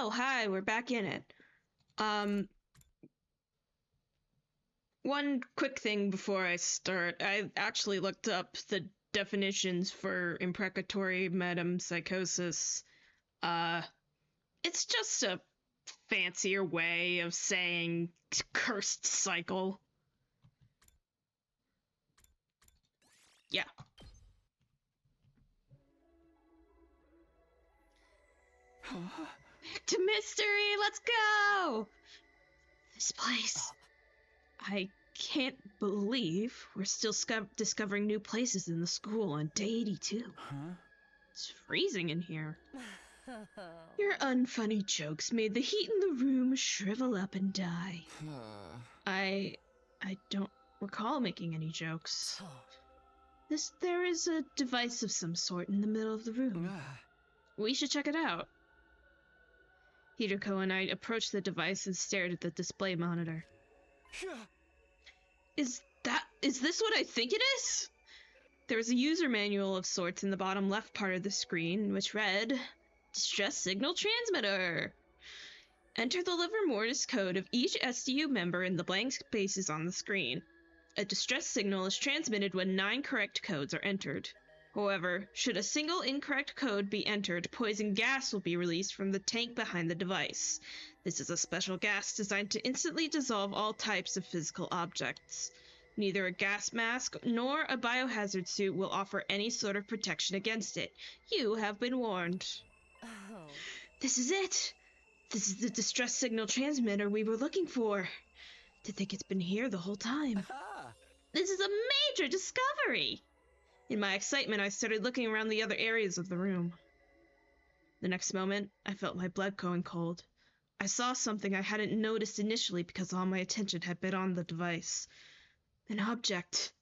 Oh, hi, we're back in it. One quick thing before I start. I actually looked up the definitions for imprecatory metempsychosis. It's just a fancier way of saying cursed cycle. Yeah. Back to mystery, let's go! This place. I can't believe we're still discovering new places in the school on day 82. Huh? It's freezing in here. Your unfunny jokes made the heat in the room shrivel up and die. I don't recall making any jokes. There is a device of some sort in the middle of the room. We should check it out. Hirako and I approached the device and stared at the display monitor. Is this what I think it is? There was a user manual of sorts in the bottom left part of the screen, which read, Distress Signal Transmitter. Enter the liver mortis code of each SDU member in the blank spaces on the screen. A distress signal is transmitted when 9 correct codes are entered. However, should a single incorrect code be entered, poison gas will be released from the tank behind the device. This is a special gas designed to instantly dissolve all types of physical objects. Neither a gas mask nor a biohazard suit will offer any sort of protection against it. You have been warned. Oh. This is it! This is the distress signal transmitter we were looking for. To think it's been here the whole time. Aha! This is a major discovery! In my excitement, I started looking around the other areas of the room. The next moment, I felt my blood going cold. I saw something I hadn't noticed initially because all my attention had been on the device. An object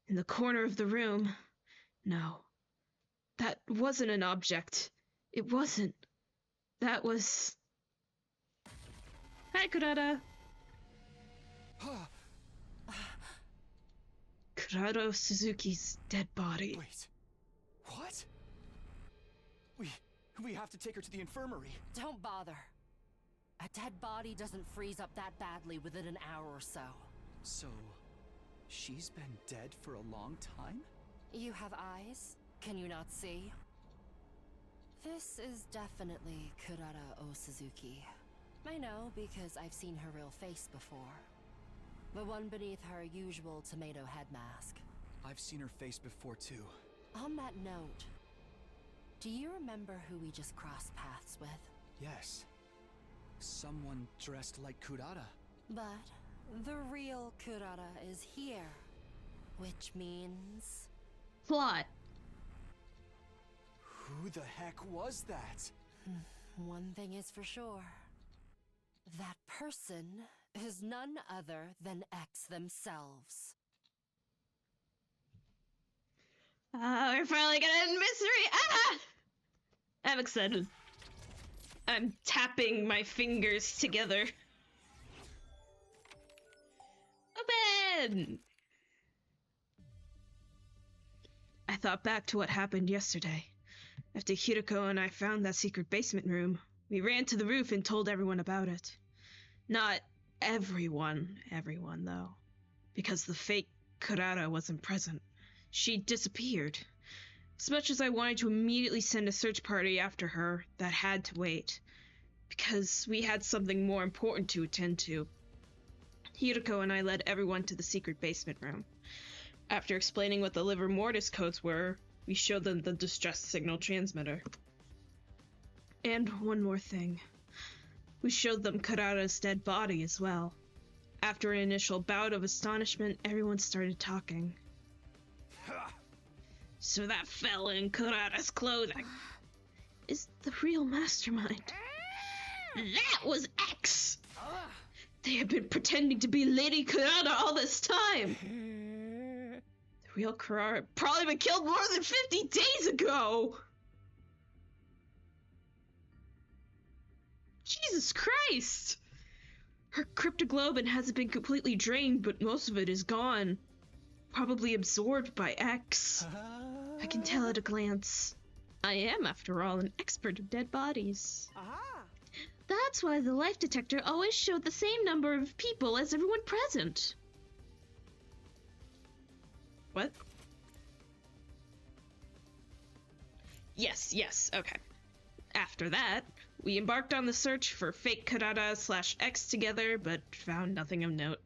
in the corner of the room. No, that wasn't an object. It wasn't. That was... Hi, Kurata. Kurata Suzuki's dead body. Wait, what? We have to take her to the infirmary. Don't bother. A dead body doesn't freeze up that badly within an hour or so. So, she's been dead for a long time? You have eyes? Can you not see? This is definitely Kurata O Suzuki. I know because I've seen her real face before. The one beneath her usual tomato head mask. I've seen her face before too. On that note, do you remember who we just crossed paths with? Yes. Someone dressed like Kurata. But the real Kurata is here, which means... Plot. Who the heck was that? One thing is for sure. That person is none other than X themselves. We're finally gonna end mystery! Ah! I'm excited. I'm tapping my fingers together. Open! I thought back to what happened yesterday. After Hirako and I found that secret basement room, we ran to the roof and told everyone about it. Not everyone though. Because the fake Kurata wasn't present. She disappeared. As much as I wanted to immediately send a search party after her, that had to wait. Because we had something more important to attend to. Hirako and I led everyone to the secret basement room. After explaining what the liver mortis codes were, we showed them the distress signal transmitter. And one more thing. We showed them Kurata's dead body as well. After an initial bout of astonishment, everyone started talking. So that fella in Kurata's clothing is the real mastermind. That was X! They have been pretending to be Lady Kurata all this time! The real Kurata probably been killed more than 50 days ago! Jesus Christ! Her cryptoglobin hasn't been completely drained, but most of it is gone. Probably absorbed by X. I can tell at a glance. I am, after all, an expert of dead bodies. Aha! That's why the life detector always showed the same number of people as everyone present. What? Yes, okay. After that, we embarked on the search for fake Kurata/X together, but found nothing of note.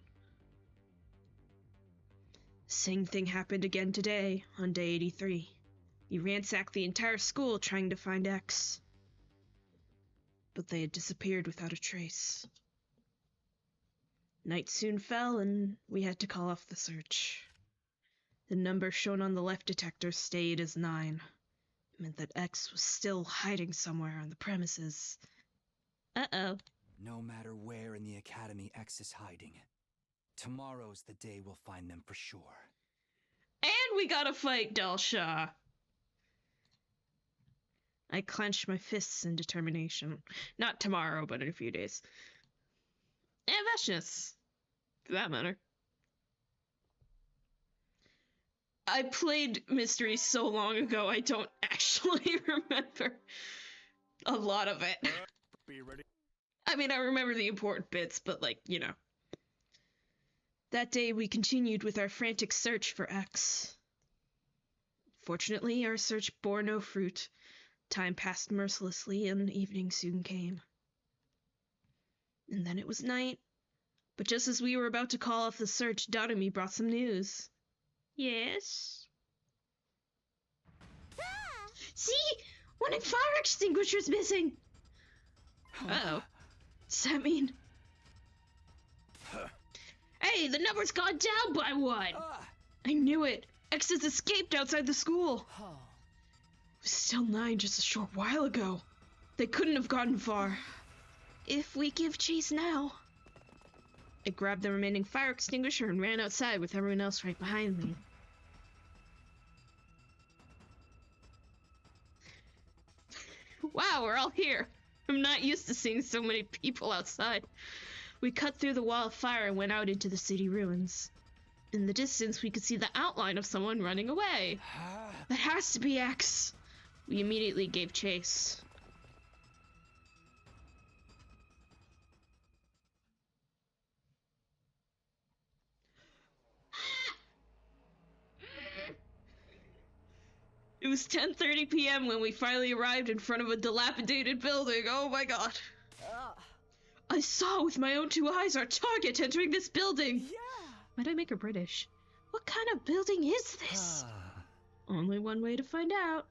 Same thing happened again today, on day 83. We ransacked the entire school trying to find X. But they had disappeared without a trace. Night soon fell, and we had to call off the search. The number shown on the life detector stayed as 9. It meant that X was still hiding somewhere on the premises. Uh-oh. No matter where in the academy X is hiding, tomorrow's the day we'll find them for sure. And we gotta fight Delshaw. I clenched my fists in determination. Not tomorrow, but in a few days. And Veshness, for that matter. I played Mystery so long ago, I don't actually remember a lot of it. Be ready. I mean, I remember the important bits, but like, you know. That day, we continued with our frantic search for X. Fortunately, our search bore no fruit. Time passed mercilessly, and evening soon came. And then it was night. But just as we were about to call off the search, Davinci brought some news. Yes? See? One fire extinguisher's missing! Uh-oh. Does that mean... Hey, the number's gone down by 1! I knew it! X has escaped outside the school! It was still 9 just a short while ago. They couldn't have gotten far. If we give chase now... I grabbed the remaining fire extinguisher and ran outside with everyone else right behind me. Wow, we're all here. I'm not used to seeing so many people outside. We cut through the wall of fire and went out into the city ruins. In the distance, we could see the outline of someone running away. That has to be X. We immediately gave chase. It was 10:30 p.m. when we finally arrived in front of a dilapidated building. Oh my god. I saw with my own 2 eyes our target entering this building. Yeah. Why'd I make her British? What kind of building is this? Only one way to find out.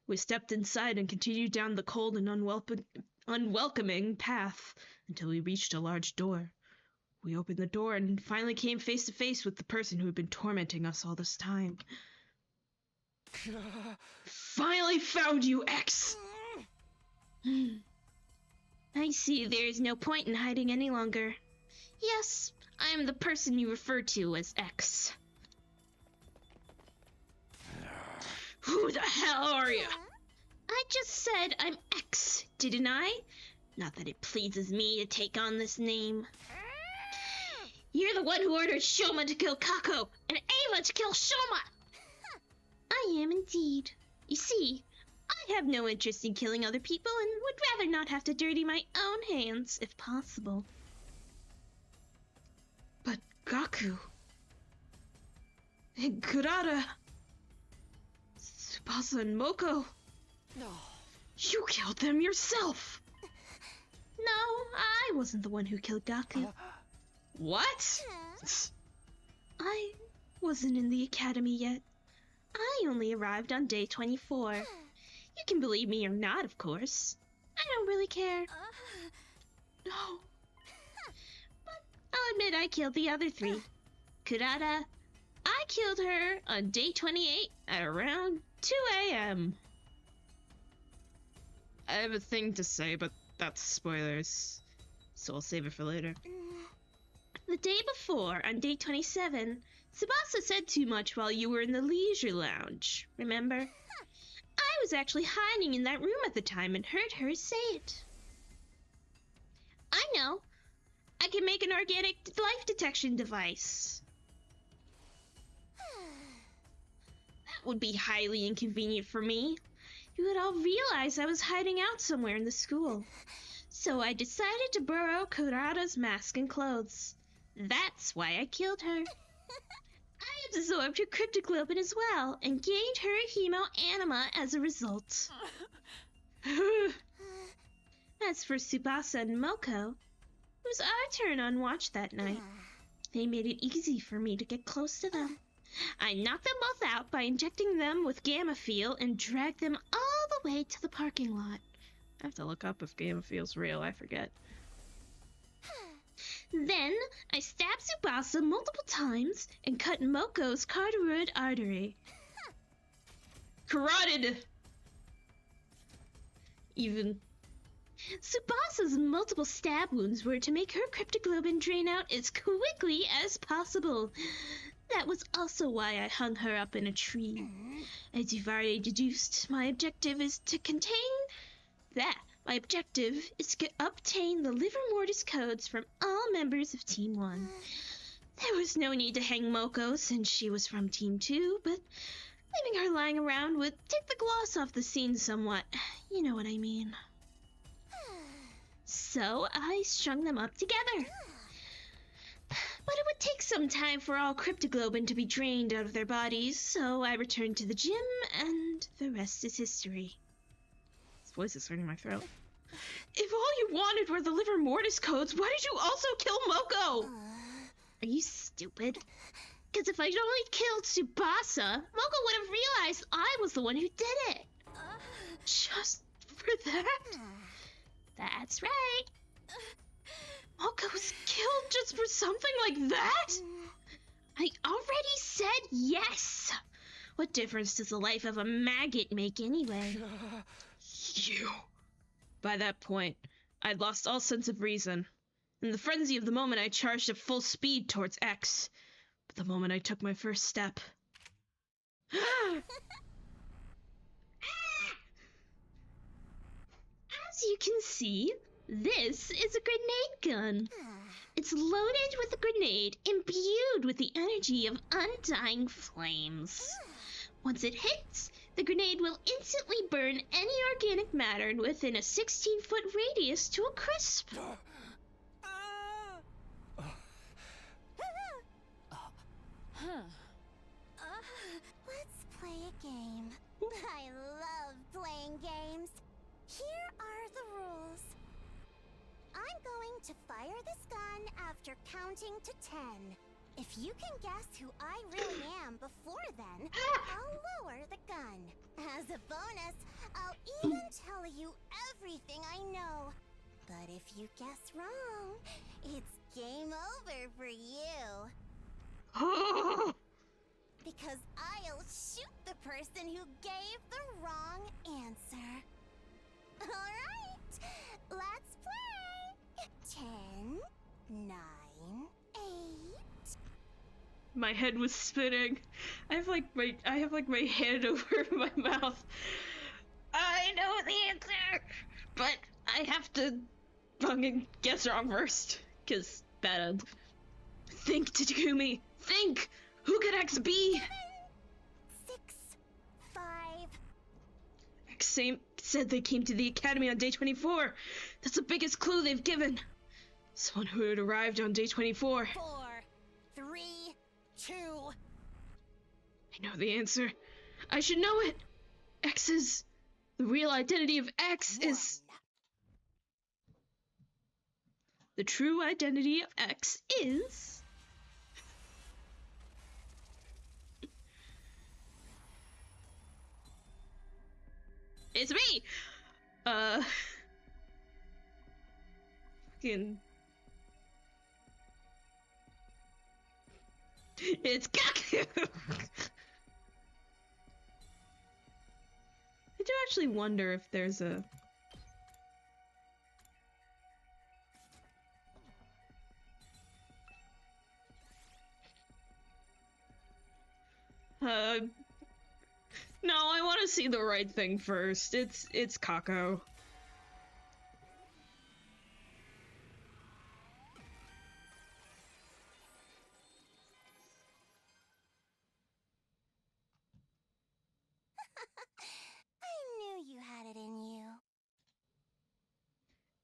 We stepped inside and continued down the cold and unwelcoming path until we reached a large door. We opened the door and finally came face to face with the person who had been tormenting us all this time. Finally found you, X! I see there is no point in hiding any longer. Yes, I am the person you refer to as X. Who the hell are you? I just said I'm X, didn't I? Not that it pleases me to take on this name. You're the one who ordered Shoma to kill Kako, and Ava to kill Shoma! I am indeed. You see, I have no interest in killing other people and would rather not have to dirty my own hands, if possible. But Gaku... and Kurata... Tsubasa and Moko... No. You killed them yourself! No, I wasn't the one who killed Gaku. What? I wasn't in the academy yet. I only arrived on day 24. You can believe me or not, of course. I don't really care. No. But I'll admit I killed the other 3. Kurata, I killed her on day 28 at around 2 a.m. I have a thing to say, but that's spoilers, so I'll save it for later. The day before, on day 27, Tsubasa said too much while you were in the leisure lounge, remember? I was actually hiding in that room at the time and heard her say it. I know. I can make an organic life detection device. That would be highly inconvenient for me. It you would all realize I was hiding out somewhere in the school. So I decided to borrow Kurata's mask and clothes. That's why I killed her. I absorbed her cryptoglobin as well, and gained her hemo anima as a result. As for Tsubasa and Moko, it was our turn on watch that night. They made it easy for me to get close to them. I knocked them both out by injecting them with gamma feel and dragged them all the way to the parking lot. I have to look up if gamma feel's real, I forget. Then, I stabbed Tsubasa multiple times and cut Moko's carotid artery. Carotid! Even. Tsubasa's multiple stab wounds were to make her cryptoglobin drain out as quickly as possible. That was also why I hung her up in a tree. As you've already deduced, my objective is to obtain the liver mortis codes from all members of Team 1. There was no need to hang Moko since she was from Team 2, but leaving her lying around would take the gloss off the scene somewhat. You know what I mean. So I strung them up together. But it would take some time for all cryptoglobin to be drained out of their bodies, so I returned to the gym, and the rest is history. This voice is hurting my throat. If all you wanted were the liver mortis codes, why did you also kill Moko? Are you stupid? Because if I'd only killed Tsubasa, Moko would have realized I was the one who did it. Just for that? That's right. Moko was killed just for something like that? I already said yes. What difference does the life of a maggot make anyway? You. By that point, I'd lost all sense of reason. In the frenzy of the moment, I charged at full speed towards X. But the moment I took my first step... As you can see, this is a grenade gun. It's loaded with a grenade imbued with the energy of undying flames. Once it hits, the grenade will instantly burn any organic matter within a 16-foot radius to a crisp. Let's play a game. I love playing games. Here are the rules. I'm going to fire this gun after counting to 10. If you can guess who I really am before then, I'll lower the gun. As a bonus, I'll even tell you everything I know. But if you guess wrong, it's game over for you. Because I'll shoot the person who gave the wrong answer. Alright, let's play. 10, 9, 8. My head was spinning. I have like my hand over my mouth. I know the answer, but I have to fucking guess wrong first, cause bad end. Think, Takumi. Think. Who could X be? 7, 6, 5. X said they came to the academy on day 24. That's the biggest clue they've given. Someone who had arrived on day 24. 4, 3, 2. I know the answer. I should know it. The real identity of X is... The true identity of X is... It's me! Fucking... It's Gaku! I do actually wonder if there's a... No, I want to see the right thing first. It's Kako. I knew you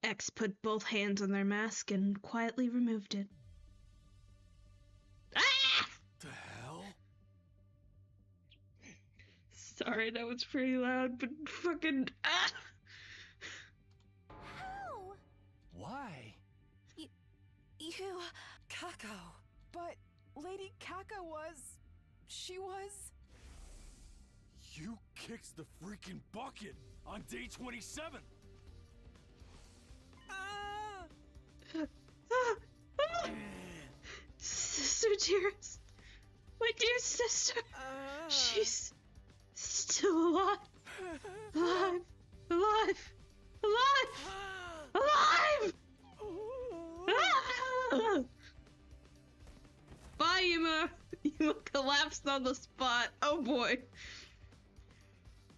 X put both hands on their mask and quietly removed it. Ah! The hell? Sorry, that was pretty loud, but fucking... Ah! How? Why? You... Kako. But Lady Kaka she was... You kicked the freaking bucket on day 27. Sister dearest. My dear sister. She's still alive. Alive. Alive. Alive. Alive! Ah! Bye, Yuma. Yuma collapsed on the spot. Oh boy.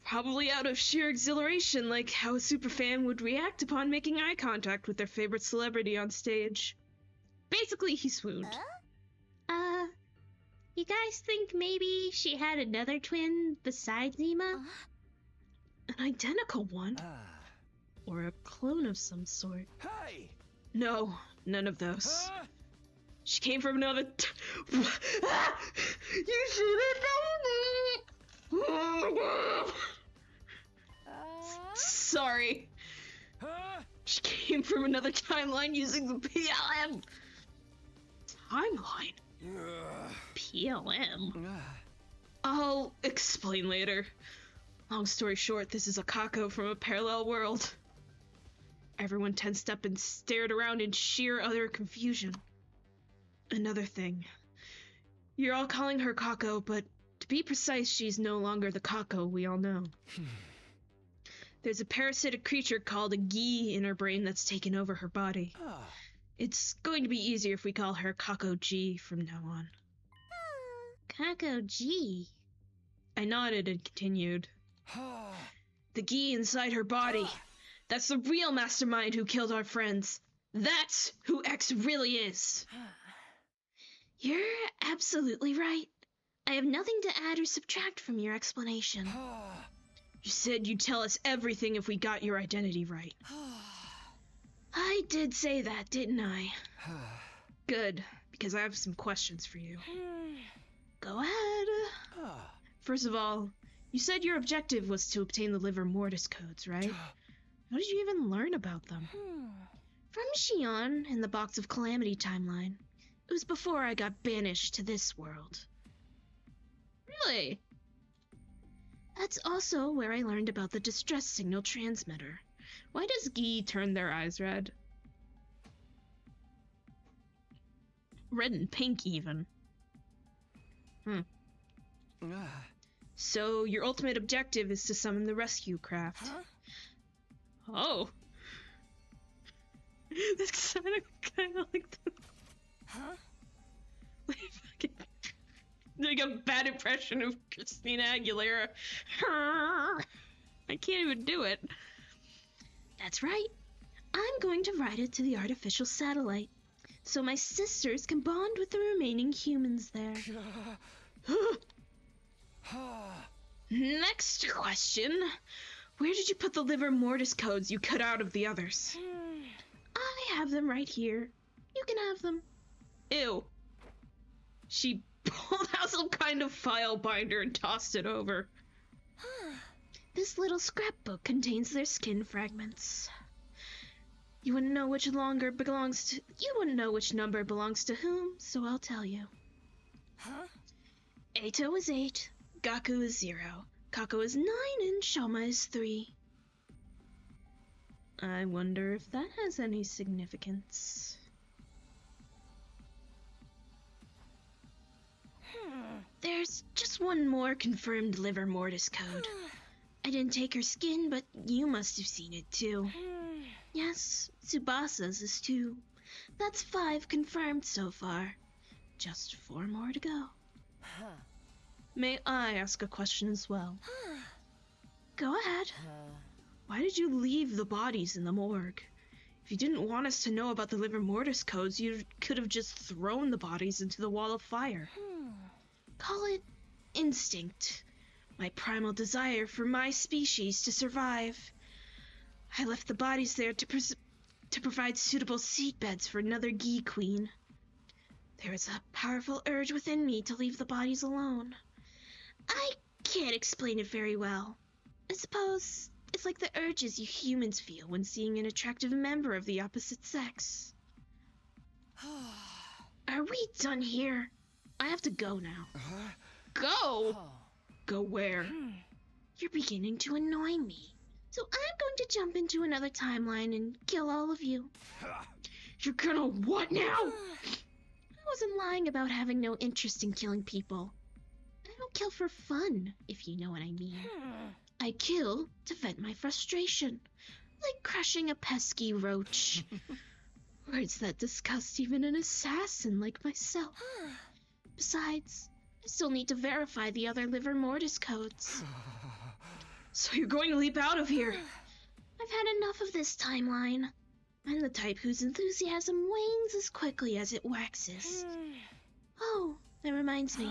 Probably out of sheer exhilaration, like how a superfan would react upon making eye contact with their favorite celebrity on stage. Basically, he swooned. You guys think maybe she had another twin besides Yuma? An identical one? Or a clone of some sort? Hey! No, none of those. Huh? She came from another You should have known it! Oh my god! Sorry. Huh? She came from another timeline using the PLM. Timeline? PLM? I'll explain later. Long story short, this is a Kako from a parallel world. Everyone tensed up and stared around in sheer utter confusion. Another thing. You're all calling her Kako, but to be precise, she's no longer the Kako we all know. There's a parasitic creature called a gi in her brain that's taken over her body. It's going to be easier if we call her Kako G from now on. Kako G? I nodded and continued. The gi inside her body. That's the real mastermind who killed our friends. That's who X really is. You're absolutely right. I have nothing to add or subtract from your explanation. You said you'd tell us everything if we got your identity right. I did say that, didn't I? Good, because I have some questions for you. Go ahead. First of all, you said your objective was to obtain the liver mortis codes, right? How did you even learn about them? From Xion in the Box of Calamity timeline. It was before I got banished to this world. Really? That's also where I learned about the distress signal transmitter. Why does Gi turn their eyes red? Red and pink, even. So, your ultimate objective is to summon the rescue craft. Oh. That's kind of like the... Like a bad impression of Christina Aguilera. I can't even do it. That's right. I'm going to ride it to the artificial satellite, so my sisters can bond with the remaining humans there. Next question. Where did you put the liver mortis codes you cut out of the others? I have them right here. You can have them. Ew. She pulled out some kind of file binder and tossed it over. This little scrapbook contains their skin fragments. You wouldn't know which number belongs to whom, so I'll tell you. Eito is 8, Gaku is 0, Kako is 9, and Shoma is 3. I wonder if that has any significance. There's just one more confirmed liver mortis code. I didn't take her skin, but you must have seen it too. Yes, Tsubasa's is 2. That's 5 confirmed so far. Just 4 more to go. May I ask a question as well? Go ahead. Why did you leave the bodies in the morgue? If you didn't want us to know about the liver mortis codes, you could have just thrown the bodies into the wall of fire. Call it instinct. My primal desire for my species to survive. I left the bodies there to to provide suitable seedbeds for another Gi queen. There is a powerful urge within me to leave the bodies alone. I can't explain it very well. I suppose it's like the urges you humans feel when seeing an attractive member of the opposite sex. Are we done here? I have to go now. Go? Go where? You're beginning to annoy me. So I'm going to jump into another timeline and kill all of you. You're gonna what now? I wasn't lying about having no interest in killing people. I don't kill for fun, if you know what I mean. I kill to vent my frustration, like crushing a pesky roach. Words that disgust even an assassin like myself. Besides, I still need to verify the other livor mortis codes. So you're going to leap out of here? I've had enough of this timeline. I'm the type whose enthusiasm wanes as quickly as it waxes. Oh, that reminds me.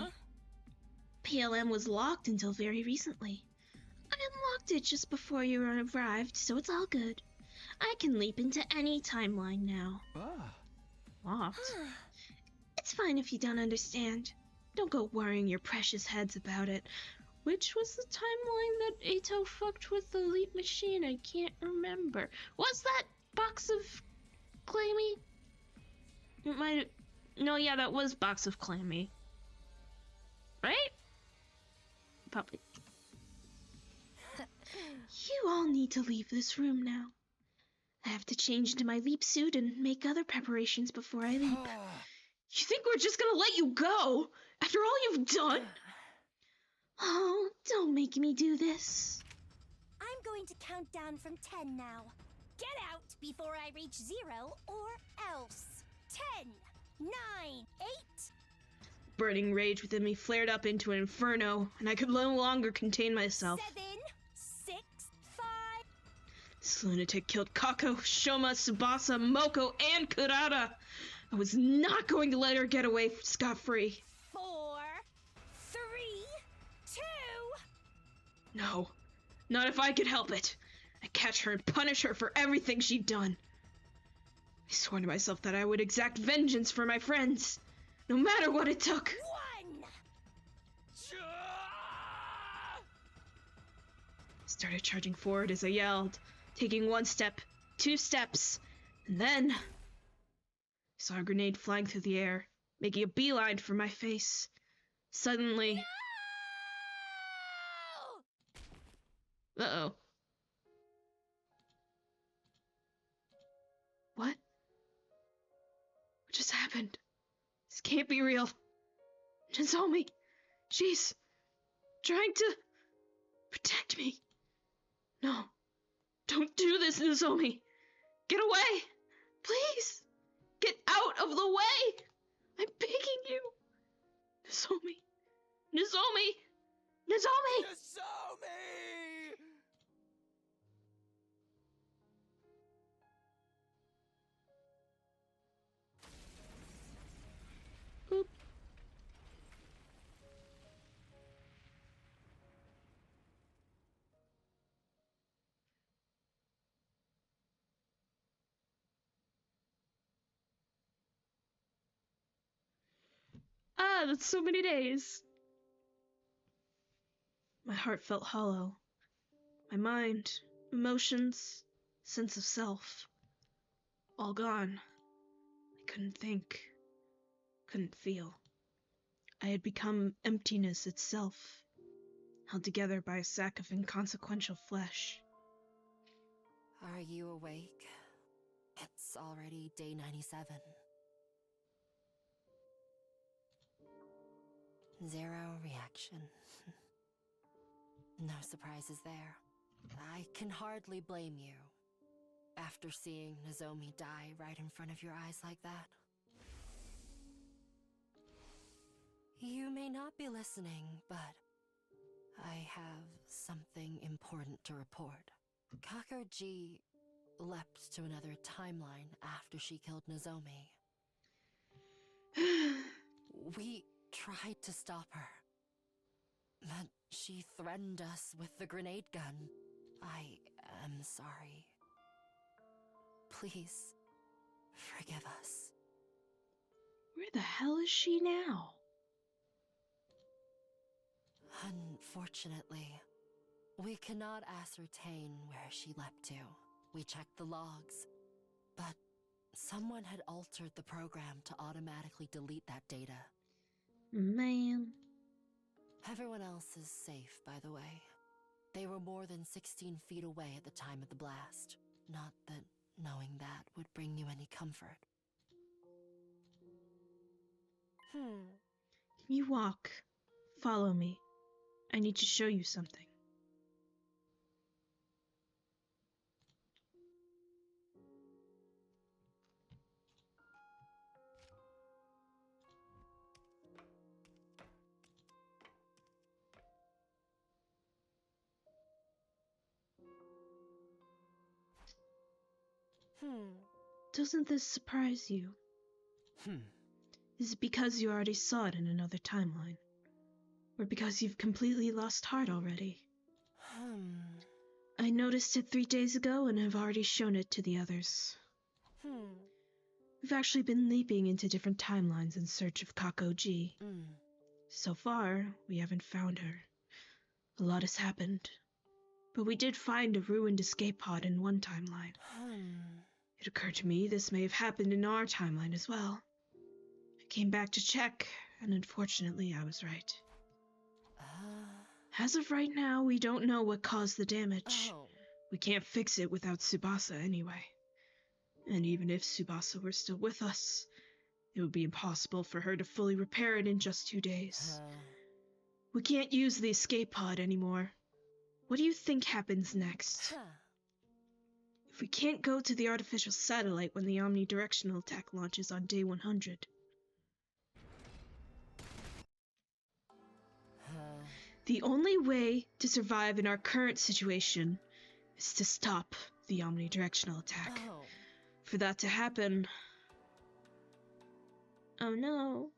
PLM was locked until very recently. I unlocked it just before you arrived, so it's all good. I can leap into any timeline now. Locked? It's fine if you don't understand. Don't go worrying your precious heads about it. Which was the timeline that Ato fucked with the leap machine? I can't remember. Was that Box of Clammy? It might... No, yeah, that was Box of Clammy. Right? Probably. You all need to leave this room now. I have to change into my leap suit and make other preparations before I leap. You think we're just gonna let you go? After all you've done? Oh, don't make me do this. I'm going to count down from 10 now. Get out before I reach 0 or else. 10, 9, 8. Burning rage within me flared up into an inferno, and I could no longer contain myself. 7, 6, 5. This lunatic killed Kako, Shoma, Tsubasa, Moko, and Kurata. I was not going to let her get away scot-free. 4, 3, 2. No, not if I could help it. I'd catch her and punish her for everything she'd done. I swore to myself that I would exact vengeance for my friends, no matter what it took. 1. Started charging forward as I yelled, taking 1 step, 2 steps, and then I saw a grenade flying through the air, making a beeline for my face. Suddenly... Uh-oh. What? What just happened? This can't be real. Nozomi, she's trying to protect me. No, don't do this, Nozomi. Get away, please. Get out of the way. I'm begging you. Nozomi, Nozomi, Nozomi. Nozomi! Boop. Ah, that's so many days. My heart felt hollow. My mind, emotions, sense of self, all gone. I couldn't think, couldn't feel. I had become emptiness itself, held together by a sack of inconsequential flesh. Are you awake? It's already day 97. 0 reaction. No surprises there. I can hardly blame you. After seeing Nozomi die right in front of your eyes like that. You may not be listening, but I have something important to report. Kakoji leapt to another timeline after she killed Nozomi. We tried to stop her, but she threatened us with the grenade gun. I am sorry. Please, forgive us. Where the hell is she now? Unfortunately, we cannot ascertain where she leapt to. We checked the logs, but someone had altered the program to automatically delete that data. Man. Everyone else is safe, by the way. They were more than 16 feet away at the time of the blast. Not that knowing that would bring you any comfort. Can you walk? Follow me. I need to show you something. Doesn't this surprise you? Is it because you already saw it in another timeline? Or because you've completely lost heart already? I noticed it 3 days ago and have already shown it to the others. We've actually been leaping into different timelines in search of Kako-ji. So far, we haven't found her. A lot has happened. But we did find a ruined escape pod in one timeline. It occurred to me this may have happened in our timeline as well. I came back to check, and unfortunately I was right. As of right now, we don't know what caused the damage. We can't fix it without Tsubasa anyway. And even if Tsubasa were still with us, it would be impossible for her to fully repair it in just 2 days. We can't use the escape pod anymore. What do you think happens next? If we can't go to the artificial satellite when the omnidirectional attack launches on day 100. The only way to survive in our current situation is to stop the omnidirectional attack. For that to happen... Oh no.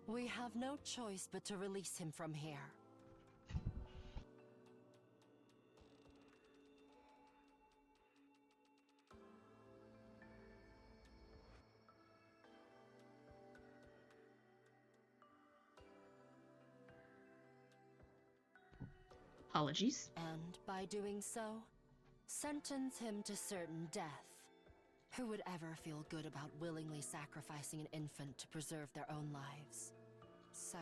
We have no choice but to release him from here. Apologies. And by doing so, sentence him to certain death. Who would ever feel good about willingly sacrificing an infant to preserve their own lives? So,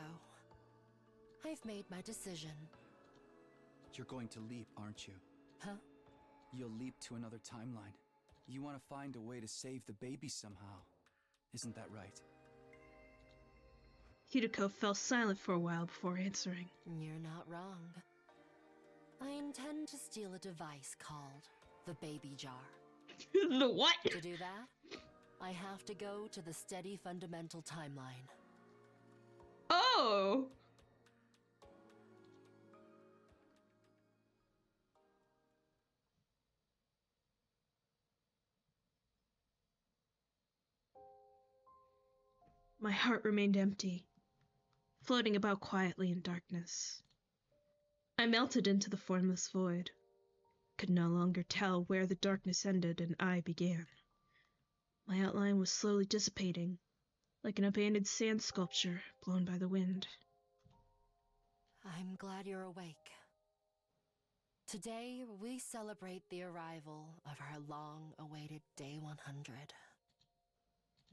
I've made my decision. You're going to leap, aren't you? Huh? You'll leap to another timeline. You want to find a way to save the baby somehow. Isn't that right? Hirako fell silent for a while before answering. You're not wrong. I intend to steal a device called the baby jar. The what? To do that, I have to go to the steady fundamental timeline. Oh! My heart remained empty, floating about quietly in darkness. I melted into the formless void, could no longer tell where the darkness ended and I began. My outline was slowly dissipating, like an abandoned sand sculpture blown by the wind. I'm glad you're awake. Today, we celebrate the arrival of our long-awaited Day 100.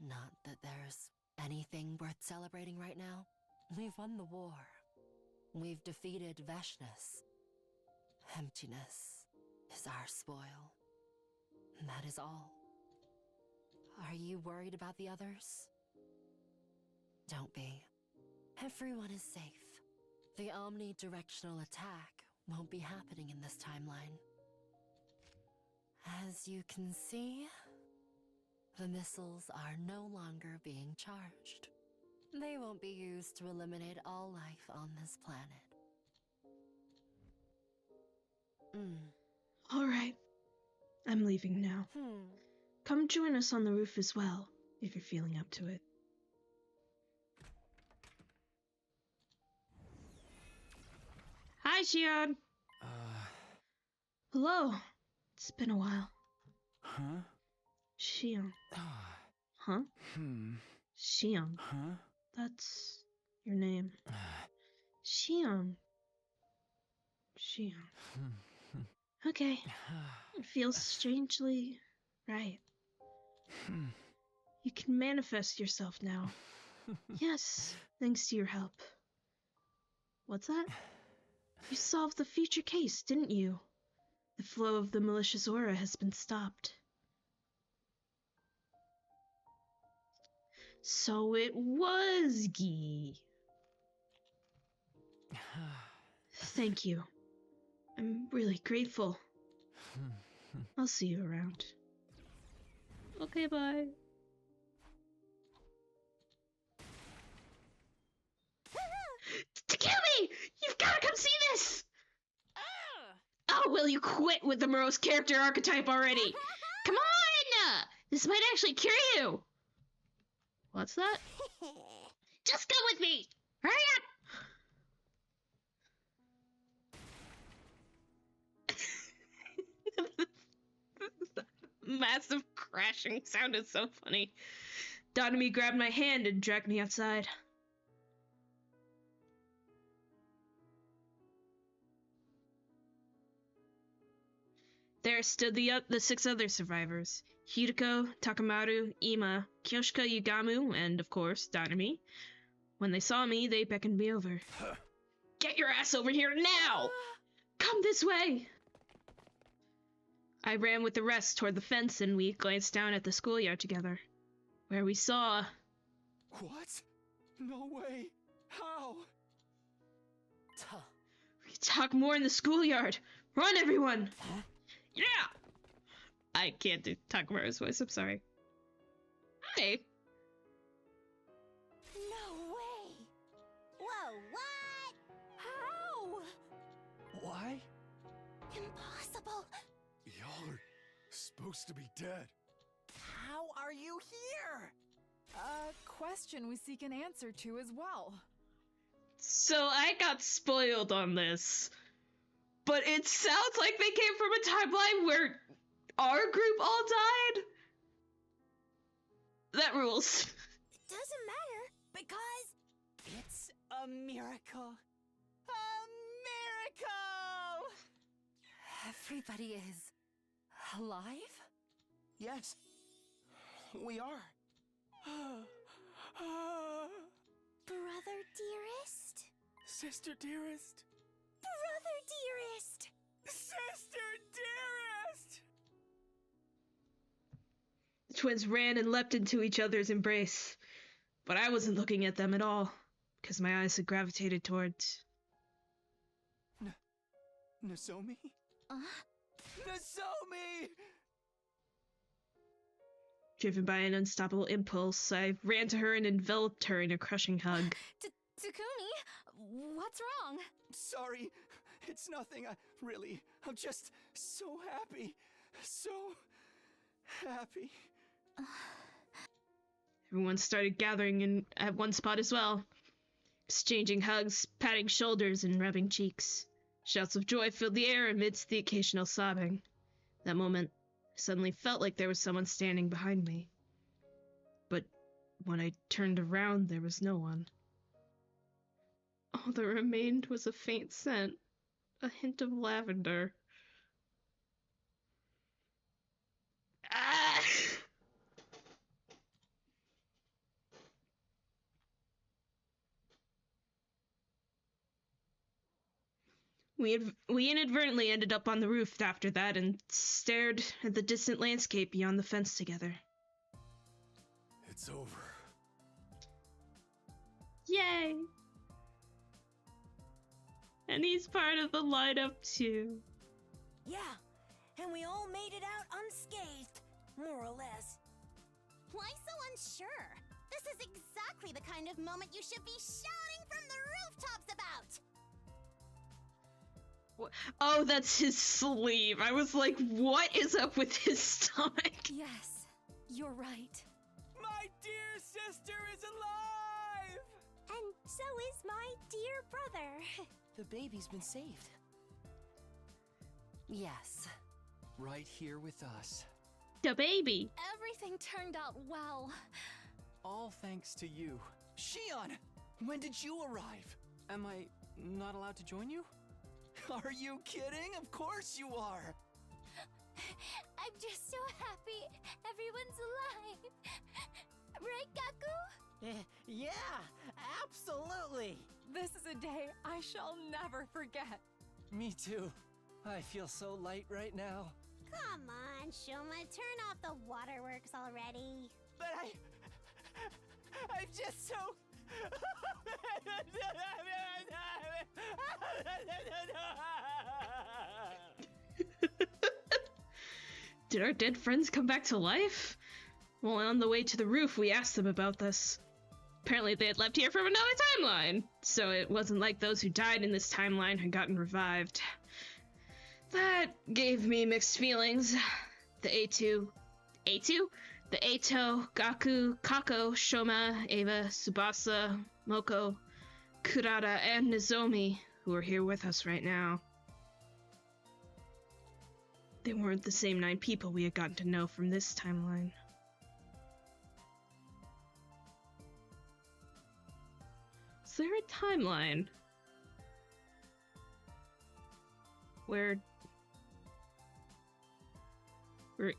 Not that there's anything worth celebrating right now. We've won the war. We've defeated Veshness. Emptiness is our spoil. And that is all. Are you worried about the others? Don't be. Everyone is safe. The omnidirectional attack won't be happening in this timeline. As you can see, the missiles are no longer being charged. They won't be used to eliminate all life on this planet. All right. I'm leaving now. Come join us on the roof as well, if you're feeling up to it. Shion. Hello. It's been a while. Huh? Shion. Huh? Shion. Huh? That's your name. Shion. Shion. Okay. It feels strangely right. You can manifest yourself now. Yes, thanks to your help. What's that? You solved the future case, didn't you? The flow of the malicious aura has been stopped. So it was Guy. Thank you. I'm really grateful. I'll see you around. Okay, bye. Takumi! You've gotta come see this! Oh, will you quit with the morose character archetype already? Come on! This might actually cure you! What's that? Just go with me! Hurry up! Massive crashing sounded so funny. Davinci grabbed my hand and dragged me outside. There stood the 6 other survivors. Hirako, Takamaru, Ima, Kyoshika Yugamu, and, of course, Davinci. When they saw me, they beckoned me over. Get your ass over here now! Come this way! I ran with the rest toward the fence and we glanced down at the schoolyard together, where we saw... What? No way. How? We talk more in the schoolyard. Run, everyone! Yeah! I can't do Takamaru's voice, I'm sorry. Hi! No way! Whoa, what? How? Why? Impossible! Y'all are supposed to be dead. How are you here? A question we seek an answer to as well. So I got spoiled on this. But it sounds like they came from a timeline where our group all died? That rules. It doesn't matter, because... It's a miracle. A miracle! Everybody is alive? Yes. We are. Brother dearest? Sister dearest. Brother dearest! Sister dearest! The twins ran and leapt into each other's embrace. But I wasn't looking at them at all, because my eyes had gravitated towards... Nozomi? Nozomi! Driven by an unstoppable impulse, I ran to her and enveloped her in a crushing hug. Takumi, what's wrong? Sorry, it's nothing. I'm just so happy. So happy. Everyone started gathering in at one spot as well, exchanging hugs, patting shoulders, and rubbing cheeks. Shouts of joy filled the air amidst the occasional sobbing. That moment, I suddenly felt like there was someone standing behind me. But when I turned around, there was no one. All that remained was a faint scent, a hint of lavender. Ah! We inadvertently ended up on the roof after that and stared at the distant landscape beyond the fence together. It's over. Yay! And he's part of the lineup too. Yeah, and we all made it out unscathed, more or less. Why so unsure? This is exactly the kind of moment you should be shouting from the rooftops about! Oh, that's his sleeve. I was like, what is up with his stomach? Yes, you're right. My dear sister is alive! And so is my dear brother. The baby's been saved. Yes. Right here with us. The baby. Everything turned out well. All thanks to you. Shion! When did you arrive? Am I not allowed to join you? Are you kidding? Of course you are! I'm just so happy everyone's alive. Right, Gaku? Yeah, absolutely. This is a day I shall never forget. Me too. I feel so light right now. Come on, Shoma, turn off the waterworks already. But I'm just so... Did our dead friends come back to life? Well, on the way to the roof, we asked them about this. Apparently they had left here from another timeline, so it wasn't like those who died in this timeline had gotten revived. That gave me mixed feelings. The A2? The Eito, Gaku, Kako, Shoma, Ava, Tsubasa, Moko, Kurata, and Nozomi, who are here with us right now. They weren't the same 9 people we had gotten to know from this timeline. Is there a timeline where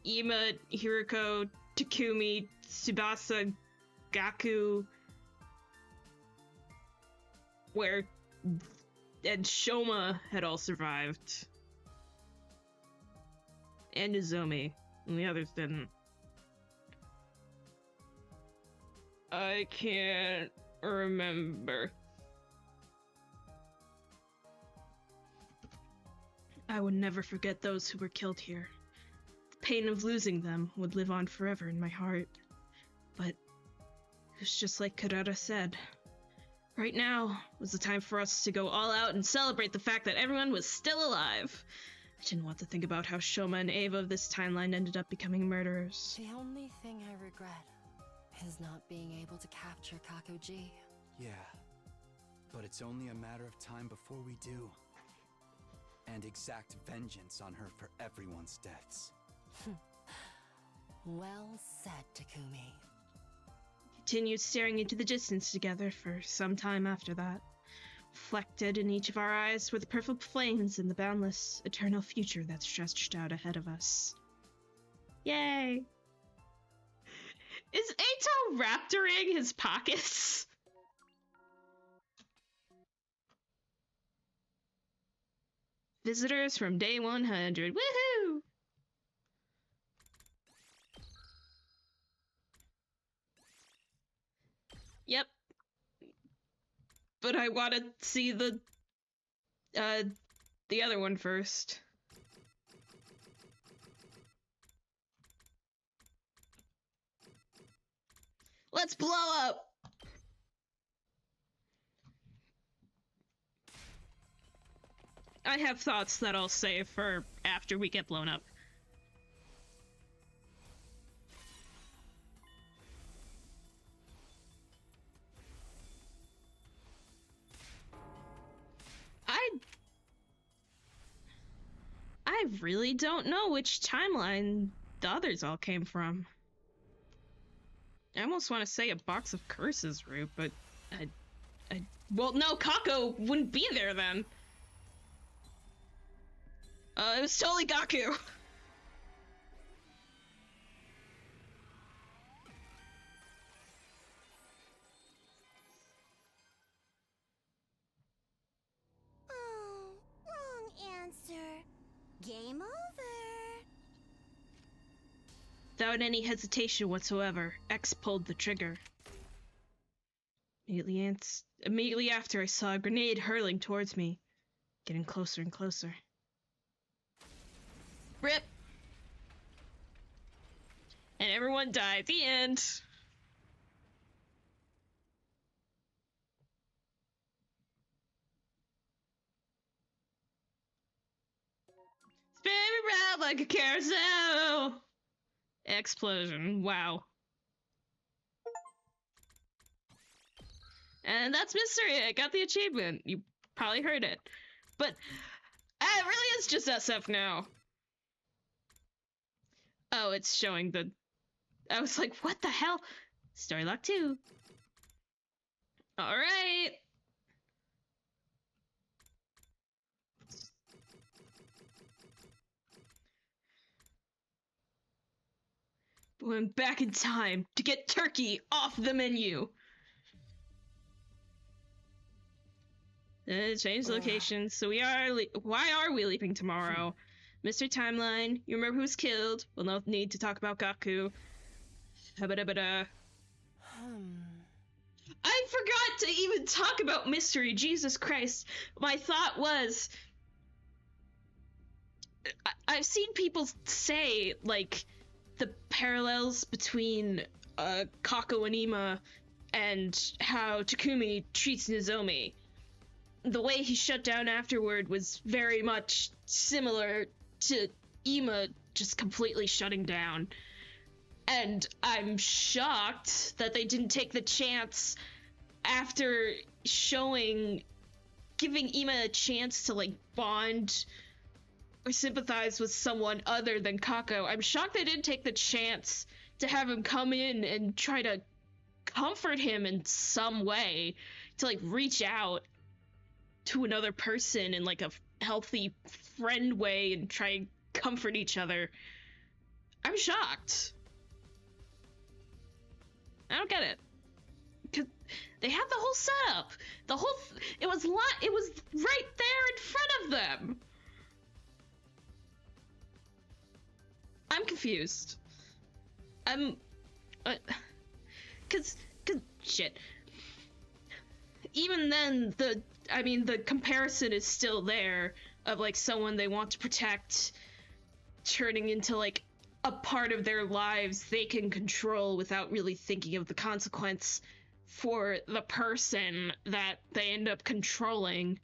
Ima, Hiruko, Takumi, Tsubasa, Gaku, and Shoma had all survived? And Nozomi, and the others didn't. I can't remember. I would never forget those who were killed here. The pain of losing them would live on forever in my heart. But it's just like Kurata said. Right now was the time for us to go all out and celebrate the fact that everyone was still alive. I didn't want to think about how Shoma and Ava of this timeline ended up becoming murderers. The only thing I regret is not being able to capture Kakuji. Yeah, but it's only a matter of time before we do. And exact vengeance on her for everyone's deaths. Well said, Takumi. Continued staring into the distance together for some time after that. Reflected in each of our eyes were the purple flames and the boundless, eternal future that stretched out ahead of us. Yay! Is Eito raptoring his pockets? Visitors from day 100. Woohoo! Yep. But I want to see the other one first. Let's blow up! I have thoughts that I'll save for after we get blown up. I really don't know which timeline the others all came from. I almost want to say a box of curses route, but well, no, Kako wouldn't be there then. It was totally Gaku. Oh, wrong answer. Game over. Without any hesitation whatsoever, X pulled the trigger. Immediately after, I saw a grenade hurling towards me, getting closer and closer. RIP! And everyone died. The end. Spin me round like a carousel! Explosion. Wow. And that's mystery. I got the achievement. You probably heard it. But it really is just SF now. Oh, it's showing the... I was like, what the hell? Story lock 2. Alright. We went back in time to get turkey off the menu. Change location. So we are... Why are we leaping tomorrow? Mystery timeline. You remember who's killed. We'll no need to talk about Gaku. Habada-bada. I forgot to even talk about mystery. Jesus Christ. My thought was... I've seen people say, like, the parallels between Kako and Ima and how Takumi treats Nozomi. The way he shut down afterward was very much similar to Ima just completely shutting down. And I'm shocked that they didn't take the chance after giving Ima a chance to, like, bond or sympathize with someone other than Kako. I'm shocked they didn't take the chance to have him come in and try to comfort him in some way, to, like, reach out to another person in, like, a healthy friend way and try and comfort each other. I'm shocked. I don't get it. 'Cause they had the whole setup. It was right there in front of them. I'm confused. Cause shit. Even then, the comparison is still there of, like, someone they want to protect turning into, like, a part of their lives they can control without really thinking of the consequence for the person that they end up controlling,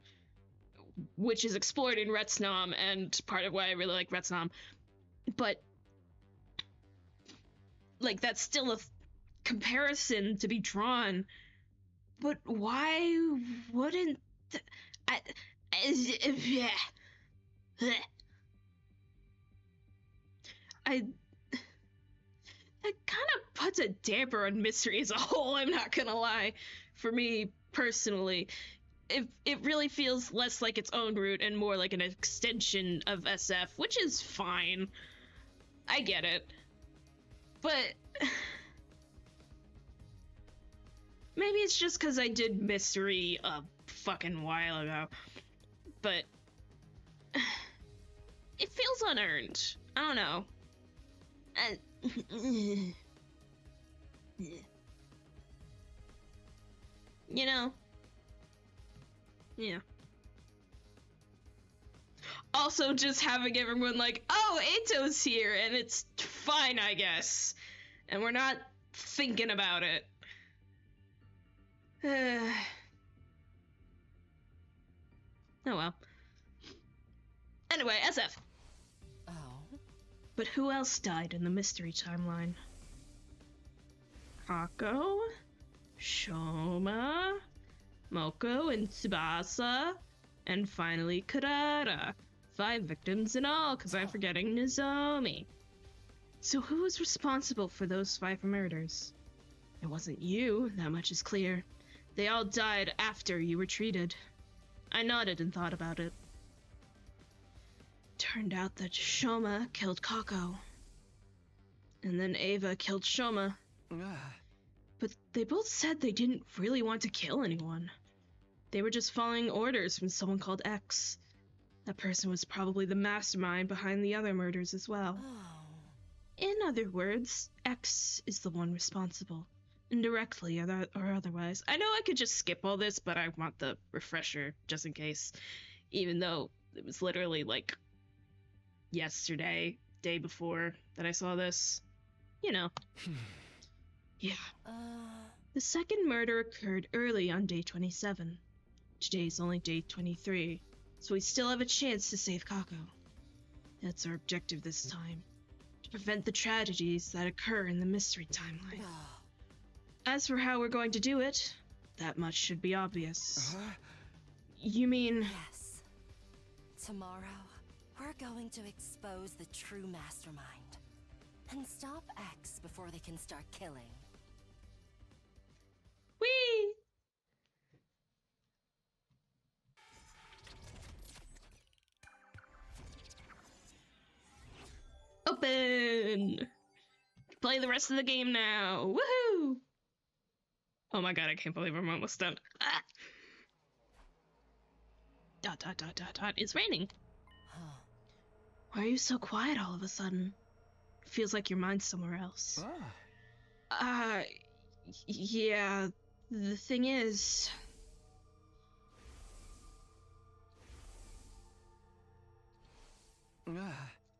which is explored in Retsnam, and part of why I really like Retsnam. But, like, that's still a comparison to be drawn. But why wouldn't... That kind of puts a damper on mystery as a whole, I'm not gonna lie. For me, personally. It really feels less like its own route and more like an extension of SF, which is fine. I get it. But... maybe it's just because I did mystery a fucking while ago. But... it feels unearned. I don't know. You know? Yeah. Also, just having everyone like, oh, Eito's here, and it's fine, I guess. And we're not thinking about it. Oh well. Anyway, SF. Oh? But who else died in the mystery timeline? Kako, Shoma, Moko, and Tsubasa, and finally Kurara. 5 victims in all, because I'm forgetting Nozomi. So who was responsible for those 5 murders? It wasn't you, that much is clear. They all died after you were treated. I nodded and thought about it. Turned out that Shoma killed Kako. And then Ava killed Shoma. But they both said they didn't really want to kill anyone. They were just following orders from someone called X. That person was probably the mastermind behind the other murders as well. In other words, X is the one responsible. Indirectly or otherwise. I know I could just skip all this, but I want the refresher just in case. Even though it was literally like yesterday, day before that I saw this. You know. Yeah. The second murder occurred early on day 27. Today's only day 23, so we still have a chance to save Kako. That's our objective this time. To prevent the tragedies that occur in the mystery timeline. As for how we're going to do it, that much should be obvious. You mean... Yes. Tomorrow, we're going to expose the true mastermind and stop X before they can start killing. Whee! Open! Play the rest of the game now. Woohoo! Oh my god, I can't believe I'm almost done. Ah! Dot dot dot dot dot. It's raining. Why are you so quiet all of a sudden? Feels like your mind's somewhere else. Yeah. The thing is...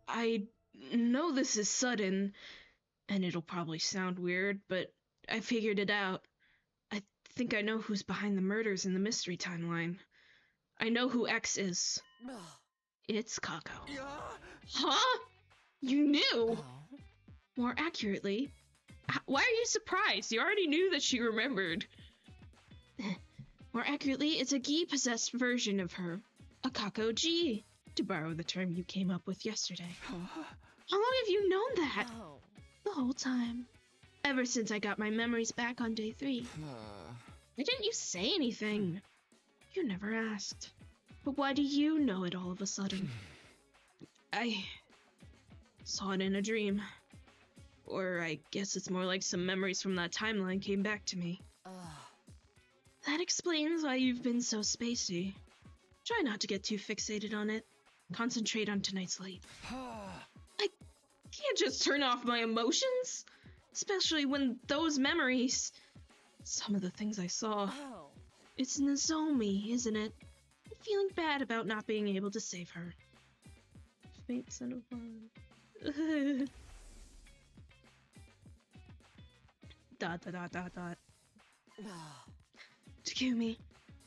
I know this is sudden, and it'll probably sound weird, but I figured it out. I think I know who's behind the murders in the mystery timeline. I know who X is. It's Kako. Huh? You knew? More accurately, why are you surprised? You already knew that she remembered. More accurately, it's a gi-possessed version of her. A Kako G, to borrow the term you came up with yesterday. How long have you known that? The whole time. Ever since I got my memories back on day 3. Why didn't you say anything? You never asked. But why do you know it all of a sudden? I saw it in a dream. Or I guess it's more like some memories from that timeline came back to me. That explains why you've been so spacey. Try not to get too fixated on it. Concentrate on tonight's sleep. I can't just turn off my emotions. Especially when those memories... Some of the things I saw... It's Nozomi, isn't it? I'm feeling bad about not being able to save her. Fate son of one. Dot dot dot dot dot. Takumi,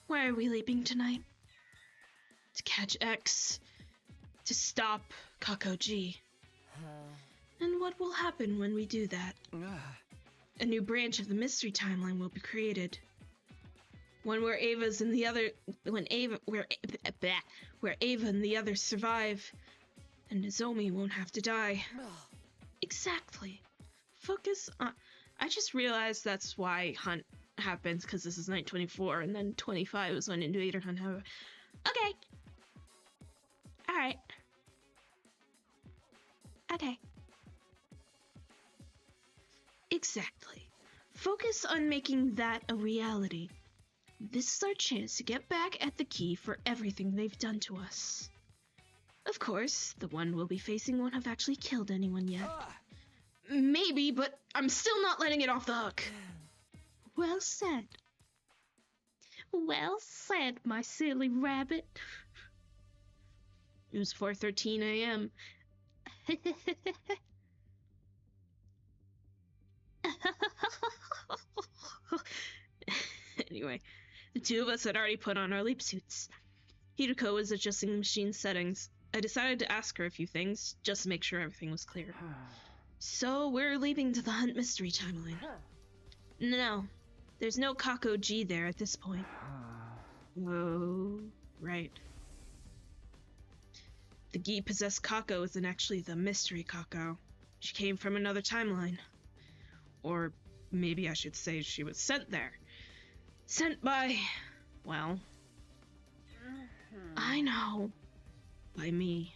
why are we leaving tonight? To catch X. To stop Kako G. And what will happen when we do that? A new branch of the mystery timeline will be created. One where Ava's and the other, where Ava and the others survive, and Nozomi won't have to die. Exactly. Focus on. I just realized that's why Hunt happens, because this is night 24, and then 25 is when Invader Hunt happens. Okay. All right. Okay. Exactly. Focus on making that a reality. This is our chance to get back at the key for everything they've done to us. Of course, the one we'll be facing won't have actually killed anyone yet. Maybe, but I'm still not letting it off the hook. Well said. Well said, my silly rabbit. It was 4:13 a.m. Anyway, the two of us had already put on our leap suits. Hirako was adjusting the machine's settings. I decided to ask her a few things, just to make sure everything was clear. So, we're leaving to the Hunt mystery timeline. No, there's no Kako G there at this point. Oh, right. The gi-possessed Kako isn't actually the mystery Kako. She came from another timeline. Or maybe I should say she was sent there. Sent by... well... I know. By me.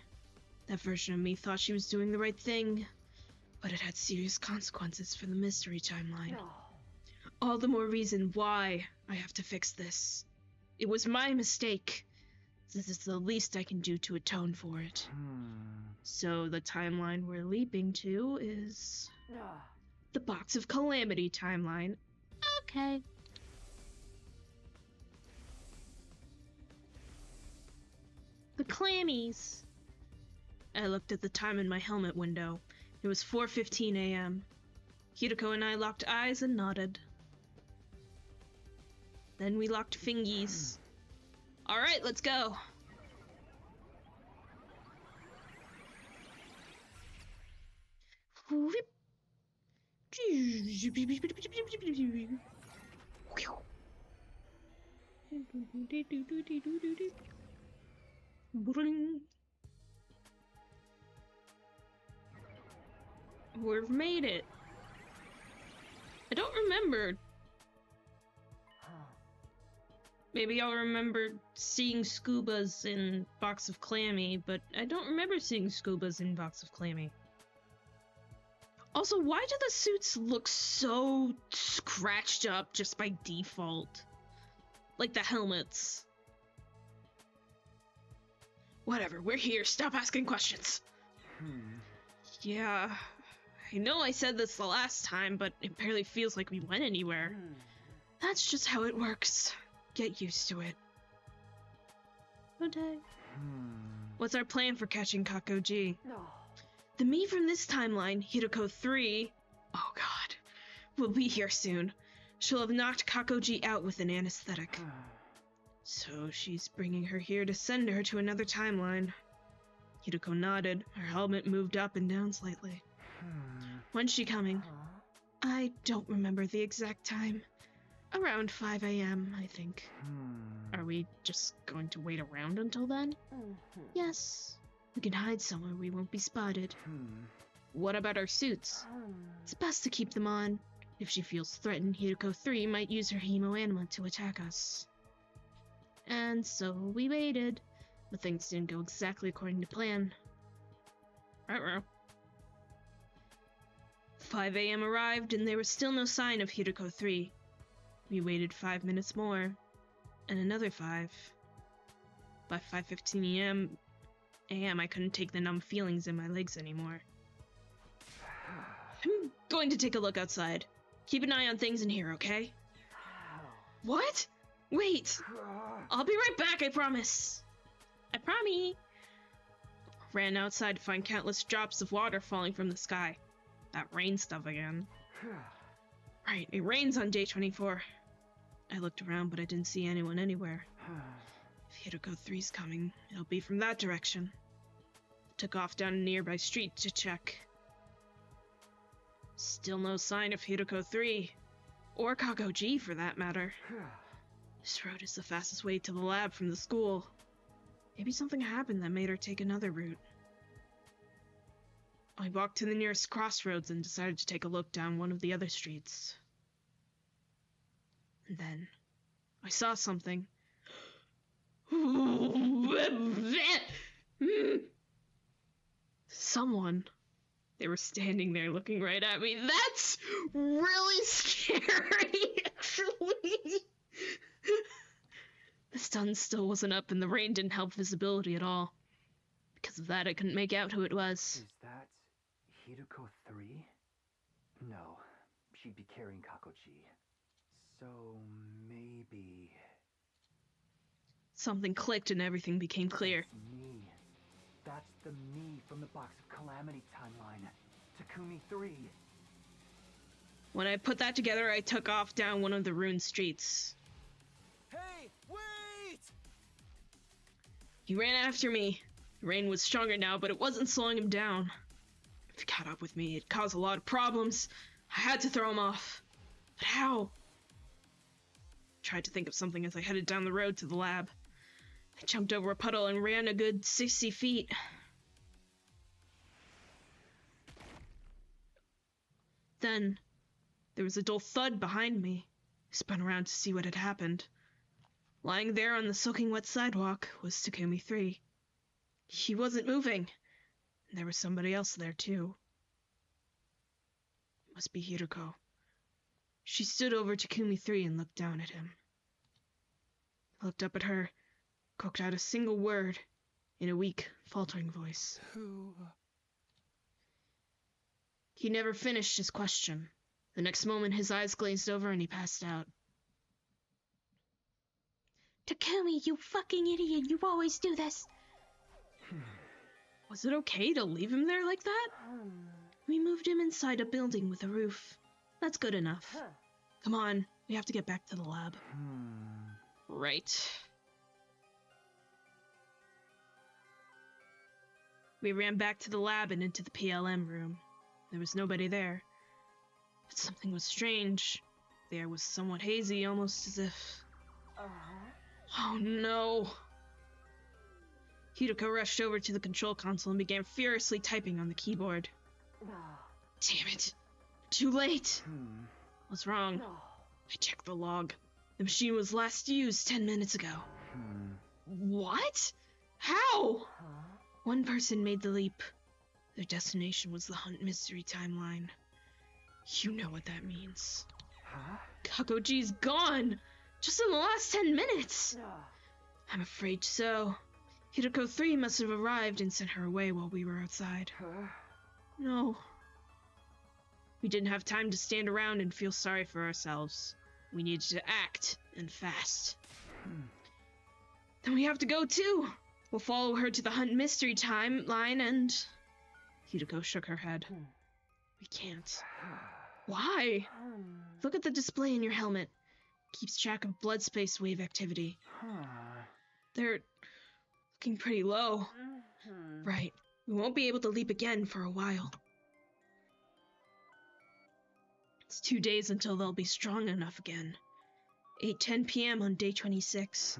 That version of me thought she was doing the right thing, but it had serious consequences for the mystery timeline. All the more reason why I have to fix this. It was my mistake. This is the least I can do to atone for it. So the timeline we're leaping to is... the Box of Calamity timeline. Okay. The clammies. I looked at the time in my helmet window. It was 4:15 a.m. Hirako and I locked eyes and nodded. Then we locked fingies. Alright, let's go. Bring. We've made it. I don't remember. Maybe I'll remember seeing scubas in Box of Clammy, but I don't remember seeing scubas in Box of Clammy. Also, why do the suits look so scratched up just by default? Like the helmets. Whatever, we're here. Stop asking questions. Yeah, I know I said this the last time, but it barely feels like we went anywhere. That's just how it works. Get used to it. Okay. What's our plan for catching Kakoji? The me from this timeline, Hirako 3, oh god, will be here soon. She'll have knocked Kakoji out with an anesthetic. So she's bringing her here to send her to another timeline. Hirako nodded. Her helmet moved up and down slightly. When's she coming? I don't remember the exact time. Around 5 a.m., I think. Are we just going to wait around until then? Yes. We can hide somewhere we won't be spotted. What about our suits? It's best to keep them on. If she feels threatened, Hirako 3 might use her hemo anima to attack us. And so we waited, but things didn't go exactly according to plan. Ruh-roh. 5 a.m. arrived, and there was still no sign of Hirako 3. We waited 5 minutes more, and another 5. By 5:15 a.m., I couldn't take the numb feelings in my legs anymore. I'm going to take a look outside. Keep an eye on things in here, okay? What? Wait! I'll be right back, I promise! I promise! Ran outside to find countless drops of water falling from the sky. That rain stuff again. Right, it rains on day 24. I looked around, but I didn't see anyone anywhere. If Hirako 3's coming, it'll be from that direction. Took off down a nearby street to check. Still no sign of Hirako 3. Or Kakoji, for that matter. This road is the fastest way to the lab from the school. Maybe something happened that made her take another route. I walked to the nearest crossroads and decided to take a look down one of the other streets. And then, I saw something. Someone. They were standing there looking right at me. That's really scary, actually. The sun still wasn't up and the rain didn't help visibility at all. Because of that, I couldn't make out who it was. Is that Hirako 3? No, she'd be carrying Kakoji. So maybe... Something clicked and everything became clear. Me. That's the me from the Box of Calamity timeline. Takumi 3. When I put that together, I took off down one of the ruined streets. Hey, wait! He ran after me. The rain was stronger now, but it wasn't slowing him down. If he caught up with me, it caused a lot of problems. I had to throw him off. But how? I tried to think of something as I headed down the road to the lab. I jumped over a puddle and ran a good 60 feet. Then, there was a dull thud behind me. I spun around to see what had happened. Lying there on the soaking wet sidewalk was Takumi 3. He wasn't moving. And there was somebody else there, too. It must be Hirako. She stood over Takumi 3 and looked down at him. I looked up at her, croaked out a single word in a weak, faltering voice. Who? He never finished his question. The next moment, his eyes glazed over and he passed out. Takumi, you fucking idiot, you always do this! Was it okay to leave him there like that? We moved him inside a building with a roof. That's good enough. Come on, we have to get back to the lab. Right. We ran back to the lab and into the PLM room. There was nobody there. But something was strange. The air was somewhat hazy, almost as if... Oh no! Hirutako rushed over to the control console and began furiously typing on the keyboard. Damn it. Too late. What's wrong? I checked the log. The machine was last used 10 minutes ago. What? How? One person made the leap. Their destination was the Hunt Mystery Timeline. You know what that means. Kakoji's gone! Just in the last 10 minutes! I'm afraid so. Hirako 3 must have arrived and sent her away while we were outside. No. We didn't have time to stand around and feel sorry for ourselves. We needed to act, and fast. Then we have to go too! We'll follow her to the Hunt Mystery Timeline and... Hirako shook her head. We can't. Why? Look at the display in your helmet. Keeps track of blood space wave activity. They're looking pretty low. Right. We won't be able to leap again for a while. It's 2 days until they'll be strong enough again. 8:10 p.m. on day 26.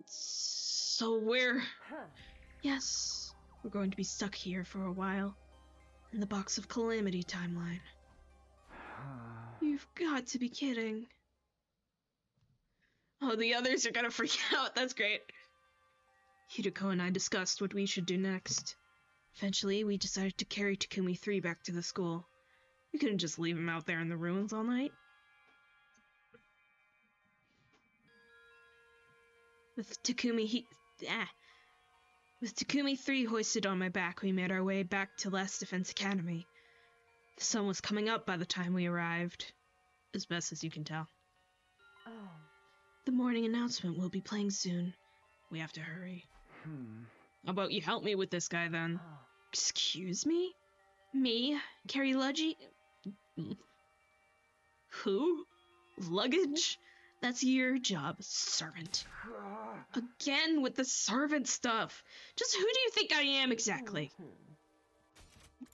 So Yes, we're going to be stuck here for a while. In the Box of Calamity timeline. You've got to be kidding. Oh, the others are gonna freak out. That's great. Hirutako and I discussed what we should do next. Eventually, we decided to carry Takumi 3 back to the school. We couldn't just leave him out there in the ruins all night. With Takumi 3 hoisted on my back, we made our way back to Last Defense Academy. The sun was coming up by the time we arrived, as best as you can tell. The morning announcement will be playing soon. We have to hurry. How about you help me with this guy, then? Excuse me? Me? Carry luggage? Who? Luggage? That's your job, servant. Again with the servant stuff. Just who do you think I am exactly?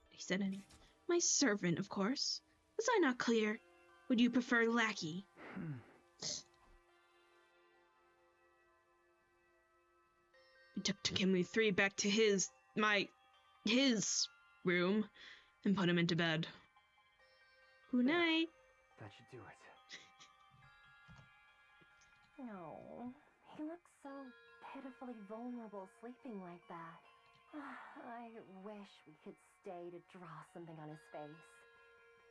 He said, my servant, of course. Was I not clear? Would you prefer lackey? We took Takumi 3 back to his room and put him into bed. Good night. That should do it. No, he looks so pitifully vulnerable sleeping like that. I wish we could stay to draw something on his face.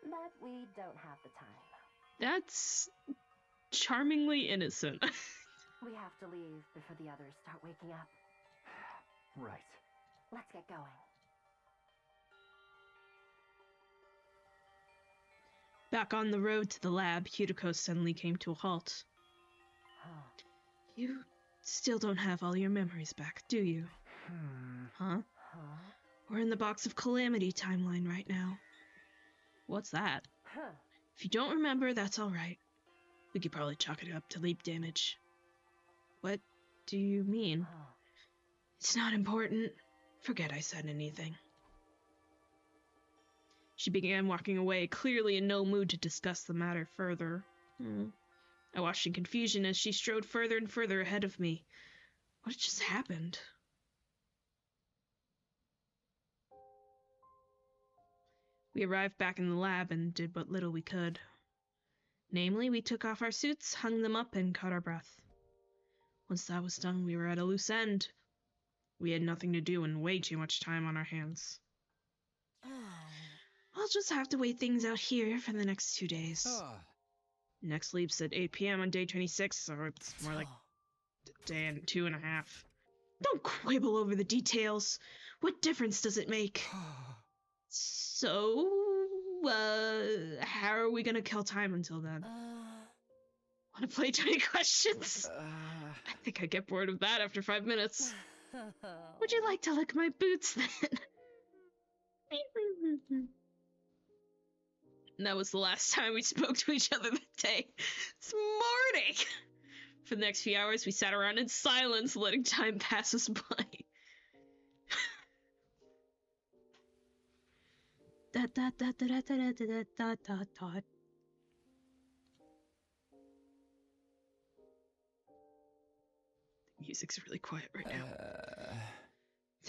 But we don't have the time. That's charmingly innocent. We have to leave before the others start waking up. Right. Let's get going. Back on the road to the lab, Hirutako suddenly came to a halt. You still don't have all your memories back, do you? Huh? We're in the Box of Calamity timeline right now. What's that? If you don't remember, that's alright. We could probably chalk it up to leap damage. What do you mean? It's not important. Forget I said anything. She began walking away, clearly in no mood to discuss the matter further. I watched in confusion as she strode further and further ahead of me. What had just happened? We arrived back in the lab and did what little we could. Namely, we took off our suits, hung them up, and caught our breath. Once that was done, we were at a loose end. We had nothing to do and way too much time on our hands. I'll just have to wait things out here for the next 2 days. Next leap's at 8 p.m. on day 26, so it's more like a day and 2.5. Don't quibble over the details. What difference does it make? So, how are we gonna kill time until then? Wanna play 20 questions? I think I'd get bored of that after 5 minutes. Would you like to lick my boots then? And that was the last time we spoke to each other that day. It's morning! For the next few hours, we sat around in silence, letting time pass us by. The music's really quiet right now.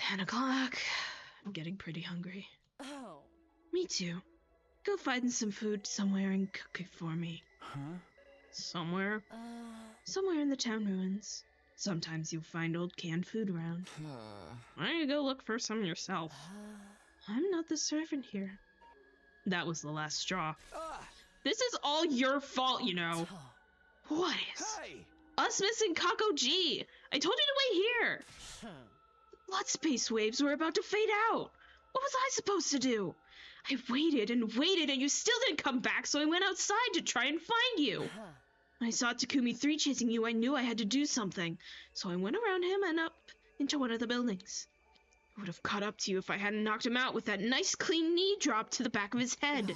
10 o'clock. I'm getting pretty hungry. Oh. Me too. Go find some food somewhere and cook it for me. Huh? Somewhere? Somewhere in the town ruins. Sometimes you'll find old canned food around. Why don't you go look for some yourself? I'm not the servant here. That was the last straw. This is all your fault, you know. What is? Hey! Us missing Kako G! I told you to wait here! Blood space waves were about to fade out! What was I supposed to do? I waited and waited and you still didn't come back, so I went outside to try and find you! When I saw Takumi 3 chasing you, I knew I had to do something, so I went around him and up into one of the buildings. I would have caught up to you if I hadn't knocked him out with that nice clean knee drop to the back of his head.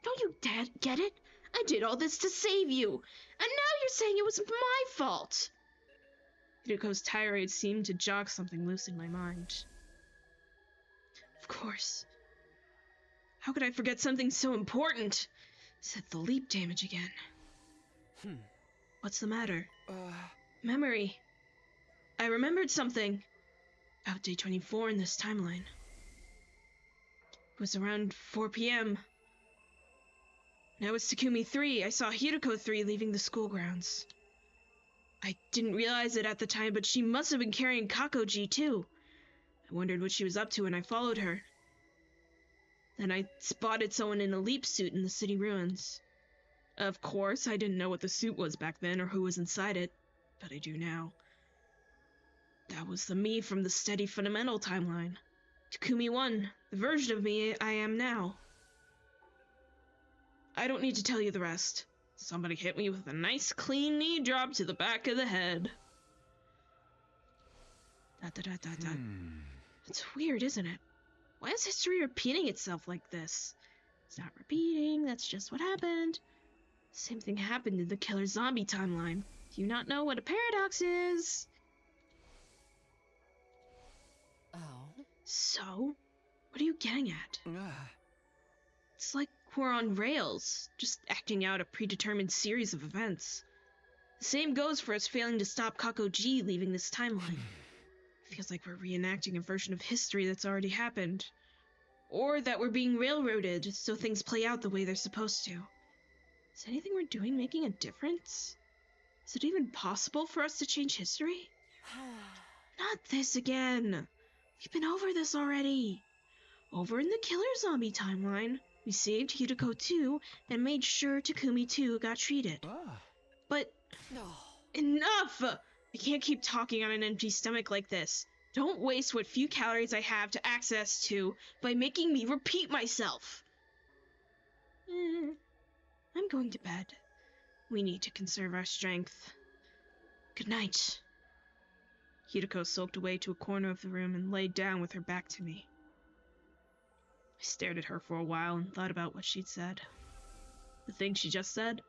Don't you get it? I did all this to save you, and now you're saying it was my fault. Hiruko's tirade seemed to jog something loose in my mind. Of course. How could I forget something so important? Said the leap damage again. What's the matter? Memory. I remembered something. About day 24 in this timeline. It was around 4 p.m. When I was Takumi 3, I saw Hiruko 3 leaving the school grounds. I didn't realize it at the time, but she must have been carrying Kakoji too. I wondered what she was up to and I followed her. Then I spotted someone in a leap suit in the city ruins. Of course, I didn't know what the suit was back then or who was inside it, but I do now. That was the me from the steady fundamental timeline. Takumi 1, the version of me I am now. I don't need to tell you the rest. Somebody hit me with a nice clean knee drop to the back of the head. It's weird, isn't it? Why is history repeating itself like this? It's not repeating, that's just what happened. Same thing happened in the killer zombie timeline. Do you not know what a paradox is? Oh. So? What are you getting at? It's like we're on rails, just acting out a predetermined series of events. The same goes for us failing to stop Kako G leaving this timeline. Feels like we're reenacting a version of history that's already happened. Or that we're being railroaded so things play out the way they're supposed to. Is anything we're doing making a difference? Is it even possible for us to change history? Not this again. We've been over this already. Over in the killer zombie timeline, we saved Hiruko 2 and made sure Takumi 2 got treated. But enough! I can't keep talking on an empty stomach like this. Don't waste what few calories I have to access to by making me repeat myself. I'm going to bed. We need to conserve our strength. Good night. Hiruko sulked away to a corner of the room and laid down with her back to me. I stared at her for a while and thought about what she'd said. The thing she just said?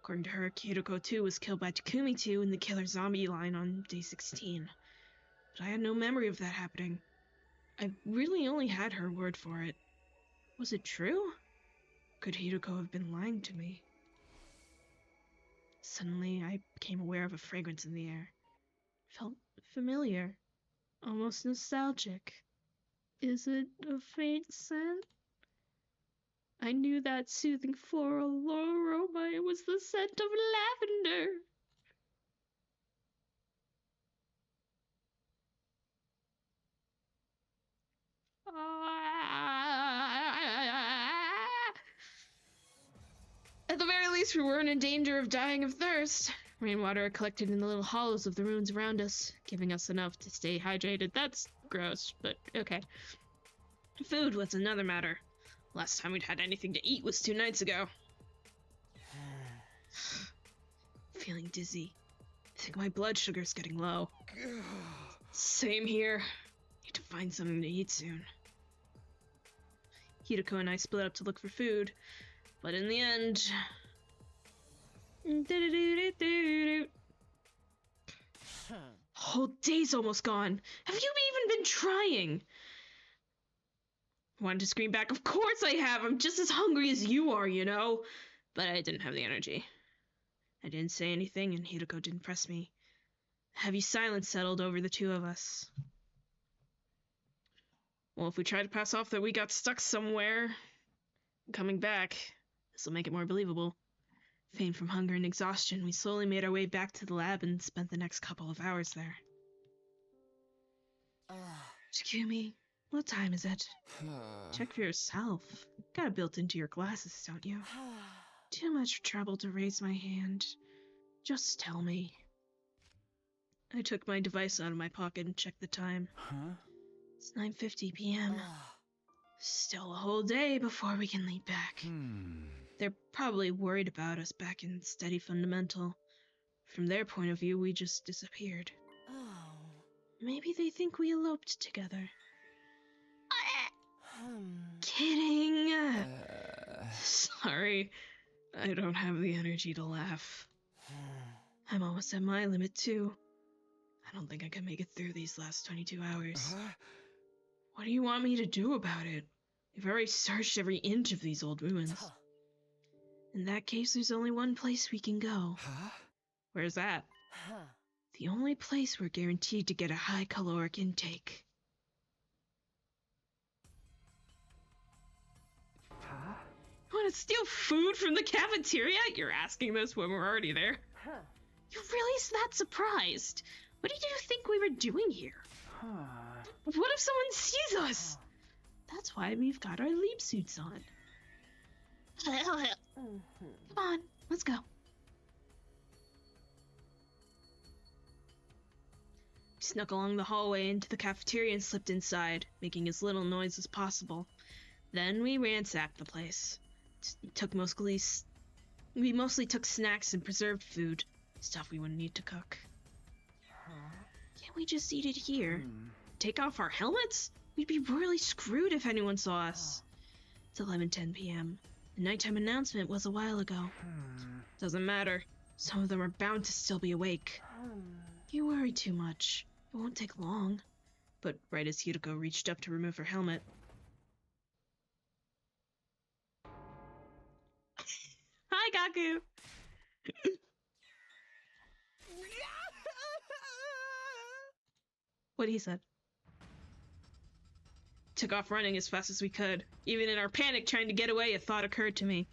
According to her, Hiruko 2 was killed by Takumi 2 in the killer zombie line on day 16. But I had no memory of that happening. I really only had her word for it. Was it true? Could Hiruko have been lying to me? Suddenly, I became aware of a fragrance in the air. It felt familiar, almost nostalgic. Is it a faint scent? I knew that soothing floral aroma. It was the scent of lavender. At the very least, we weren't in danger of dying of thirst. Rainwater collected in the little hollows of the ruins around us, giving us enough to stay hydrated. That's gross, but okay. Food was another matter. Last time we'd had anything to eat was 2 nights ago. Feeling dizzy. I think my blood sugar's getting low. Same here. Need to find something to eat soon. Hiruko and I split up to look for food, but in the end... Whole day's almost gone. Have you even been trying? Wanted to scream back, of course I have! I'm just as hungry as you are, you know? But I didn't have the energy. I didn't say anything, and Hiruko didn't press me. A heavy silence settled over the two of us. Well, if we try to pass off that we got stuck somewhere, coming back, this'll make it more believable. Faint from hunger and exhaustion, we slowly made our way back to the lab and spent the next couple of hours there. Takumi, what time is it? Check for yourself. Got it built into your glasses, don't you? Too much trouble to raise my hand. Just tell me. I took my device out of my pocket and checked the time. It's 9:50 p.m. Still a whole day before we can leave back. They're probably worried about us back in Steady Fundamental. From their point of view, we just disappeared. Maybe they think we eloped together. Kidding! Sorry, I don't have the energy to laugh. I'm almost at my limit too. I don't think I can make it through these last 22 hours. What do you want me to do about it? We've already searched every inch of these old ruins. In that case, there's only one place we can go. Where's that? The only place we're guaranteed to get a high caloric intake. You want to steal food from the cafeteria? You're asking this when we're already there. You're really that surprised? What did you think we were doing here? What if someone sees us? That's why we've got our leap suits on. Come on, let's go. We snuck along the hallway into the cafeteria and slipped inside, making as little noise as possible. Then we ransacked the place. We mostly took snacks and preserved food, stuff we wouldn't need to cook. Can't we just eat it here? Take off our helmets? We'd be royally screwed if anyone saw us. It's 11:10 p.m. The nighttime announcement was a while ago. Doesn't matter. Some of them are bound to still be awake. You worry too much. It won't take long. But right as Hirutako reached up to remove her helmet... Hi, Gaku! What he said. Took off running as fast as we could. Even in our panic trying to get away, a thought occurred to me.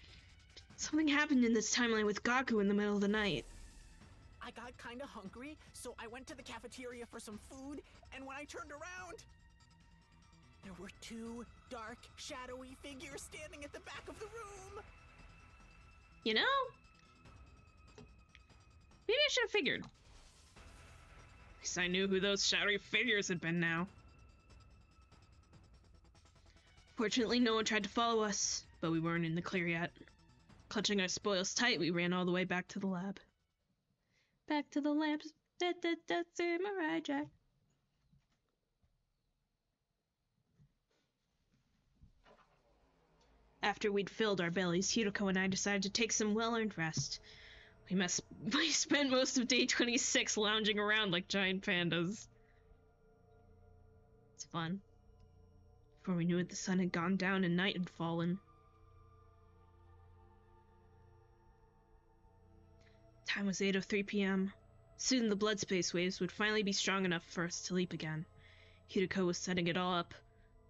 Something happened in this timeline with Gaku in the middle of the night. I got kinda hungry, so I went to the cafeteria for some food, and when I turned around, there were two dark, shadowy figures standing at the back of the room. You know? Maybe I should have figured. At least I knew who those shadowy figures had been now. Fortunately, no one tried to follow us, but we weren't in the clear yet. Clutching our spoils tight, we ran all the way back to the lab. Back to the lab, Samurai Jack. After we'd filled our bellies, Hirutako and I decided to take some well-earned rest. We spent most of day 26 lounging around like giant pandas. It's fun. Before we knew it, the sun had gone down and night had fallen. Time was 8:03 p.m. Soon the blood space waves would finally be strong enough for us to leap again. Hirutako was setting it all up.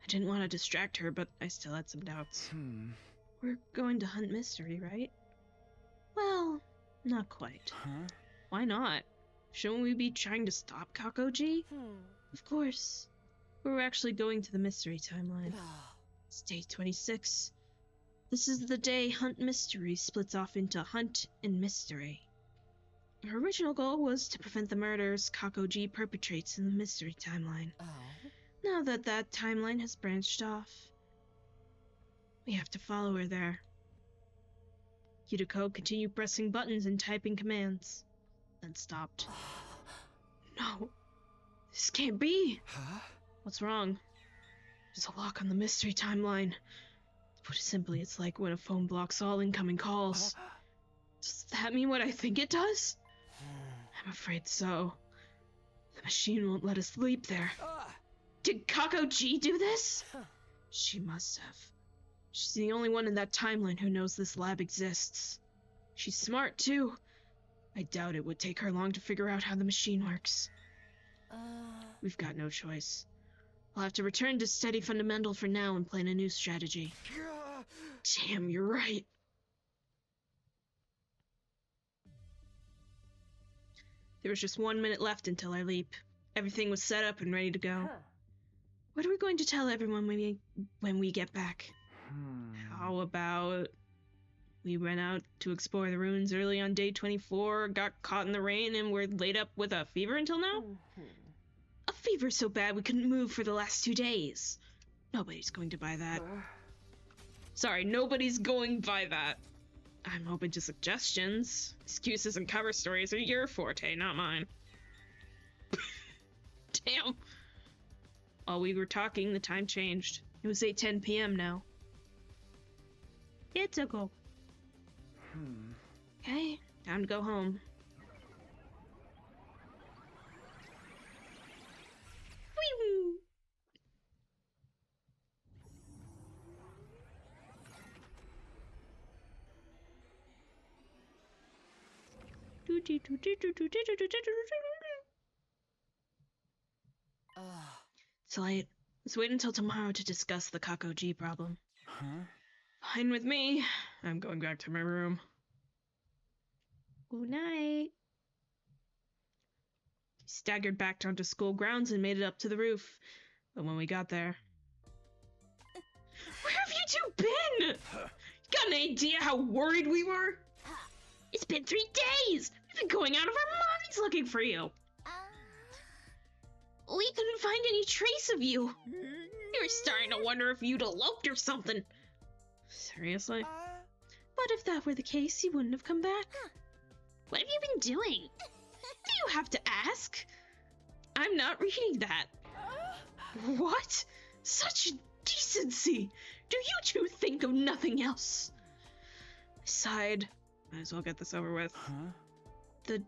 I didn't want to distract her, but I still had some doubts. We're going to hunt mystery, right? Well, not quite. Why not? Shouldn't we be trying to stop Kakoji? Of course. We're actually going to the mystery timeline. It's day 26. This is the day Hunt Mystery splits off into Hunt and Mystery. Our original goal was to prevent the murders Kakoji perpetrates in the mystery timeline. Now that that timeline has branched off, we have to follow her there. Hirutako continued pressing buttons and typing commands, then stopped. No, this can't be. What's wrong? There's a lock on the mystery timeline. To put it simply, it's like when a phone blocks all incoming calls. Does that mean what I think it does? I'm afraid so. The machine won't let us leap there. Did Kakoji do this? She must have. She's the only one in that timeline who knows this lab exists. She's smart, too. I doubt it would take her long to figure out how the machine works. We've got no choice. I'll have to return to steady fundamental for now and plan a new strategy. Damn, you're right. There was just 1 minute left until our leap. Everything was set up and ready to go. What are we going to tell everyone when we get back? How about we went out to explore the ruins early on day 24, got caught in the rain, and were laid up with a fever until now? A fever so bad we couldn't move for the last 2 days. Nobody's going to buy that. Sorry, nobody's going by that. I'm open to suggestions. Excuses and cover stories are your forte, not mine. Damn. While we were talking, the time changed. It was 8:10 p.m. now. It's a go. Okay, time to go home. Wee-woo. It's late. Let's wait until tomorrow to discuss the Kako-G problem. Fine with me. I'm going back to my room. Good night. He staggered back down to school grounds and made it up to the roof. But when we got there... Where have you two been? Got an idea how worried we were? It's been 3 days! We've been going out of our minds looking for you! We couldn't find any trace of you. We were starting to wonder if you'd eloped or something. Seriously? But if that were the case, you wouldn't have come back. What have you been doing? Do you have to ask? I'm not reading that. What? Such decency! Do you two think of nothing else? I sighed. Might as well get this over with. The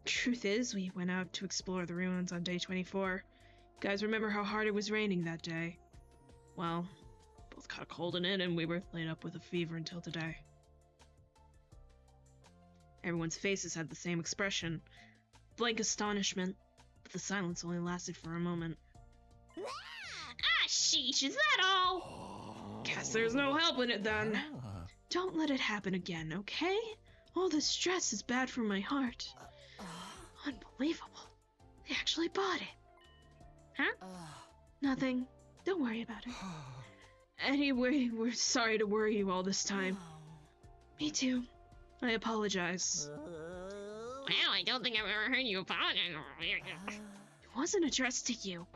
truth is, we went out to explore the ruins on day 24. You guys remember how hard it was raining that day? Well, both caught a cold in it, and we were laid up with a fever until today. Everyone's faces had the same expression. Blank astonishment, but the silence only lasted for a moment. Ah, sheesh, is that all? Guess there's no helping it then. Don't let it happen again, okay? All this stress is bad for my heart. Unbelievable. They actually bought it. Huh? Nothing. Don't worry about it. Anyway, we're sorry to worry you all this time. Me too. I apologize. Well, I don't think I've ever heard you apologize. It wasn't addressed to you.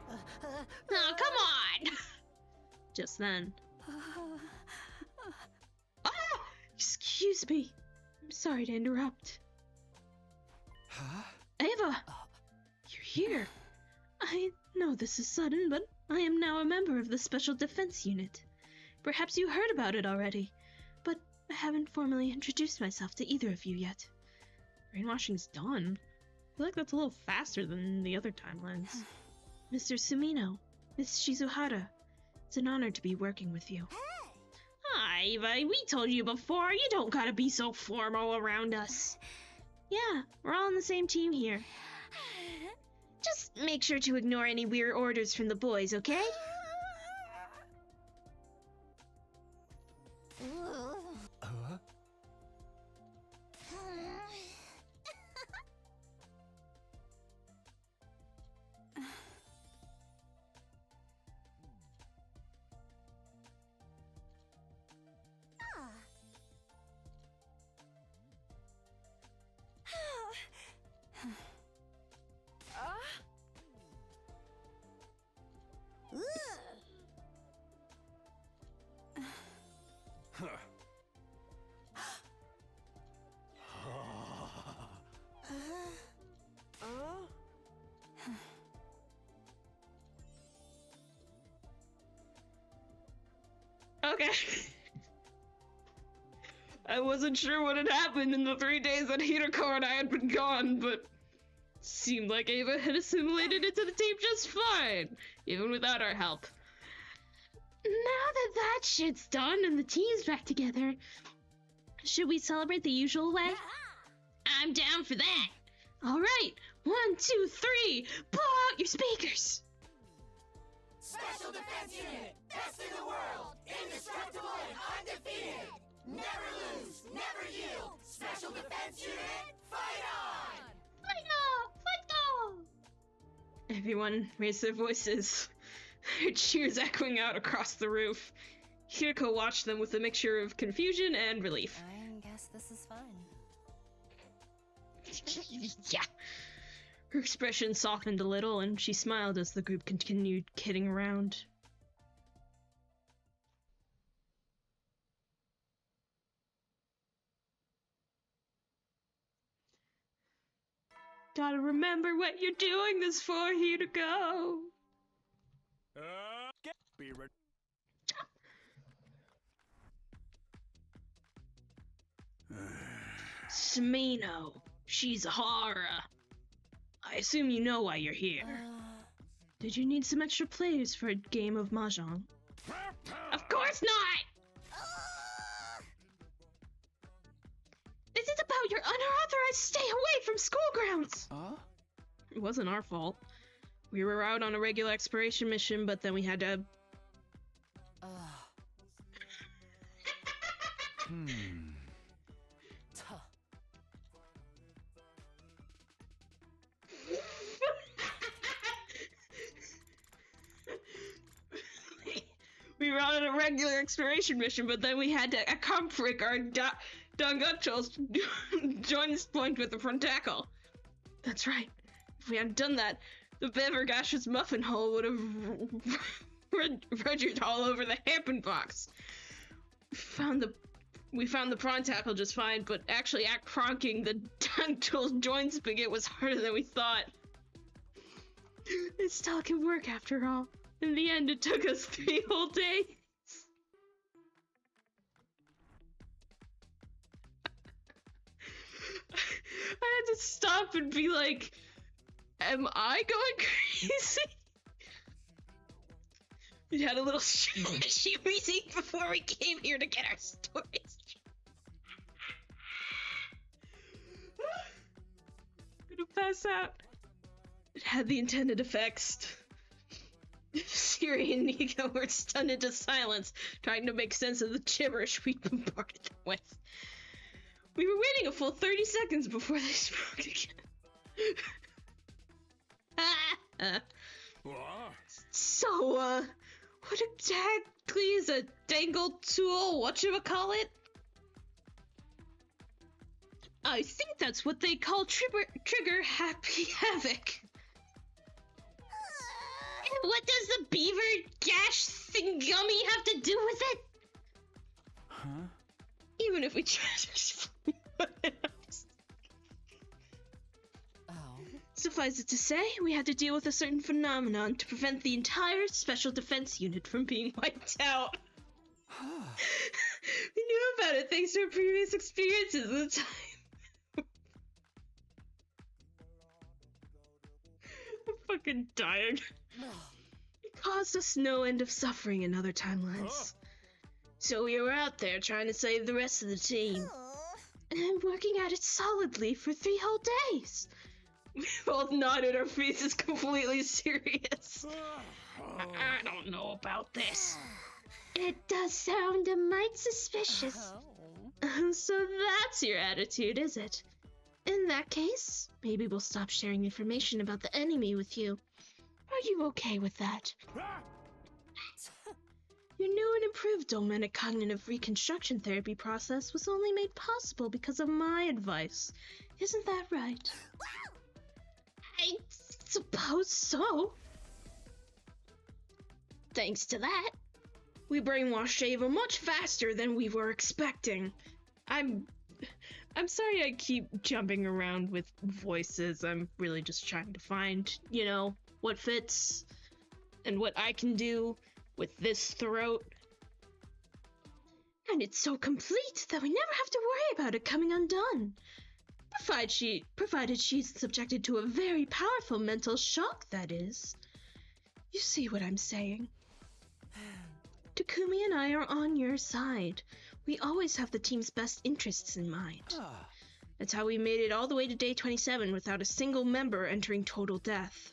Oh, come on! Just then. Ah! Excuse me. I'm sorry to interrupt. Ava! You're here. I know this is sudden, but I am now a member of the Special Defense Unit. Perhaps you heard about it already, but I haven't formally introduced myself to either of you yet. Brainwashing's done. I feel like that's a little faster than the other timelines. Mr. Sumino, Miss Shizuhara, it's an honor to be working with you. Hi, Eva, we told you before, you don't gotta be so formal around us. Yeah, we're all on the same team here. Just make sure to ignore any weird orders from the boys, okay? Okay. I wasn't sure what had happened in the 3 days that Hirako and I had been gone, but seemed like Ava had assimilated into the team just fine, even without our help. Now that shit's done and the team's back together, should we celebrate the usual way? I'm down for that. All right, 1, 2, 3, blow out your speakers. Special Defense Unit! Best in the world! Indestructible and undefeated! Never lose! Never yield! Special Defense Unit, fight on! Fight on! Fight on! Everyone raised their voices, their cheers echoing out across the roof. Hirako watched them with a mixture of confusion and relief. I guess this is fun. Yeah. Her expression softened a little, and she smiled as the group continued kidding around. Gotta remember what you're doing this for, Hirako. Be ready. Smino, she's a horror. I assume you know why you're here. Did you need some extra players for a game of mahjong? Of course not! This is about your unauthorized stay away from school grounds! It wasn't our fault. We were out on a regular exploration mission, but then we had to... We were on a regular exploration mission, but then we had to accomplish our Dangacho's joins point with the front tackle. That's right. If we hadn't done that, the Bevergash's muffin hole would have rudgered all over the hairpin box. We found the prawn tackle just fine, but actually cronking the Dangacho's joint spigot was harder than we thought. It still can work after all. In the end, it took us 3 whole days. I had to stop and be like, am I going crazy? We had a little shimmy before we came here to get our stories. I'm gonna pass out. It had the intended effects. Siri and Nico were stunned into silence, trying to make sense of the gibberish we'd bombarded them with. We were waiting a full 30 seconds before they spoke again. So, what exactly is a dangle tool? Whatchamacallit? I think that's what they call trigger happy havoc. What does the beaver gash thingummy have to do with it? Huh? Even if we try to... Suffice it to say, we had to deal with a certain phenomenon to prevent the entire Special Defense Unit from being wiped out. We knew about it thanks to our previous experiences at the time. I'm fucking dying. It caused us no end of suffering in other timelines. So we were out there trying to save the rest of the team. And working at it solidly for 3 whole days. We both nodded, our faces completely serious. I don't know about this. It does sound a mite suspicious. So that's your attitude, is it? In that case, maybe we'll stop sharing information about the enemy with you. Are you okay with that? Your new and improved Dolmenic cognitive reconstruction therapy process was only made possible because of my advice. Isn't that right? I suppose so. Thanks to that, we brainwashed Ava much faster than we were expecting. I'm sorry I keep jumping around with voices. I'm really just trying to find, what fits and what I can do with this throat. And it's so complete that we never have to worry about it coming undone. Provided she's subjected to a very powerful mental shock, that is. You see what I'm saying? Takumi and I are on your side. We always have the team's best interests in mind. That's how we made it all the way to day 27 without a single member entering total death.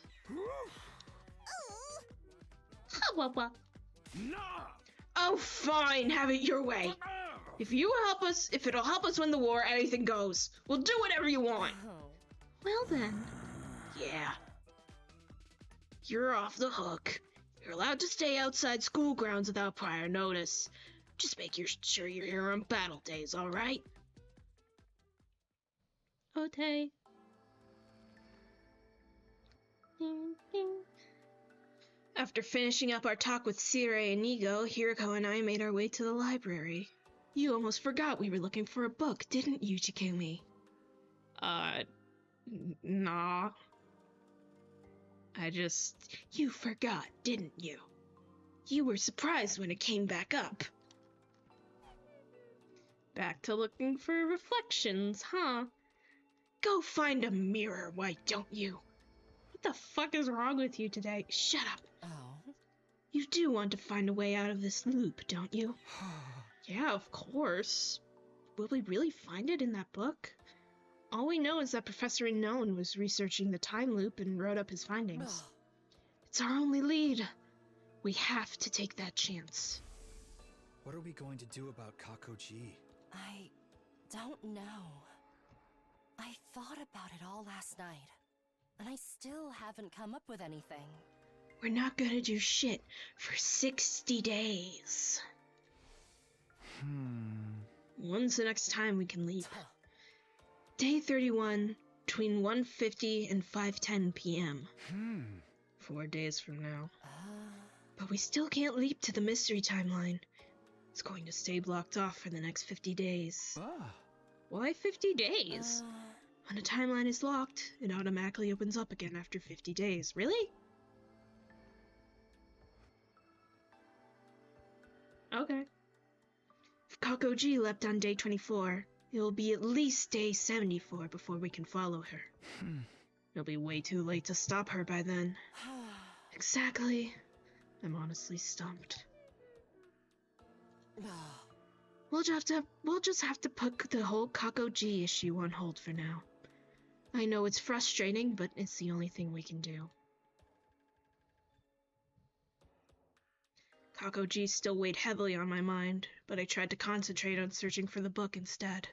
Blah, blah, blah. Nah! Oh, fine. Have it your way. If it'll help us win the war, anything goes. We'll do whatever you want. Oh. Well then. Yeah. You're off the hook. You're allowed to stay outside school grounds without prior notice. Just make sure you're here on battle days, alright? Okay. Ding, ding. After finishing up our talk with Sire and Nigo, Hirako and I made our way to the library. You almost forgot we were looking for a book, didn't you, Chikumi? Nah. You forgot, didn't you? You were surprised when it came back up. Back to looking for reflections, huh? Go find a mirror, why don't you? What the fuck is wrong with you today? Shut up. Oh. You do want to find a way out of this loop, don't you? Yeah, of course. Will we really find it in that book? All we know is that Professor Unknown was researching the time loop and wrote up his findings. It's our only lead. We have to take that chance. What are we going to do about Kakoji? I don't know. I thought about it all last night, and I still haven't come up with anything. We're not gonna do shit for 60 days. When's the next time we can leave? Day 31, between 1:50 and 5:10 p.m. 4 days from now. But we still can't leap to the mystery timeline. It's going to stay blocked off for the next 50 days. Why 50 days? When a timeline is locked, it automatically opens up again after 50 days. Really? Okay. If Kakoji leapt on day 24, it will be at least day 74 before we can follow her. It'll be way too late to stop her by then. Exactly. I'm honestly stumped. We'll just have to put the whole Kakoji issue on hold for now. I know it's frustrating, but it's the only thing we can do. Kakoji still weighed heavily on my mind, but I tried to concentrate on searching for the book instead.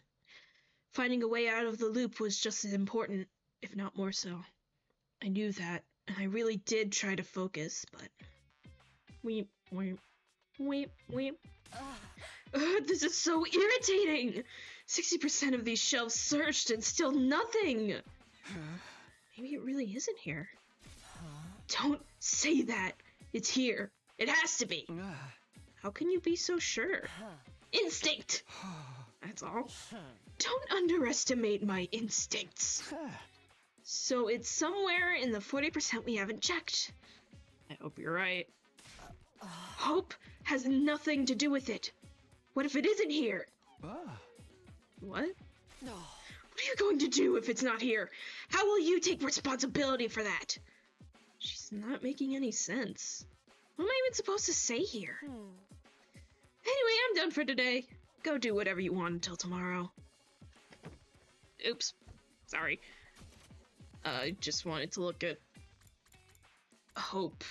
Finding a way out of the loop was just as important, if not more so. I knew that, and I really did try to focus, but... Weep. This is so irritating! 60% of these shelves searched and still nothing! Maybe it really isn't here. Don't say that! It's here. It has to be! How can you be so sure? Instinct! That's all. Don't underestimate my instincts. So it's somewhere in the 40% we haven't checked. I hope you're right. Hope has nothing to do with it. What if it isn't here? What? No. What are you going to do if it's not here? How will you take responsibility for that? She's not making any sense. What am I even supposed to say here? Anyway, I'm done for today. Go do whatever you want until tomorrow. Oops. Sorry. I just wanted to look at Hope.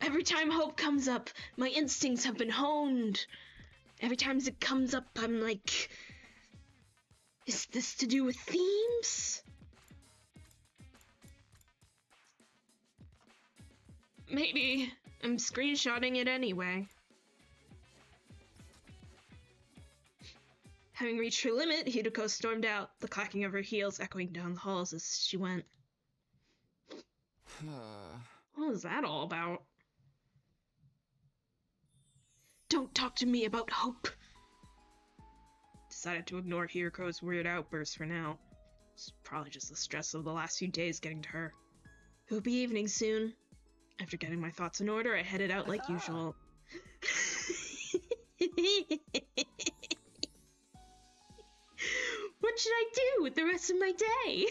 Every time Hope comes up, my instincts have been honed. Every time it comes up, I'm like... Is this to do with themes? Maybe. I'm screenshotting it anyway. Having reached her limit, Hirako stormed out, the clacking of her heels echoing down the halls as she went. What was that all about? Don't talk to me about Hope! Decided to ignore Hirako's weird outburst for now. It's probably just the stress of the last few days getting to her. It'll be evening soon. After getting my thoughts in order, I headed out like usual. What should I do with the rest of my day?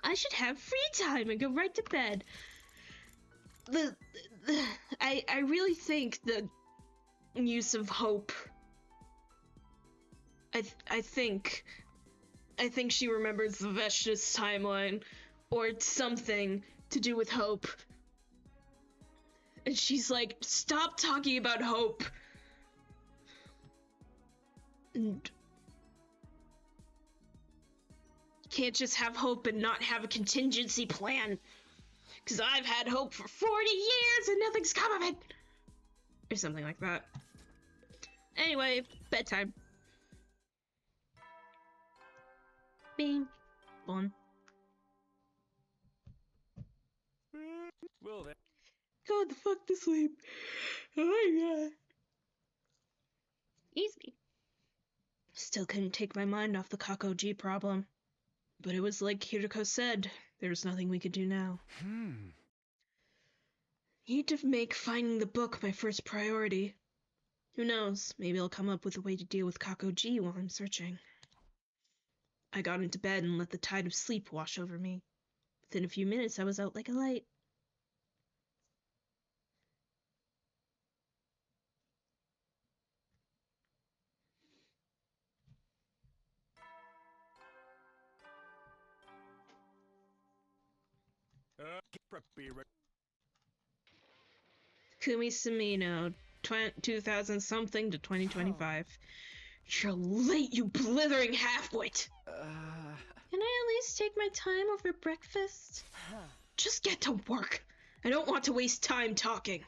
I should have free time and go right to bed. I really think the use of Hope. I think she remembers the Veshtus timeline, or something to do with Hope. And she's like, stop talking about hope. And you can't just have hope and not have a contingency plan. Because I've had hope for 40 years and nothing's come of it. Or something like that. Anyway, bedtime. Bing. Bon. Well then. Go the fuck to sleep. Oh my god. Easy. Still couldn't take my mind off the Kakoji problem. But it was like Hirutako said, there was nothing we could do now. Need to make finding the book my first priority. Who knows, maybe I'll come up with a way to deal with Kakoji while I'm searching. I got into bed and let the tide of sleep wash over me. Within a few minutes, I was out like a light. Kumi Samino, 2000 something to 2025. You're late, you blithering halfwit! Can I at least take my time over breakfast? Just get to work. I don't want to waste time talking.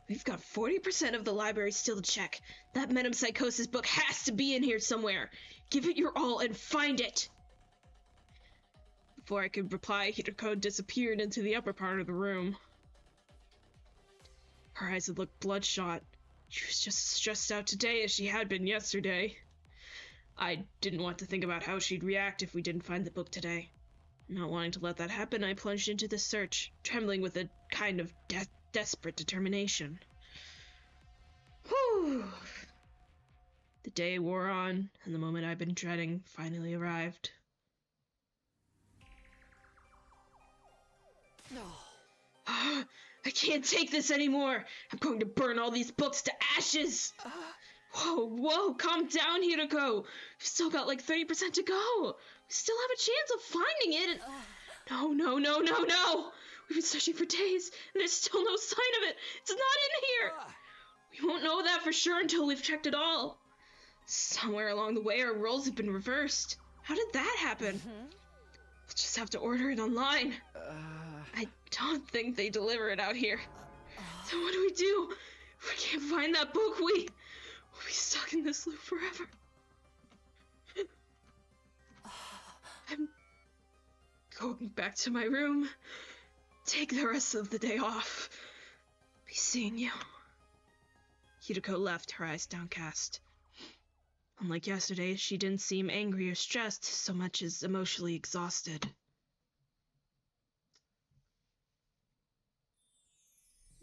We've got 40% of the library still to check. That metempsychosis book has to be in here somewhere. Give it your all and find it! Before I could reply, Hirutako disappeared into the upper part of the room. Her eyes had looked bloodshot. She was just as stressed out today as she had been yesterday. I didn't want to think about how she'd react if we didn't find the book today. Not wanting to let that happen, I plunged into the search, trembling with a kind of desperate determination. Whew! The day wore on, and the moment I'd been dreading finally arrived. I can't take this anymore! I'm going to burn all these books to ashes! Whoa, calm down, Hirutako! We've still got like 30% to go! We still have a chance of finding it! No! We've been searching for days, and there's still no sign of it! It's not in here! We won't know that for sure until we've checked it all. Somewhere along the way, our roles have been reversed. How did that happen? We'll just have to order it online. I don't think they deliver it out here. So what do? If we can't find that book, we'll be stuck in this loop forever. I'm going back to my room. Take the rest of the day off. Be seeing you. Hirutako left, her eyes downcast. Unlike yesterday, she didn't seem angry or stressed so much as emotionally exhausted.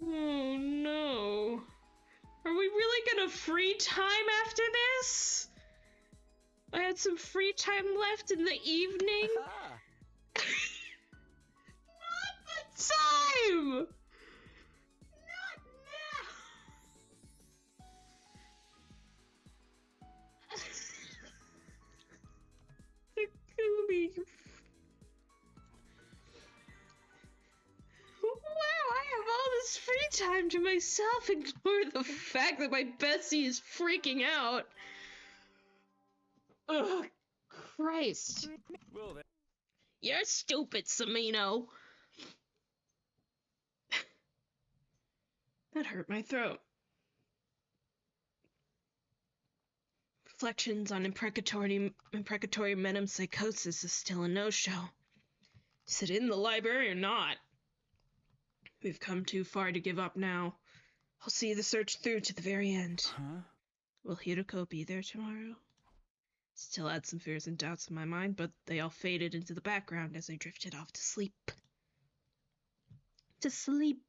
Oh no. Are we really gonna free time after this? I had some free time left in the evening. Not the time! Not now! Takumi. Wow, I have all this free time to myself. Ignore the fact that my bestie is freaking out. Ugh, Christ. Well then. You're stupid, Samino. That hurt my throat. Reflections on imprecatory metempsychosis is still a no-show. Is it in the library or not? We've come too far to give up now. I'll see the search through to the very end. Will Hirutako be there tomorrow? Still had some fears and doubts in my mind, but they all faded into the background as I drifted off to sleep. To sleep.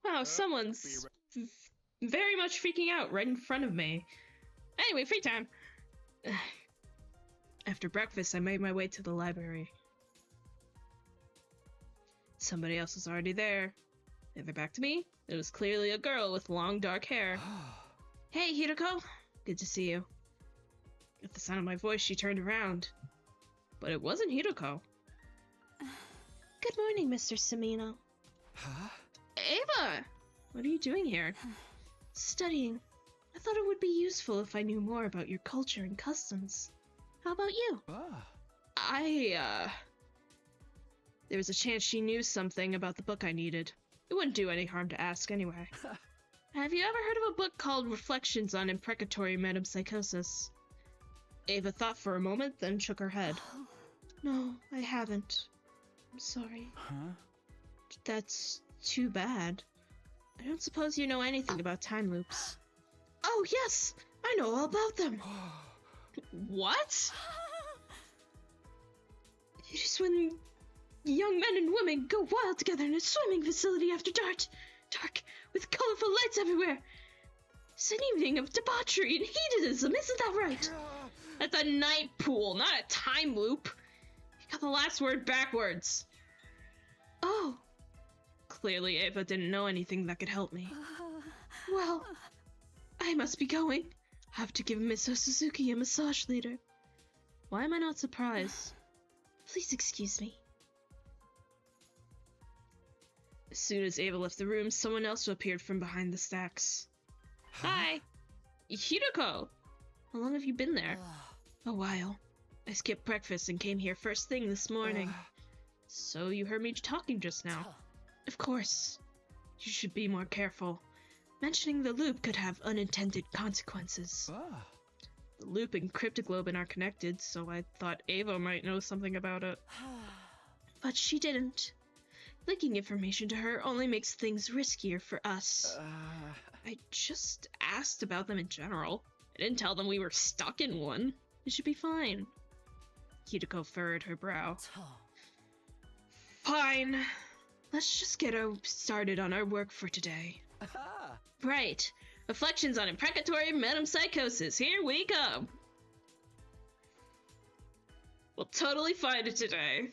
Wow, someone's very much freaking out right in front of me. Anyway, free time. After breakfast, I made my way to the library. Somebody else was already there. Never back to me. It was clearly a girl with long dark hair. Hey, Hirutako. Good to see you. At the sound of my voice, she turned around. But it wasn't Hirako. Good morning, Mr. Samino. Huh? Ava! What are you doing here? Studying. I thought it would be useful if I knew more about your culture and customs. How about you? There was a chance she knew something about the book I needed. It wouldn't do any harm to ask anyway. Have you ever heard of a book called Reflections on Imprecatory Metempsychosis? Ava thought for a moment, then shook her head. No, I haven't. I'm sorry. Huh? That's too bad. I don't suppose you know anything about time loops. Oh, yes! I know all about them! What? It is when young men and women go wild together in a swimming facility after dark, with colorful lights everywhere. It's an evening of debauchery and hedonism, isn't that right? That's a night pool, not a time loop. You got the last word backwards. Oh. Clearly Ava didn't know anything that could help me. Well, I must be going. I have to give Miss Suzuki a massage later. Why am I not surprised? Please excuse me. As soon as Ava left the room, someone else appeared from behind the stacks. Hi! Hirako! How long have you been there? A while. I skipped breakfast and came here first thing this morning. So you heard me talking just now. Of course. You should be more careful. Mentioning the loop could have unintended consequences. The loop and cryptoglobin are connected, so I thought Ava might know something about it. But she didn't. Linking information to her only makes things riskier for us. I just asked about them in general. I didn't tell them we were stuck in one. It should be fine. Hirako furrowed her brow. Fine. Let's just get started on our work for today. Right. Reflections on Imprecatory Metempsychosis. Here we come. We'll totally find it today.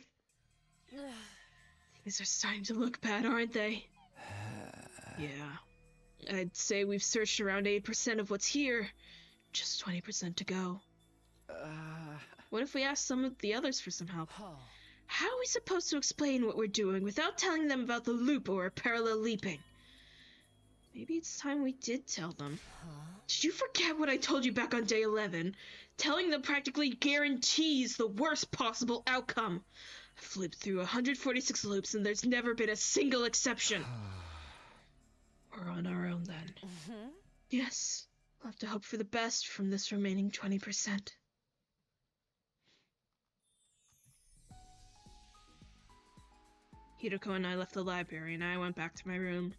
Things are starting to look bad, aren't they? Yeah. I'd say we've searched around 8% of what's here. Just 20% to go. What if we ask some of the others for some help? How are we supposed to explain what we're doing without telling them about the loop or parallel leaping? Maybe it's time we did tell them. Did you forget what I told you back on day 11? Telling them practically guarantees the worst possible outcome. I flipped through 146 loops and there's never been a single exception. We're on our own then. Yes, we'll have to hope for the best from this remaining 20%. Hirako and I left the library and I went back to my room.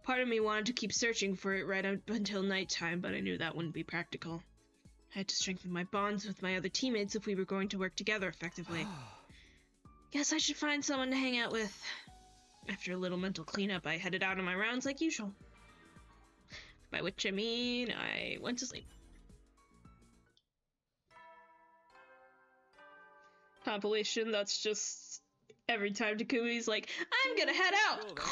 Part of me wanted to keep searching for it right up until nighttime, but I knew that wouldn't be practical. I had to strengthen my bonds with my other teammates if we were going to work together effectively. Guess I should find someone to hang out with. After a little mental cleanup, I headed out on my rounds like usual. By which I mean, I went to sleep. Compilation, that's just every time Takumi's like, I'm gonna head out!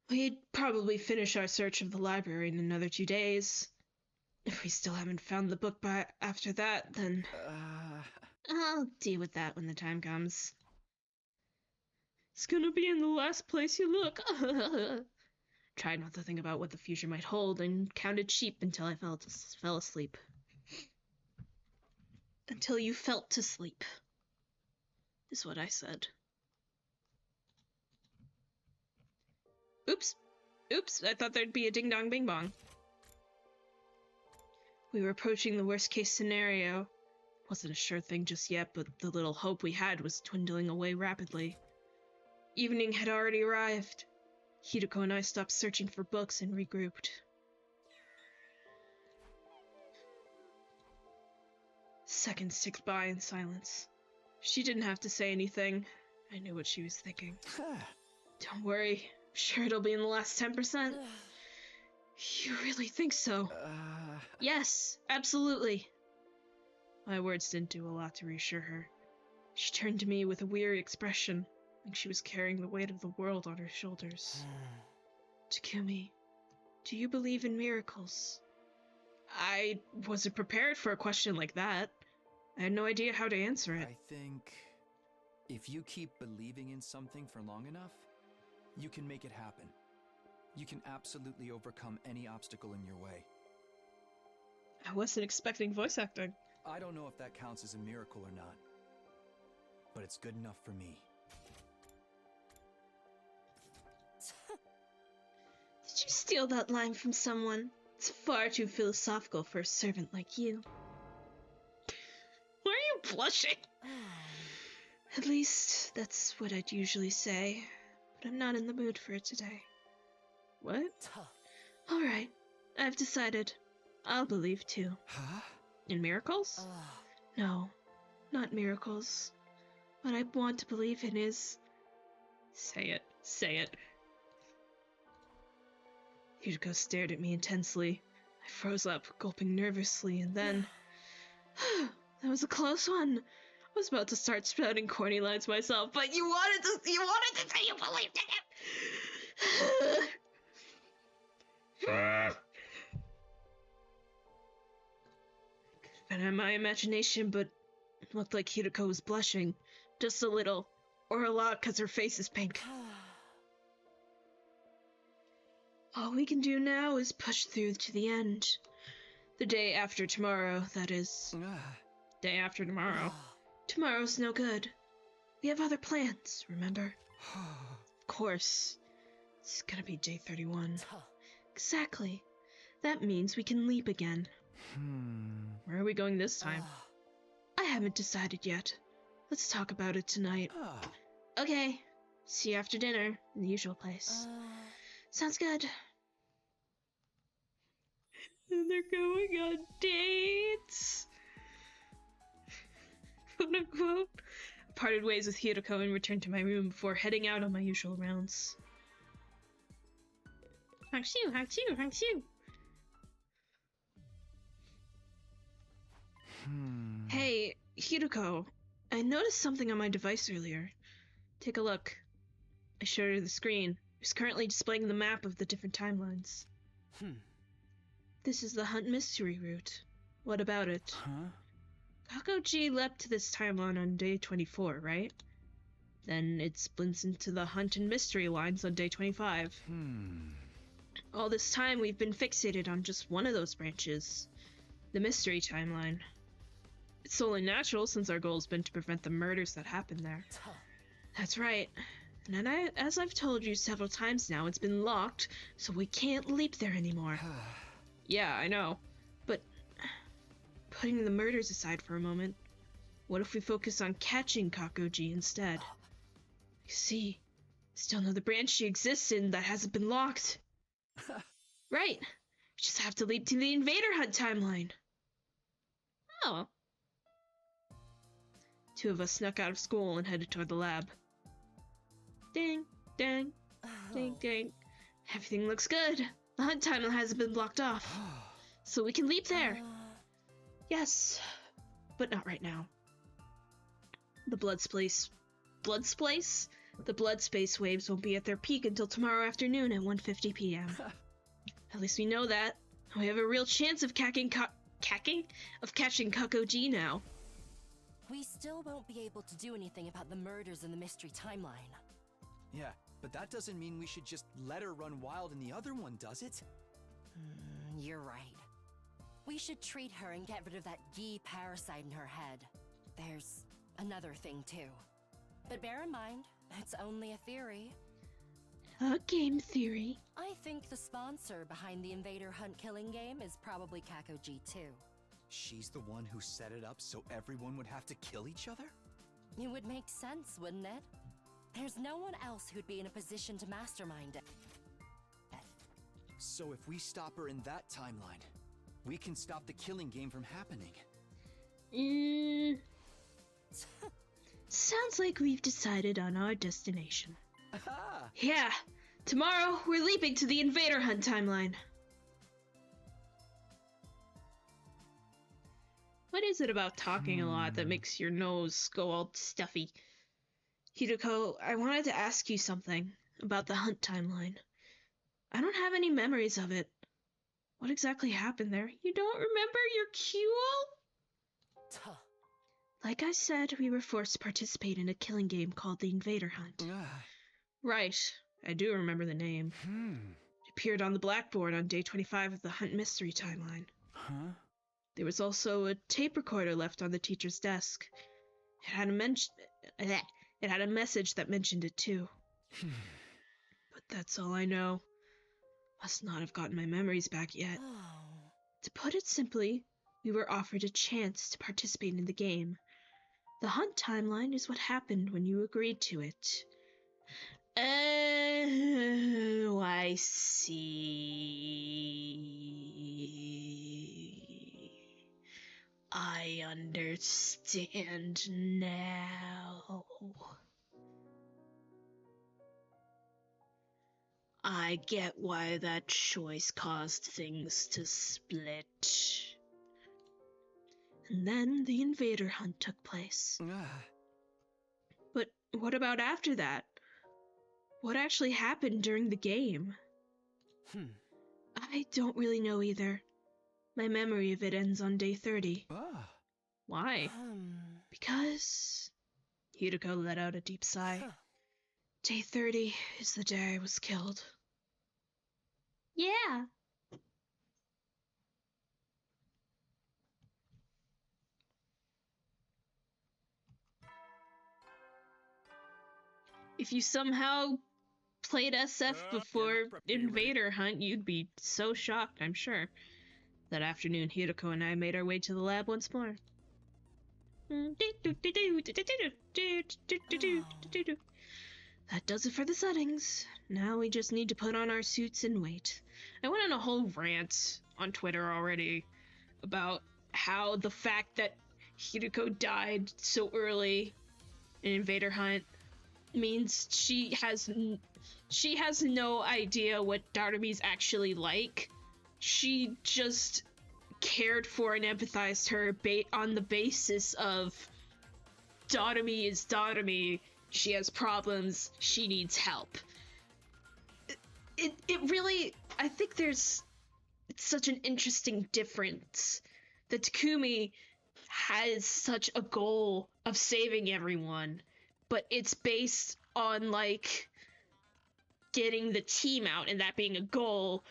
We'd probably finish our search of the library in another 2 days. If we still haven't found the book by after that, then I'll deal with that when the time comes. It's gonna be in the last place you look. Tried not to think about what the future might hold and counted sheep until I fell asleep. Until you felt to sleep, is what I said. Oops. Oops, I thought there'd be a ding-dong bing-bong. We were approaching the worst-case scenario. Wasn't a sure thing just yet, but the little hope we had was dwindling away rapidly. Evening had already arrived. Hirako and I stopped searching for books and regrouped. Seconds ticked by in silence. She didn't have to say anything. I knew what she was thinking. Don't worry. I'm sure it'll be in the last 10%. You really think so? Yes, absolutely. My words didn't do a lot to reassure her. She turned to me with a weary expression, like she was carrying the weight of the world on her shoulders. Takumi, do you believe in miracles? I wasn't prepared for a question like that. I had no idea how to answer it. I think if you keep believing in something for long enough, you can make it happen. You can absolutely overcome any obstacle in your way. I wasn't expecting voice acting. I don't know if that counts as a miracle or not, but it's good enough for me. Did you steal that line from someone? It's far too philosophical for a servant like you. Why are you blushing? At least, that's what I'd usually say. But I'm not in the mood for it today. What? Alright, I've decided. I'll believe too. Huh? In miracles? No, not miracles. What I want to believe in is... Say it. Say it. Hirutako stared at me intensely. I froze up, gulping nervously, and then... That was a close one. I was about to start spouting corny lines myself, but you wanted to say you believed in it! Could have been my imagination, but it looked like Hirutako was blushing. Just a little. Or a lot, because her face is pink. All we can do now is push through to the end. The day after tomorrow, that is. Day after tomorrow. Tomorrow's no good. We have other plans, remember? Of course. It's gonna be day 31. Exactly. That means we can leap again. Where are we going this time? I haven't decided yet. Let's talk about it tonight. Okay. See you after dinner, in the usual place. Sounds good. And they're going on dates. Quote unquote. I parted ways with Hirutako and returned to my room before heading out on my usual rounds. Hakushu, hakushu, hakushu. Hey, Hirutako. I noticed something on my device earlier. Take a look. I showed her the screen. It's currently displaying the map of the different timelines. This is the Hunt Mystery route. What about it? Kakoji leapt to this timeline on day 24, right? Then it splits into the Hunt and Mystery lines on day 25. All this time we've been fixated on just one of those branches. The Mystery timeline. It's only natural since our goal has been to prevent the murders that happened there. That's right. And as I've told you several times now, it's been locked, so we can't leap there anymore. Yeah, I know. But putting the murders aside for a moment, what if we focus on catching Kakoji instead? You see, still know the branch she exists in that hasn't been locked. Right. We just have to leap to the Invader Hunt timeline. Oh. Two of us snuck out of school and headed toward the lab. Ding, ding, ding, ding. Everything looks good. The hunt timeline hasn't been blocked off. So we can leap there. Yes, but not right now. The blood space waves won't be at their peak until tomorrow afternoon at 1:50 p.m. At least we know that. We have a real chance of catching Kakoji now. We still won't be able to do anything about the murders in the mystery timeline. Yeah, but that doesn't mean we should just let her run wild in the other one, does it? You're right. We should treat her and get rid of that Gi parasite in her head. There's another thing too. But bear in mind, it's only a theory. A game theory. I think the sponsor behind the Invader Hunt killing game is probably Kakoji too. She's the one who set it up so everyone would have to kill each other? It would make sense, wouldn't it? There's no one else who'd be in a position to mastermind it. So if we stop her in that timeline, we can stop the killing game from happening. Sounds like we've decided on our destination. Yeah, tomorrow we're leaping to the Invader Hunt timeline. What is it about talking a lot that makes your nose go all stuffy? Hirutako, I wanted to ask you something about the Hunt timeline. I don't have any memories of it. What exactly happened there? You don't remember your Q-ul? Tuh. Like I said, we were forced to participate in a killing game called the Invader Hunt. Right, I do remember the name. It appeared on the blackboard on day 25 of the Hunt Mystery Timeline. Huh? There was also a tape recorder left on the teacher's desk. It had a message that mentioned it too. But that's all I know. Must not have gotten my memories back yet. Oh. To put it simply, we were offered a chance to participate in the game. The Hunt timeline is what happened when you agreed to it. Oh, I see. I understand now. I get why that choice caused things to split. And then the Invader Hunt took place. But what about after that? What actually happened during the game? I don't really know either. My memory of it ends on day 30. Why? Because... Hirako let out a deep sigh. Day 30 is the day I was killed. Yeah. If you somehow played SF before Invader Hunt, you'd be so shocked, I'm sure. That afternoon, Hirako and I made our way to the lab once more. That does it for the settings. Now we just need to put on our suits and wait. I went on a whole rant on Twitter already about how the fact that Hirako died so early in Invader Hunt means she has no idea what Darumi's actually like. She just cared for and empathized her on the basis of Darumi is Darumi. She has problems. She needs help. It really, I think it's such an interesting difference that Takumi has such a goal of saving everyone, but it's based on, like, getting the team out and that being a goal,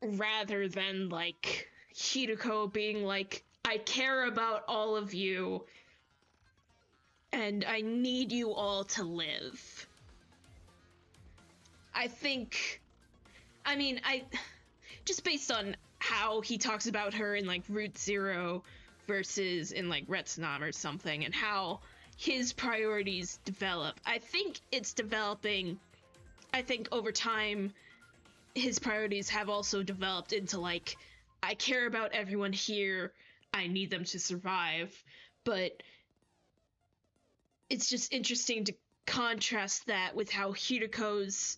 rather than, like, Hirako being like, I care about all of you, and I need you all to live. Just based on how he talks about her in, like, Route Zero versus in, like, Retsunam or something, and how his priorities develop. I think it's developing. I think over time, his priorities have also developed into, like, I care about everyone here, I need them to survive, but it's just interesting to contrast that with how Hiruko's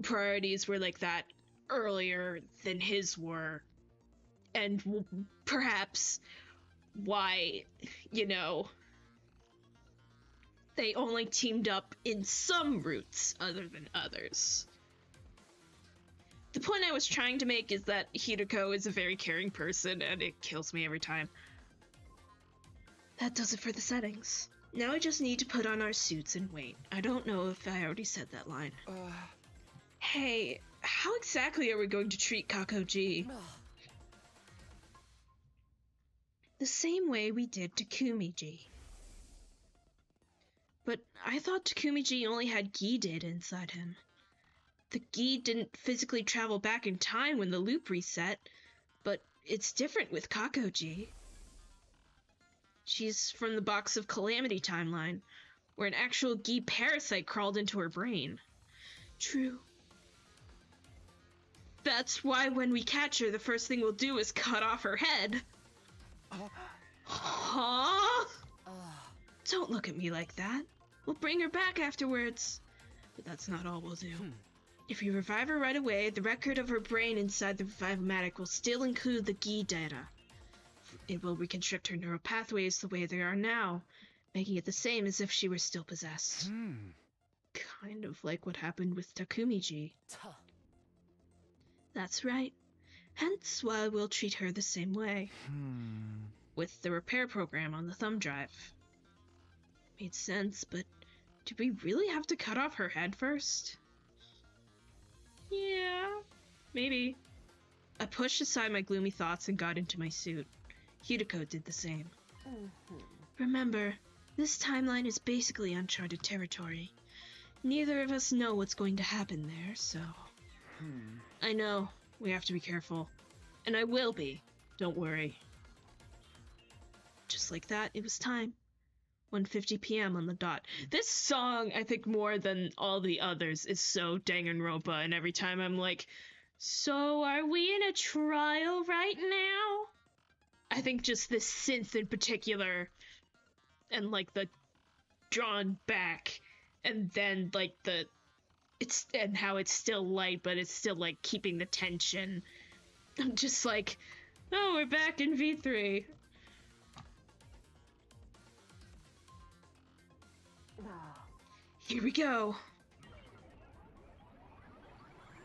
priorities were like that earlier than his were, and perhaps why, they only teamed up in some routes other than others. The point I was trying to make is that Hirako is a very caring person, and it kills me every time. That does it for the settings. Now I just need to put on our suits and wait. I don't know if I already said that line. Hey, how exactly are we going to treat Kakoji? The same way we did Takumiji. But I thought Takumiji only had Gi-did inside him. The Gi didn't physically travel back in time when the loop reset, but it's different with Kakoji. She's from the Box of Calamity timeline, where an actual Gi parasite crawled into her brain. True. That's why when we catch her, the first thing we'll do is cut off her head. Huh? Don't look at me like that. We'll bring her back afterwards. But that's not all we'll do. If we revive her right away, the record of her brain inside the Revive-O-Matic will still include the Gi data. It will reconstruct her neural pathways the way they are now, making it the same as if she were still possessed. Kind of like what happened with Takumiji. That's right. Hence why we'll treat her the same way. With the repair program on the thumb drive. Made sense, but do we really have to cut off her head first? Yeah, maybe. I pushed aside my gloomy thoughts and got into my suit. Hirutako did the same. Remember, this timeline is basically uncharted territory. Neither of us know what's going to happen there, so... I know, we have to be careful. And I will be, don't worry. Just like that, it was time. 1:50 p.m. on the dot. This song, I think more than all the others, is so Danganronpa, and every time I'm like, so are we in a trial right now? I think just this synth in particular, and like the drawn back, and then like and how it's still light, but it's still like keeping the tension. I'm just like, oh, we're back in V3. Here we go.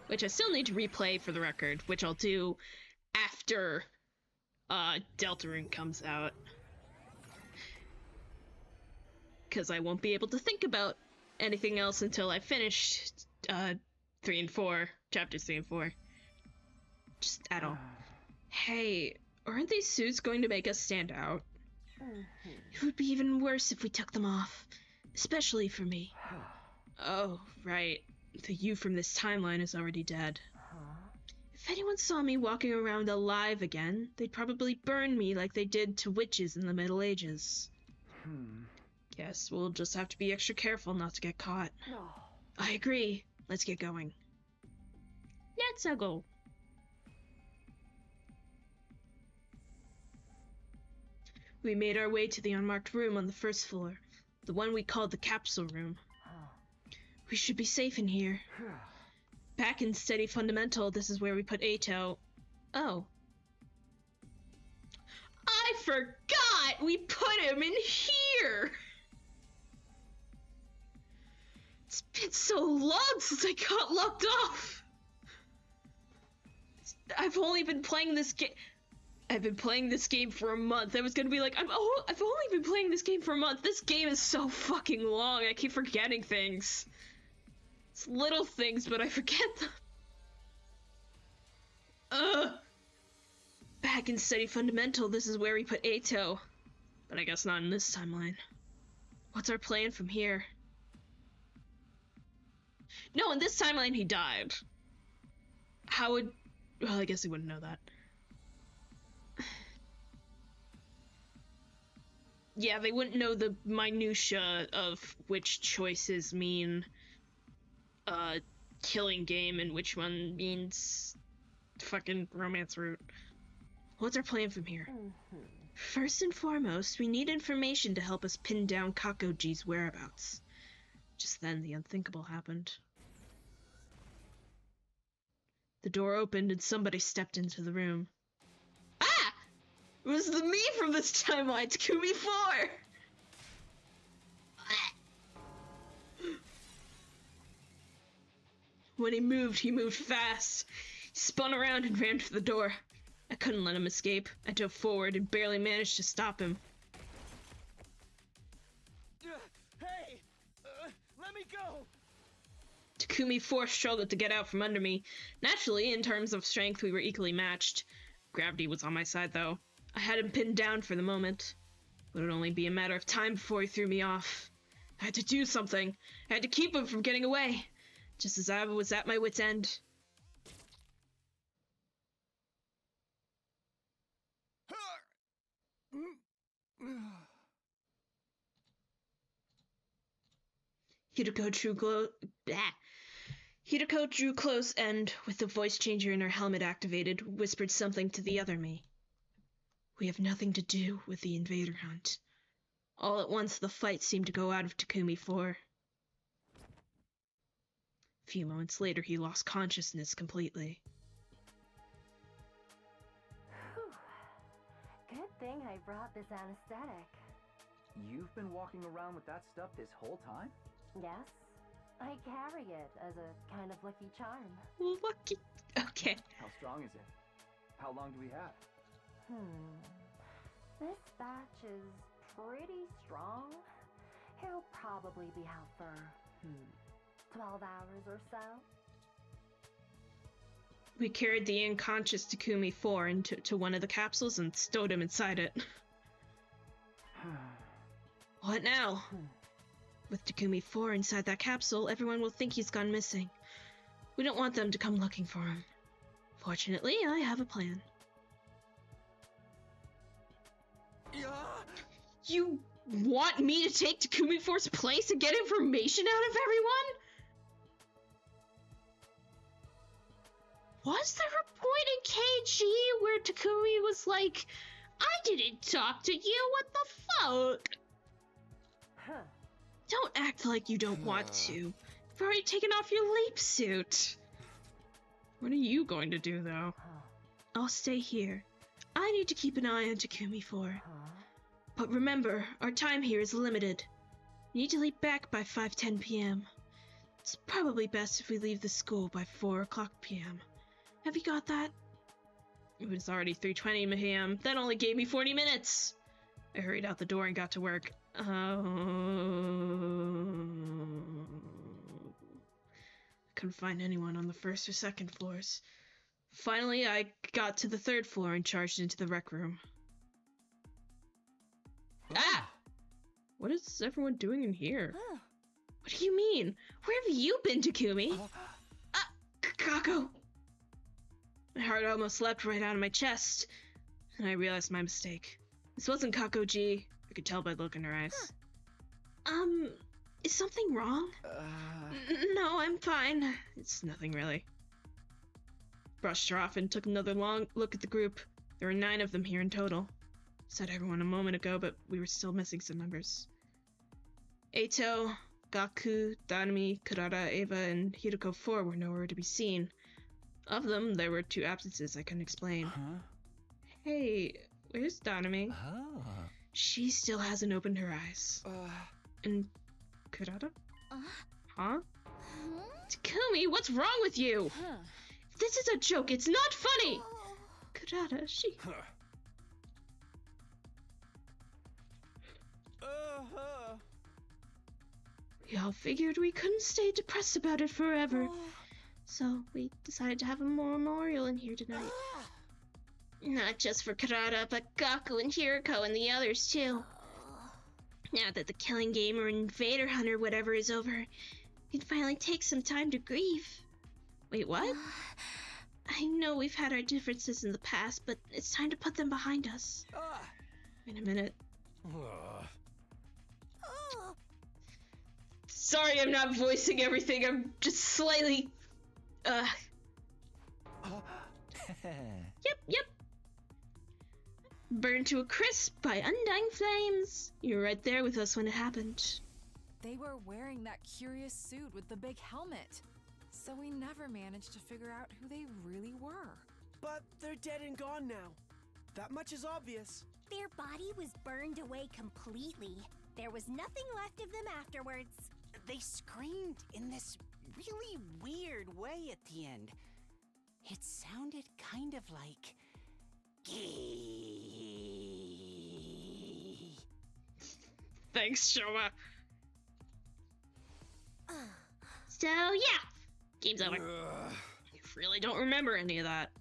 Which I still need to replay for the record, which I'll do after Deltarune comes out. Because I won't be able to think about anything else until I finish 3 and 4, chapters 3 and 4. Just at all. Hey, aren't these suits going to make us stand out? It would be even worse if we took them off. Especially for me. Oh, right. The you from this timeline is already dead. If anyone saw me walking around alive again, they'd probably burn me like they did to witches in the Middle Ages. Guess we'll just have to be extra careful not to get caught. I agree. Let's get going. Let's go. We made our way to the unmarked room on the first floor. The one we called the capsule room. We should be safe in here. Back in Steady Fundamental, this is where we put Ato. Oh. I forgot! We put him in here! It's been so long since I got locked off! I've only been playing this game... I've been playing this game for a month. I was gonna be like, I've only been playing this game for a month. This game is so fucking long. I keep forgetting things. It's little things, but I forget them. Back in Steady Fundamental, this is where we put Ato. But I guess not in this timeline. What's our plan from here? No, in this timeline he died. How would... Well, I guess he wouldn't know that. Yeah, they wouldn't know the minutia of which choices mean killing game and which one means fucking romance route. What's our plan from here? First and foremost, we need information to help us pin down Kakoji's whereabouts. Just then, the unthinkable happened. The door opened and somebody stepped into the room. Ah! It was the me from this timeline, Takumi 4! When he moved fast. He spun around and ran for the door. I couldn't let him escape. I dove forward and barely managed to stop him. Hey! Let me go! Takumi 4 struggled to get out from under me. Naturally, in terms of strength, we were equally matched. Gravity was on my side, though. I had him pinned down for the moment. It would only be a matter of time before he threw me off. I had to do something. I had to keep him from getting away. Just as I was at my wit's end. Hirutako drew close and, with the voice changer in her helmet activated, whispered something to the other me. We have nothing to do with the invader hunt. All at once, the fight seemed to go out of Takumi 4. A few moments later, he lost consciousness completely. Good thing I brought this anesthetic. You've been walking around with that stuff this whole time? Yes, I carry it as a kind of lucky charm. Lucky. Okay. How strong is it? How long do we have? This batch is pretty strong. He'll probably be out for, 12 hours or so. We carried the unconscious Takumi 4 into one of the capsules and stowed him inside it. What now? With Takumi 4 inside that capsule, everyone will think he's gone missing. We don't want them to come looking for him. Fortunately, I have a plan. You want me to take Takumi 4's place and get information out of everyone? Was there a point in KG where Takumi was like, I didn't talk to you, what the fuck? Don't act like you don't want to. You've already taken off your leap suit. What are you going to do, though? I'll stay here. I need to keep an eye on Takumi 4. But remember, our time here is limited. We need to leave back by 5:10 p.m. It's probably best if we leave the school by 4 o'clock p.m. Have you got that? It was already 3:20 p.m. That only gave me 40 minutes. I hurried out the door and got to work. I couldn't find anyone on the first or second floors. Finally, I got to the third floor and charged into the rec room. Ah! What is everyone doing in here? What do you mean? Where have you been, Takumi? Kako! My heart almost leapt right out of my chest, and I realized my mistake. This wasn't Kako-ji. I could tell by the look in her eyes. Is something wrong? No, I'm fine. It's nothing really. Brushed her off and took another long look at the group. There were 9 of them here in total. Said everyone a moment ago, but we were still missing some members. Eito, Gaku, Danami, Kurara, Eva, and Hirako 4 were nowhere to be seen. Of them, there were 2 absences I couldn't explain. Hey, where's Danami? She still hasn't opened her eyes. And Kurara? Huh? Takumi, what's wrong with you? This is a joke, it's not funny! Kurara, she... We all figured we couldn't stay depressed about it forever. So we decided to have a memorial in here tonight. Not just for Kurara, but Gaku and Hirako and the others too. Now that the killing game or invader hunt or whatever is over, we can finally take some time to grieve. Wait, what? I know we've had our differences in the past, but it's time to put them behind us. Wait a minute. Sorry, I'm not voicing everything. I'm just slightly... Yep. Burned to a crisp by undying flames. You were right there with us when it happened. They were wearing that curious suit with the big helmet, so we never managed to figure out who they really were. But they're dead and gone now. That much is obvious. Their body was burned away completely. There was nothing left of them afterwards. They screamed in this really weird way at the end. It sounded kind of like... Gee. Thanks, Shoma. So, yeah. Game's over. I really don't remember any of that.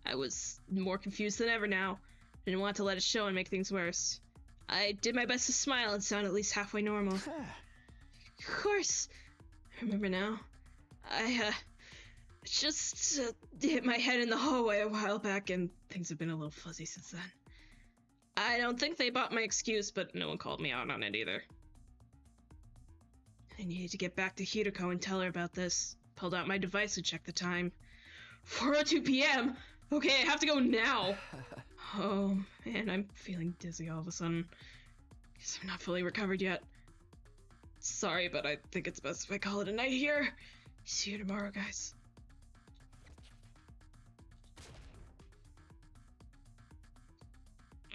I was more confused than ever now. Didn't want to let it show and make things worse. I did my best to smile and sound at least halfway normal. Of course. I remember now. I just hit my head in the hallway a while back and things have been a little fuzzy since then. I don't think they bought my excuse, but no one called me out on it either. I needed to get back to Hirako and tell her about this. Pulled out my device and checked the time. 4:02 p.m.? Okay, I have to go now. Oh, man, I'm feeling dizzy all of a sudden. Guess I'm not fully recovered yet. Sorry, but I think it's best if I call it a night here. See you tomorrow, guys.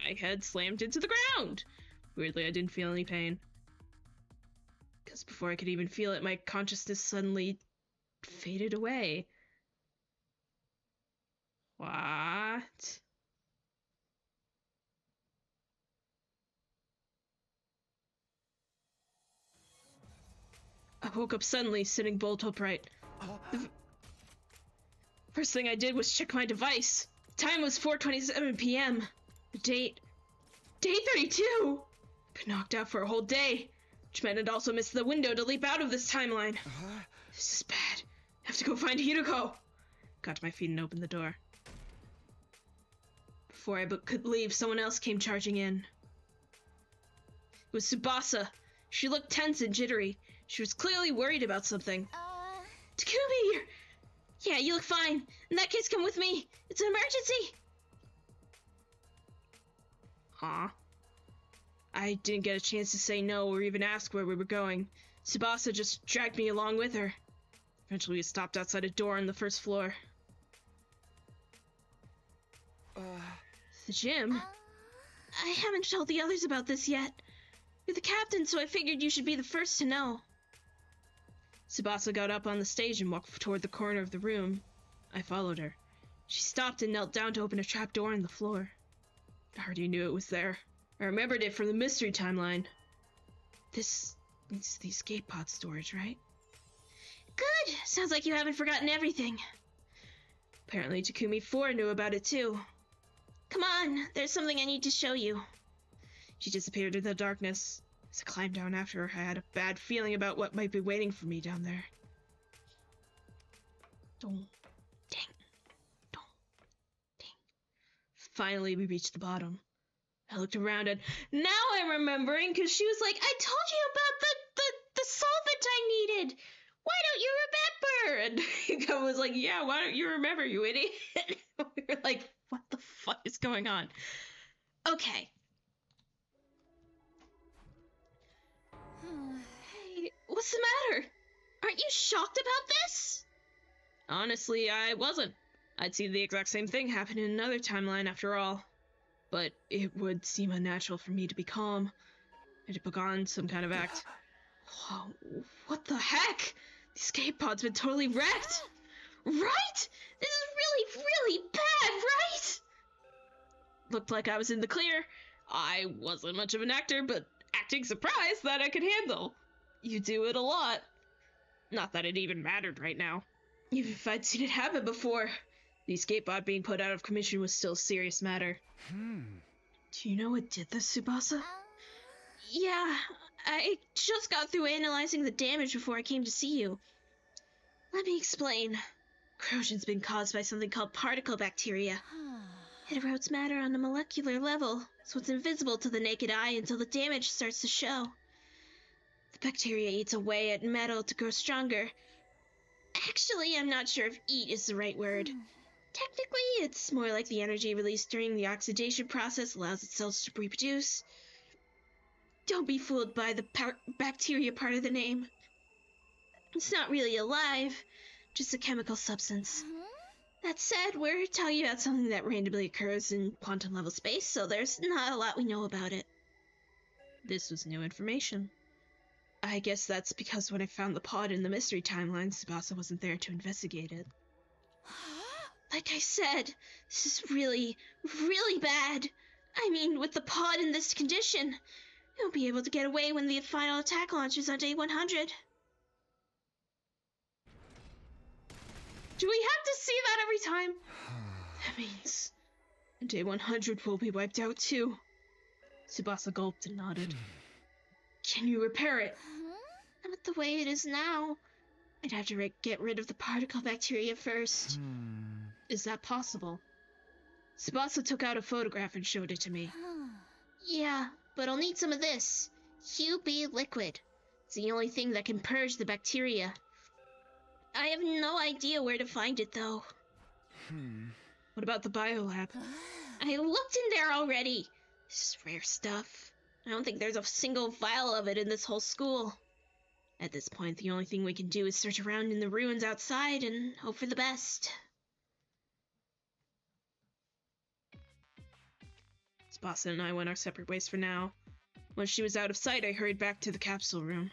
My head slammed into the ground. Weirdly, I didn't feel any pain. because before I could even feel it, my consciousness suddenly faded away. What? I woke up suddenly, sitting bolt upright. The first thing I did was check my device. The time was 4:27 p.m. The date, day 32! Been knocked out for a whole day, which meant I'd also missed the window to leap out of this timeline. This is bad. I have to go find Hirako. Got to my feet and opened the door. Before I could leave, someone else came charging in. It was Tsubasa. She looked tense and jittery. She was clearly worried about something. Takumi, Yeah, you look fine. In that case, come with me. It's an emergency. Huh? I didn't get a chance to say no or even ask where we were going. Tsubasa just dragged me along with her. Eventually, we stopped outside a door on the first floor. The gym? I haven't told the others about this yet. You're the captain, so I figured you should be the first to know. Tsubasa got up on the stage and walked toward the corner of the room. I followed her. She stopped and knelt down to open a trap door in the floor. I already knew it was there. I remembered it from the mystery timeline. This is the escape pod storage, right? Good! Sounds like you haven't forgotten everything. Apparently Takumi 4 knew about it too. Come on, there's something I need to show you. She disappeared in the darkness. As I climbed down after her, I had a bad feeling about what might be waiting for me down there. Dong, ding, dong, ding. Finally, we reached the bottom. I looked around and now I'm remembering, because she was like, I told you about the solvent I needed. Why don't you remember? And I was like, yeah, why don't you remember, you idiot? We were like, what the fuck is going on? Okay. Hey, what's the matter? Aren't you shocked about this? Honestly, I wasn't. I'd seen the exact same thing happen in another timeline after all. But it would seem unnatural for me to be calm and to put on some kind of act. Whoa, what the heck? The escape pod's been totally wrecked! Right? This is really, really bad, right? Looked like I was in the clear. I wasn't much of an actor, but acting surprised that I could handle. You do it a lot. Not that it even mattered right now. Even if I'd seen it happen before, the escape pod being put out of commission was still a serious matter. Do you know what did this, Tsubasa? Yeah, I just got through analyzing the damage before I came to see you. Let me explain. Corrosion's been caused by something called particle bacteria. It erodes matter on a molecular level, so it's invisible to the naked eye until the damage starts to show. The bacteria eats away at metal to grow stronger. Actually, I'm not sure if eat is the right word. Technically, it's more like the energy released during the oxidation process allows its cells to reproduce. Don't be fooled by the bacteria part of the name. It's not really alive, just a chemical substance. That said, we're talking about something that randomly occurs in quantum-level space, so there's not a lot we know about it. This was new information. I guess that's because when I found the pod in the mystery timeline, Tsubasa wasn't there to investigate it. Like I said, this is really, really bad. I mean, with the pod in this condition, we won't be able to get away when the final attack launches on day 100. Do we have to see that every time? That means on day 100 will be wiped out too. Tsubasa gulped and nodded. Can you repair it? Not the way it is now. I'd have to get rid of the particle bacteria first. Is that possible? Tsubasa took out a photograph and showed it to me. Yeah, but I'll need some of this. QB liquid. It's the only thing that can purge the bacteria. I have no idea where to find it, though. What about the biolab? I looked in there already. This is rare stuff. I don't think there's a single vial of it in this whole school. At this point, the only thing we can do is search around in the ruins outside and hope for the best. Tsubasa and I went our separate ways for now. Once she was out of sight, I hurried back to the capsule room.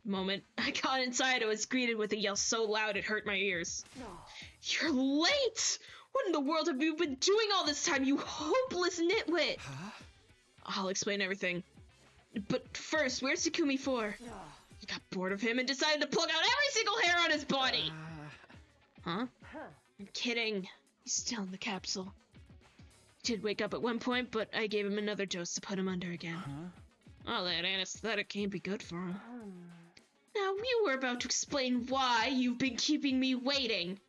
The moment I got inside, I was greeted with a yell so loud it hurt my ears. You're late! What in the world have you been doing all this time, you hopeless nitwit? Huh? I'll explain everything. But first, where's Takumi for? He got bored of him and decided to pluck out every single hair on his body! Huh? I'm kidding. He's still in the capsule. He did wake up at one point, but I gave him another dose to put him under again. Oh, that anesthetic can't be good for him. Now, you were about to explain why you've been keeping me waiting.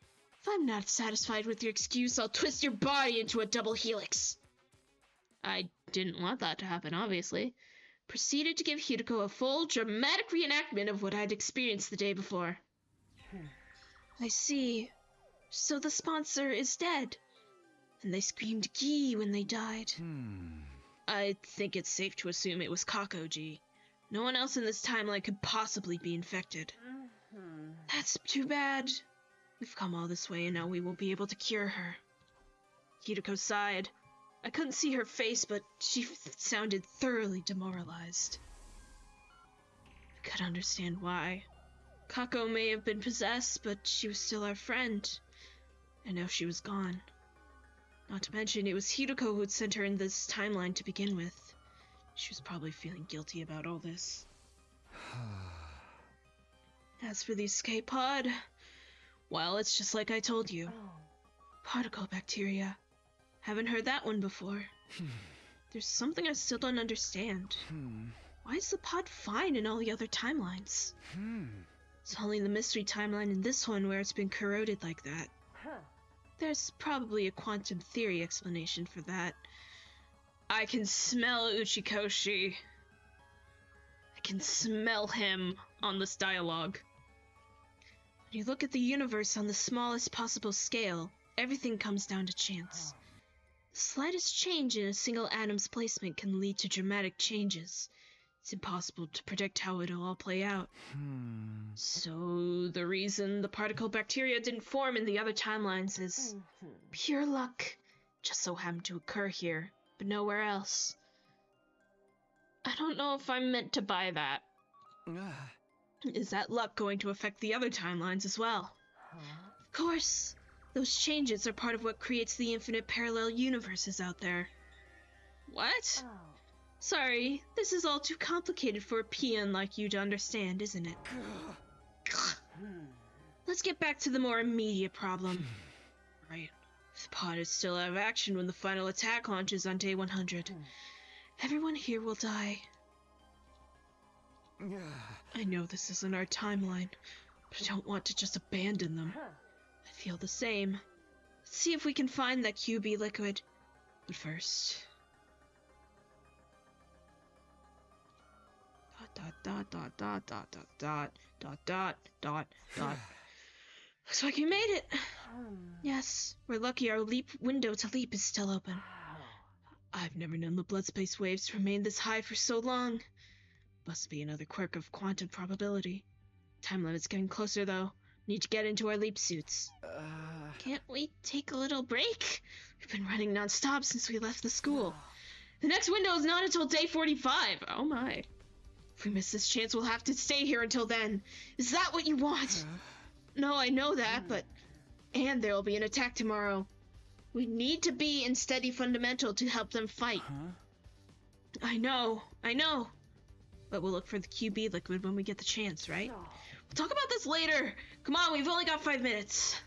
If I'm not satisfied with your excuse, I'll twist your body into a double helix. I didn't want that to happen, obviously. Proceeded to give Hirutako a full, dramatic reenactment of what I'd experienced the day before. I see. So the sponsor is dead. And they screamed Gi when they died. I think it's safe to assume it was Kakoji. No one else in this timeline could possibly be infected. That's too bad. We've come all this way and now we won't be able to cure her. Hirutako sighed. I couldn't see her face, but she sounded thoroughly demoralized. I could understand why. Kako may have been possessed, but she was still our friend. And now she was gone. Not to mention, it was Hirutako who'd sent her in this timeline to begin with. She was probably feeling guilty about all this. As for the escape pod, well, it's just like I told you. Particle bacteria. Haven't heard that one before. There's something I still don't understand. Why is the pod fine in all the other timelines? It's only the mystery timeline in this one where it's been corroded like that. There's probably a quantum theory explanation for that. I can smell Uchikoshi. I can smell him on this dialogue. When you look at the universe on the smallest possible scale, everything comes down to chance. The slightest change in a single atom's placement can lead to dramatic changes. It's impossible to predict how it'll all play out. So the reason the particle bacteria didn't form in the other timelines is pure luck. Just so happened to occur here, but nowhere else. I don't know if I'm meant to buy that. Is that luck going to affect the other timelines as well? Of course. Those changes are part of what creates the infinite parallel universes out there. What? Sorry, this is all too complicated for a peon like you to understand, isn't it? Let's get back to the more immediate problem. Right. The pod is still out of action when the final attack launches on day 100. Everyone here will die. I know this isn't our timeline, but I don't want to just abandon them. I feel the same. Let's see if we can find that QB liquid. But first... Looks like we made it. Yes, we're lucky our window to leap is still open. I've never known the blood space waves to remain this high for so long. Must be another quirk of quantum probability. Time limit's getting closer though. Need to get into our leap suits. Can't we take a little break? We've been running non-stop since we left the school. The next window is not until day 45. Oh my. If we miss this chance, we'll have to stay here until then. Is that what you want? No, I know that, but... And there will be an attack tomorrow. We need to be in steady fundamental to help them fight. I know. But we'll look for the QB liquid when we get the chance, right? We'll talk about this later. Come on, we've only got 5 minutes.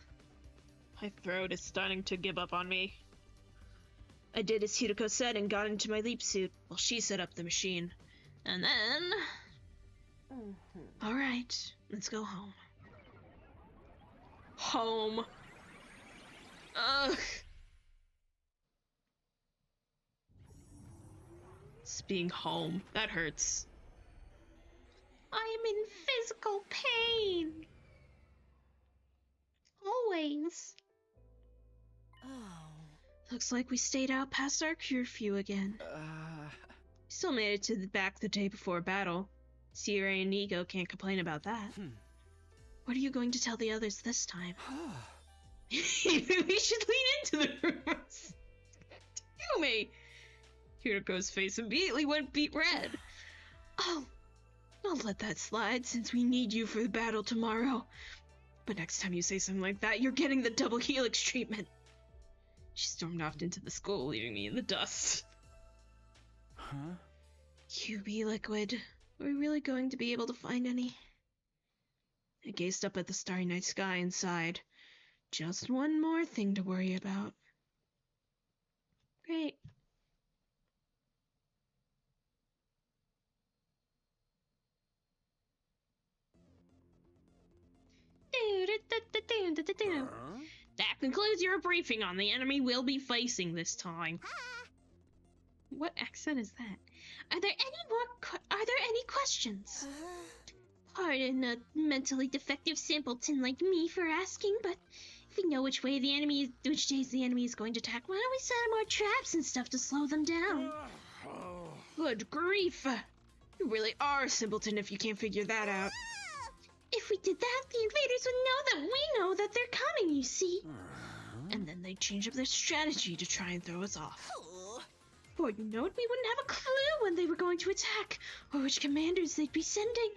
My throat is starting to give up on me. I did as Hirutako said and got into my leap suit while she set up the machine. And then... Alright, let's go home. Home. Ugh. It's being home. That hurts. I am in physical pain. Always. Looks like we stayed out past our curfew again. Still made it to the back the day before battle. Sierra and Nigo can't complain about that. What are you going to tell the others this time? We should lean into the rumors. Tell me. Hirutako's face immediately went beet red. Oh, I'll let that slide since we need you for the battle tomorrow. But next time you say something like that, you're getting the double helix treatment. She stormed off into the school, leaving me in the dust. Huh? QB liquid. Are we really going to be able to find any? I gazed up at the starry night sky and sighed. Just one more thing to worry about. Great. That concludes your briefing on the enemy we'll be facing this time. What accent is that? Are there any questions? Pardon a mentally defective simpleton like me for asking, but if we know which days the enemy is going to attack, why don't we set more traps and stuff to slow them down? Good grief! You really are a simpleton if you can't figure that out. If we did that, the invaders would know that we know that they're coming, you see. And then they'd change up their strategy to try and throw us off. Before you know it, we wouldn't have a clue when they were going to attack, or which commanders they'd be sending.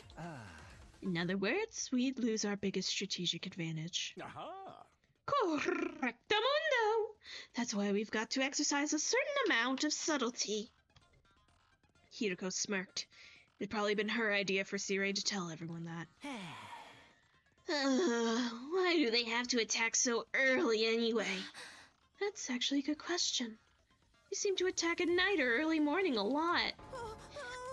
In other words, we'd lose our biggest strategic advantage. Correctamundo! That's why we've got to exercise a certain amount of subtlety. Hirako smirked. It'd probably been her idea for Sirei to tell everyone that. Why do they have to attack so early anyway? That's actually a good question. They seem to attack at night or early morning a lot.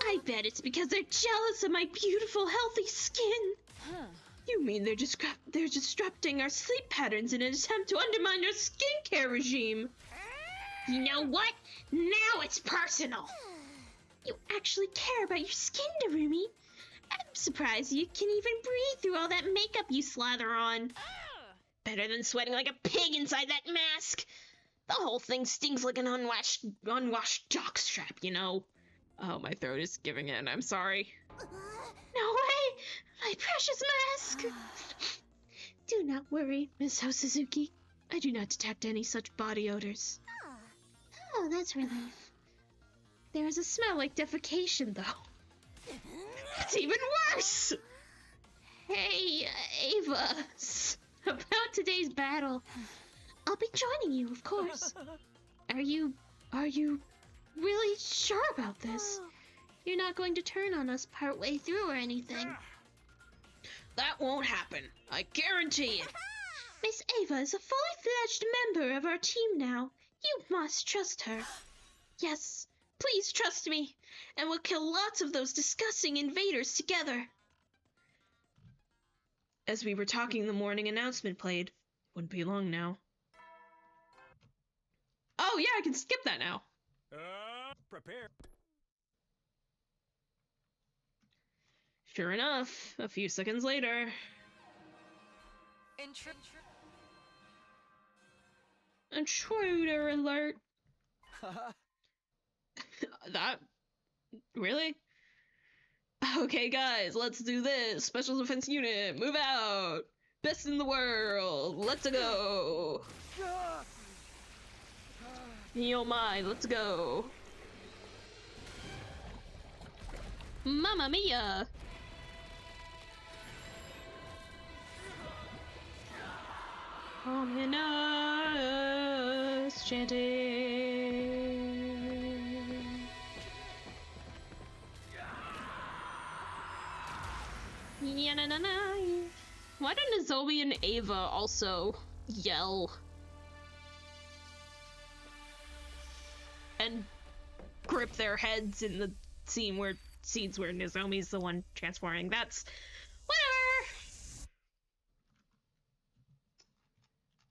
I bet it's because they're jealous of my beautiful, healthy skin. You mean they're disrupting our sleep patterns in an attempt to undermine our skincare regime? You know what? Now it's personal. You actually care about your skin, Darumi. I'm surprised you can even breathe through all that makeup you slather on. Better than sweating like a pig inside that mask. The whole thing stings like an unwashed jockstrap, you know. Oh, my throat is giving in. I'm sorry. No way! My precious mask! Do not worry, Miss Hosuzuki. I do not detect any such body odors. Oh, that's relief. There is a smell like defecation, though. It's even worse! Hey, Ava. About today's battle. I'll be joining you, of course. Are you really sure about this? You're not going to turn on us partway through or anything? That won't happen. I guarantee it. Miss Ava is a fully fledged member of our team now. You must trust her. Yes, please trust me, and we'll kill lots of those disgusting invaders together. As we were talking, the morning announcement played. Wouldn't be long now. Oh yeah, I can skip that now. Prepare. Sure enough, a few seconds later. Intruder alert. That? Really? Okay, guys, let's do this. Special Defense Unit, move out. Best in the world, let's go. Yo, my, let's go. Mamma mia. Ominous chanting. Why didn't Zoe and Ava also yell? And grip their heads in the scenes where Nozomi's the one transforming. That's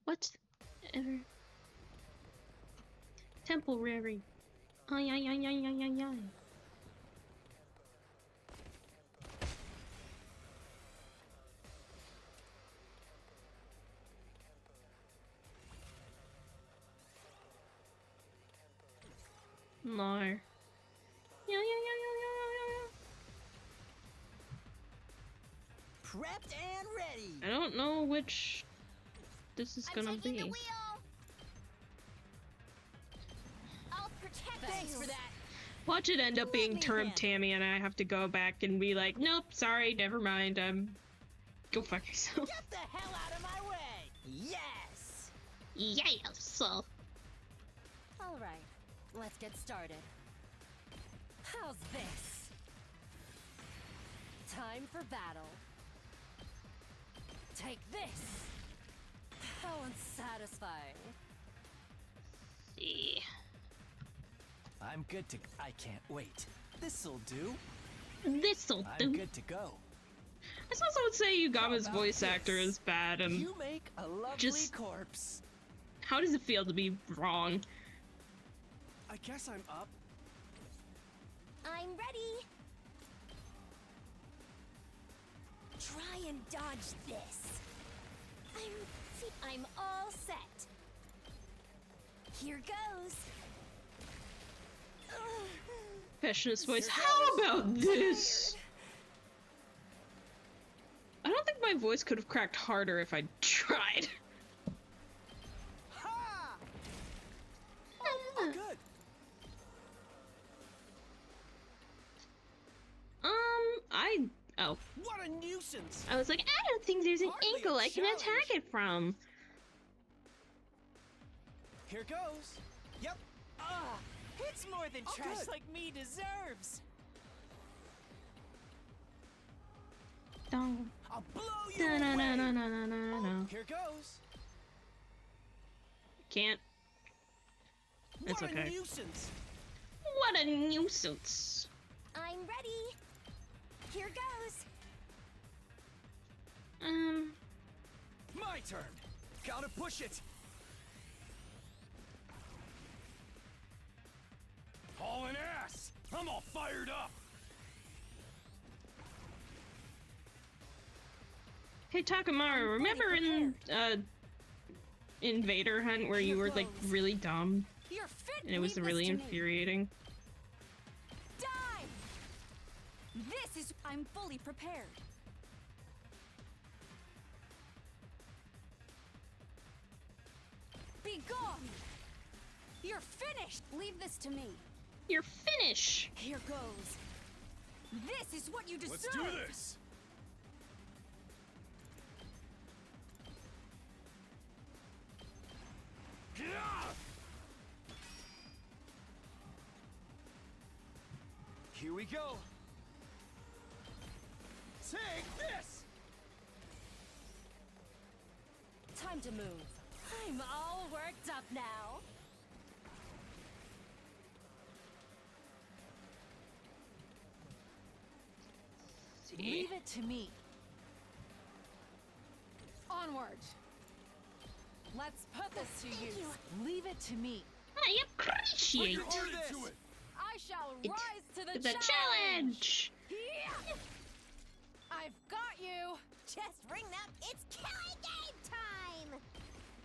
whatever. Whatever. Temporary. Ay ay ay ay ay ay ay. No. Yeah. Prepped and ready. I don't know which this is gonna be. The wheel. I'll protect Thanks you. for that. Watch it end up being Turb Tammy, and I have to go back and be like, nope, sorry, never mind. Go fuck yourself. Get the hell out of my way! Yes! Yes. All right, let's get started. How's this? Time for battle. Take this. How unsatisfying. See. I'm good to. I can't wait. This'll do. This'll do. I'm good to go. I saw someone say Yugama's How about voice actor this? is bad, and You make a lovely just- corpse. how does it feel to be wrong? I guess I'm up. I'm ready. Try and dodge this. I'm all set. Here goes. Passionate voice. How about this? I don't think my voice could have cracked harder if I tried. Ha! Oh, good. Oh. What a nuisance! I was like, I don't think there's an Hardly a angle I can challenge. attack it from. Here goes. Yep. Ah, it's more than Oh, trash good. like me deserves. Don't. I'll blow you No, no, away. no, no, no, no, no. Here goes. Can't. It's What a okay. nuisance! What a nuisance. I'm ready. Here goes. My turn. Gotta push it. Hauling ass. I'm all fired up. Hey Takamaru, remember in Invader Hunt where you were like really dumb You're fit. and it was Leave really this to me. infuriating? Die! This is. I'm fully prepared. Be gone! You're finished! Leave this to me. You're finished. Here goes. This is what you deserve! Let's do this. Yeah! Here we go. Take this! Time to move. I'm all worked up now. Leave it to me. Onward. Let's put this to use. Leave it to me. I appreciate Put your heart into it. I shall it. rise to the, The challenge. Yeah. I've got you. Just ring them. It's killing game time.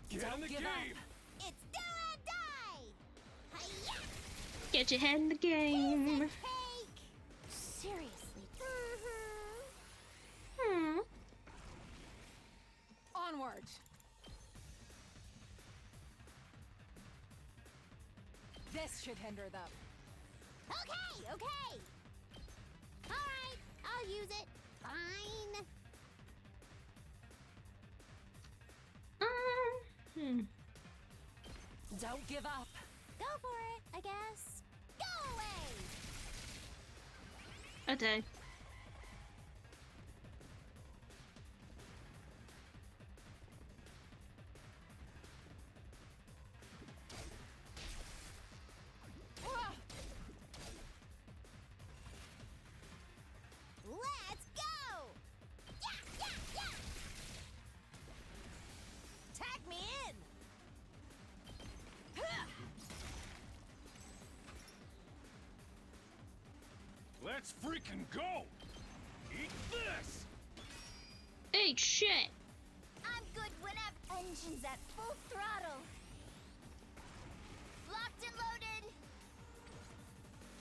Get in the give game. up. It's do or die. Hi-ya! Get your head in the game. Cake. Seriously. Hmm. Onward. This should hinder them. Okay, okay. All right, I'll use it. Fine. Don't give up. Go for it, I guess. Go away. Okay. Ah, Let's go. Yeah, yeah, yeah. Tag me in. Let's freaking go. Eat this. Hey, shit. I'm good whenever. Engines at full throttle. Locked and loaded.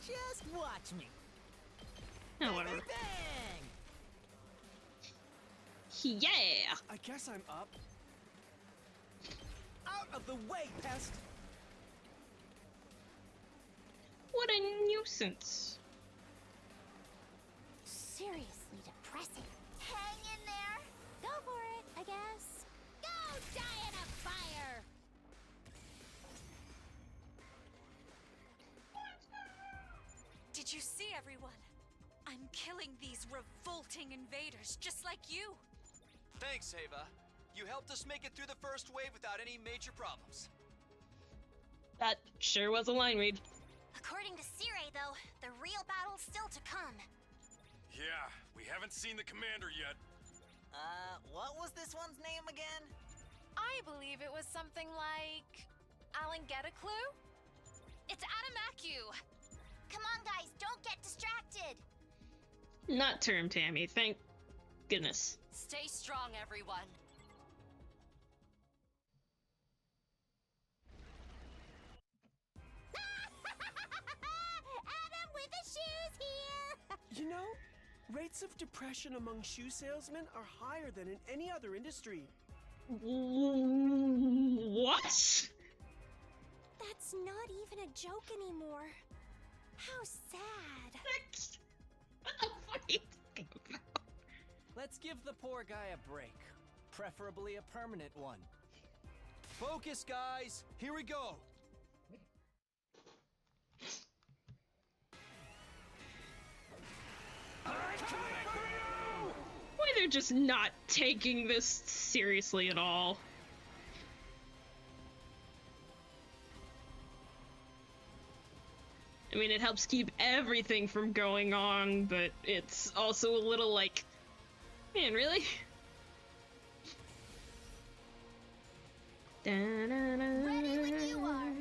Just watch me. Oh, Bang, whatever. bang, bang. Yeah. I guess I'm up. Out of the way, pest. What a nuisance. Seriously depressing. Hang in there. Go for it, I guess. Go die in a fire. Did you see, everyone? I'm killing these revolting invaders just like you. Thanks, Ava. You helped us make it through the first wave without any major problems. That sure was a line read. According to Sire, though, the real battle's still to come. Yeah, we haven't seen the commander yet. What was this one's name again? I believe it was something like Alan get a clue? It's addamaque. Come on, guys, don't get distracted. Not term, Tammy. Thank goodness. Stay strong, everyone. Adam with the shoes here. You know, rates of depression among shoe salesmen are higher than in any other industry. What? That's not even a joke anymore. How sad. What the fuck are you talking about? Let's give the poor guy a break. Preferably a permanent one. Focus, guys. Here we go. Why they're just not taking this seriously at all. I mean, it helps keep everything from going on, but it's also a little like, man, really? Ready when you are.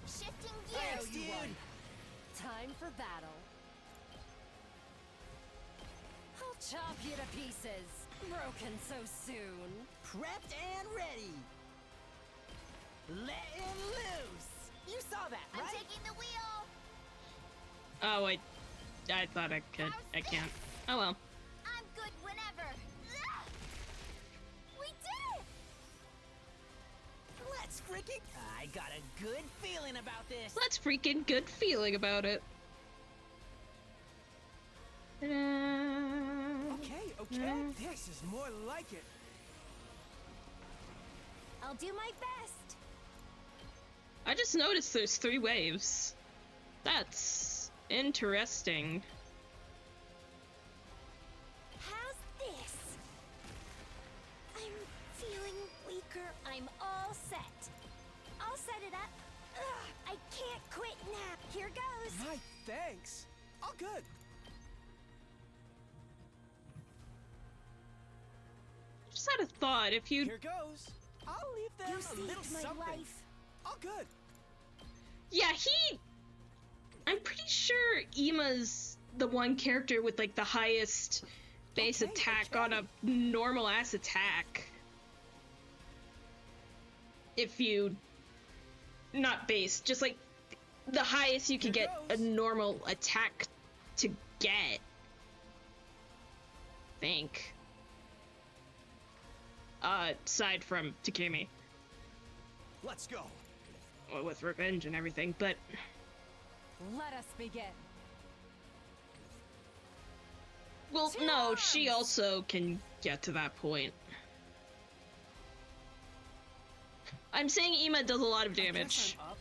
Shifting gears. Dude. Time for battle. I'll chop you to pieces. Broken so soon. Prepped and ready. Letting loose. You saw that, I'm right? taking the wheel. Oh, I thought I could. I can't. Oh well. I'm good whenever. Ah! We did it! Let's freaking... I got a good feeling about this. Let's freaking good feeling about it. Ta-da. Okay, this is more like it. I'll do my best. I just noticed there's 3 waves. That's interesting. How's this? I'm feeling weaker. I'm all set. I'll set it up. Ugh, I can't quit now. Here goes. My thanks. All good. Just had a thought. If you, Here goes. I'll leave them You a little saved my something. life. All good. yeah, I'm pretty sure Ima's the one character with like the highest base Okay, attack okay. on a normal ass attack. If you, not base, just like the highest you could Here get goes. a normal attack to get. Think. Aside from Takumi. Let's go. Well, with revenge and everything, but Let us begin. well, no, she also can get to that point. I'm saying Ima does a lot of damage. I guess I'm up.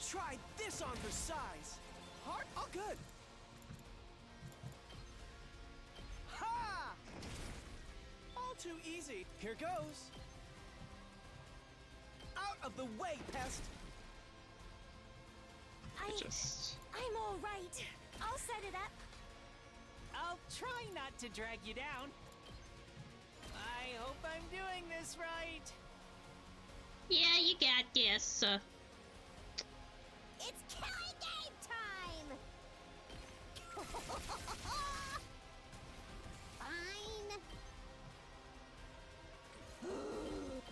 Try this on for size. Heart, all good. Ha! All too easy. Here goes. Out of the way, pest. I'm all right. I'll set it up. I'll try not to drag you down. I hope I'm doing this right. Yeah, you got this. It's killing game time. Fine.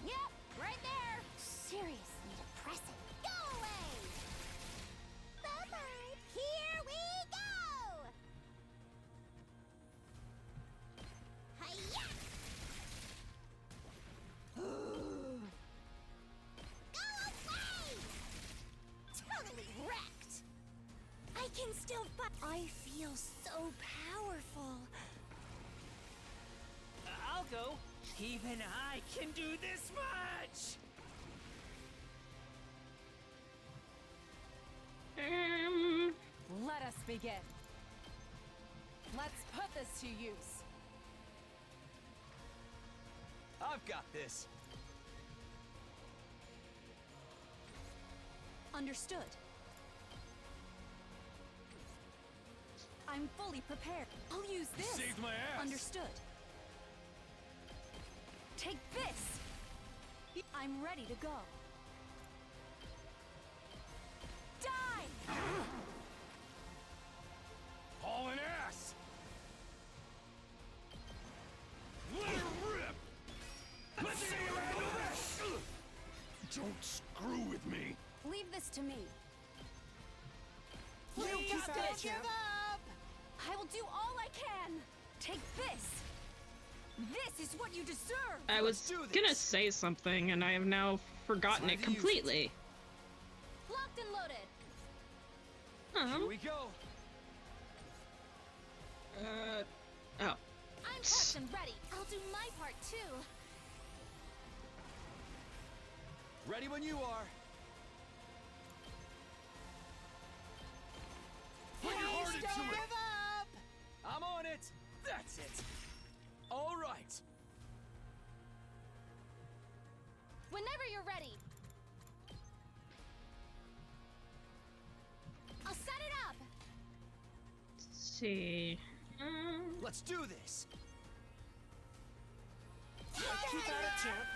Yep, right there. Seriously depressing. Go away. Bye-bye. Here we go. Hi-ya. Go I feel so powerful. I'll go. Even I can do this much! Let us begin. Let's put this to use. I've got this. Understood. I'm fully prepared. I'll use this. Saved my ass. Understood. Take this. I'm ready to go. Die! Hauling ass. Let her rip. Let's see you handle this. Don't screw with me. Leave this to me. You Please got don't this, give champ. up! I will do all I can. Take this. This is what you deserve. I was gonna say something, and I have now forgotten it completely. Locked and loaded. Here we go. Oh. I'm prepped and ready. I'll do my part too. Ready when you are. Put your heart into it. up! I'm on it. That's it. All right. Whenever you're ready. I'll set it up. Let's see. Let's do this. Keep at it, champ.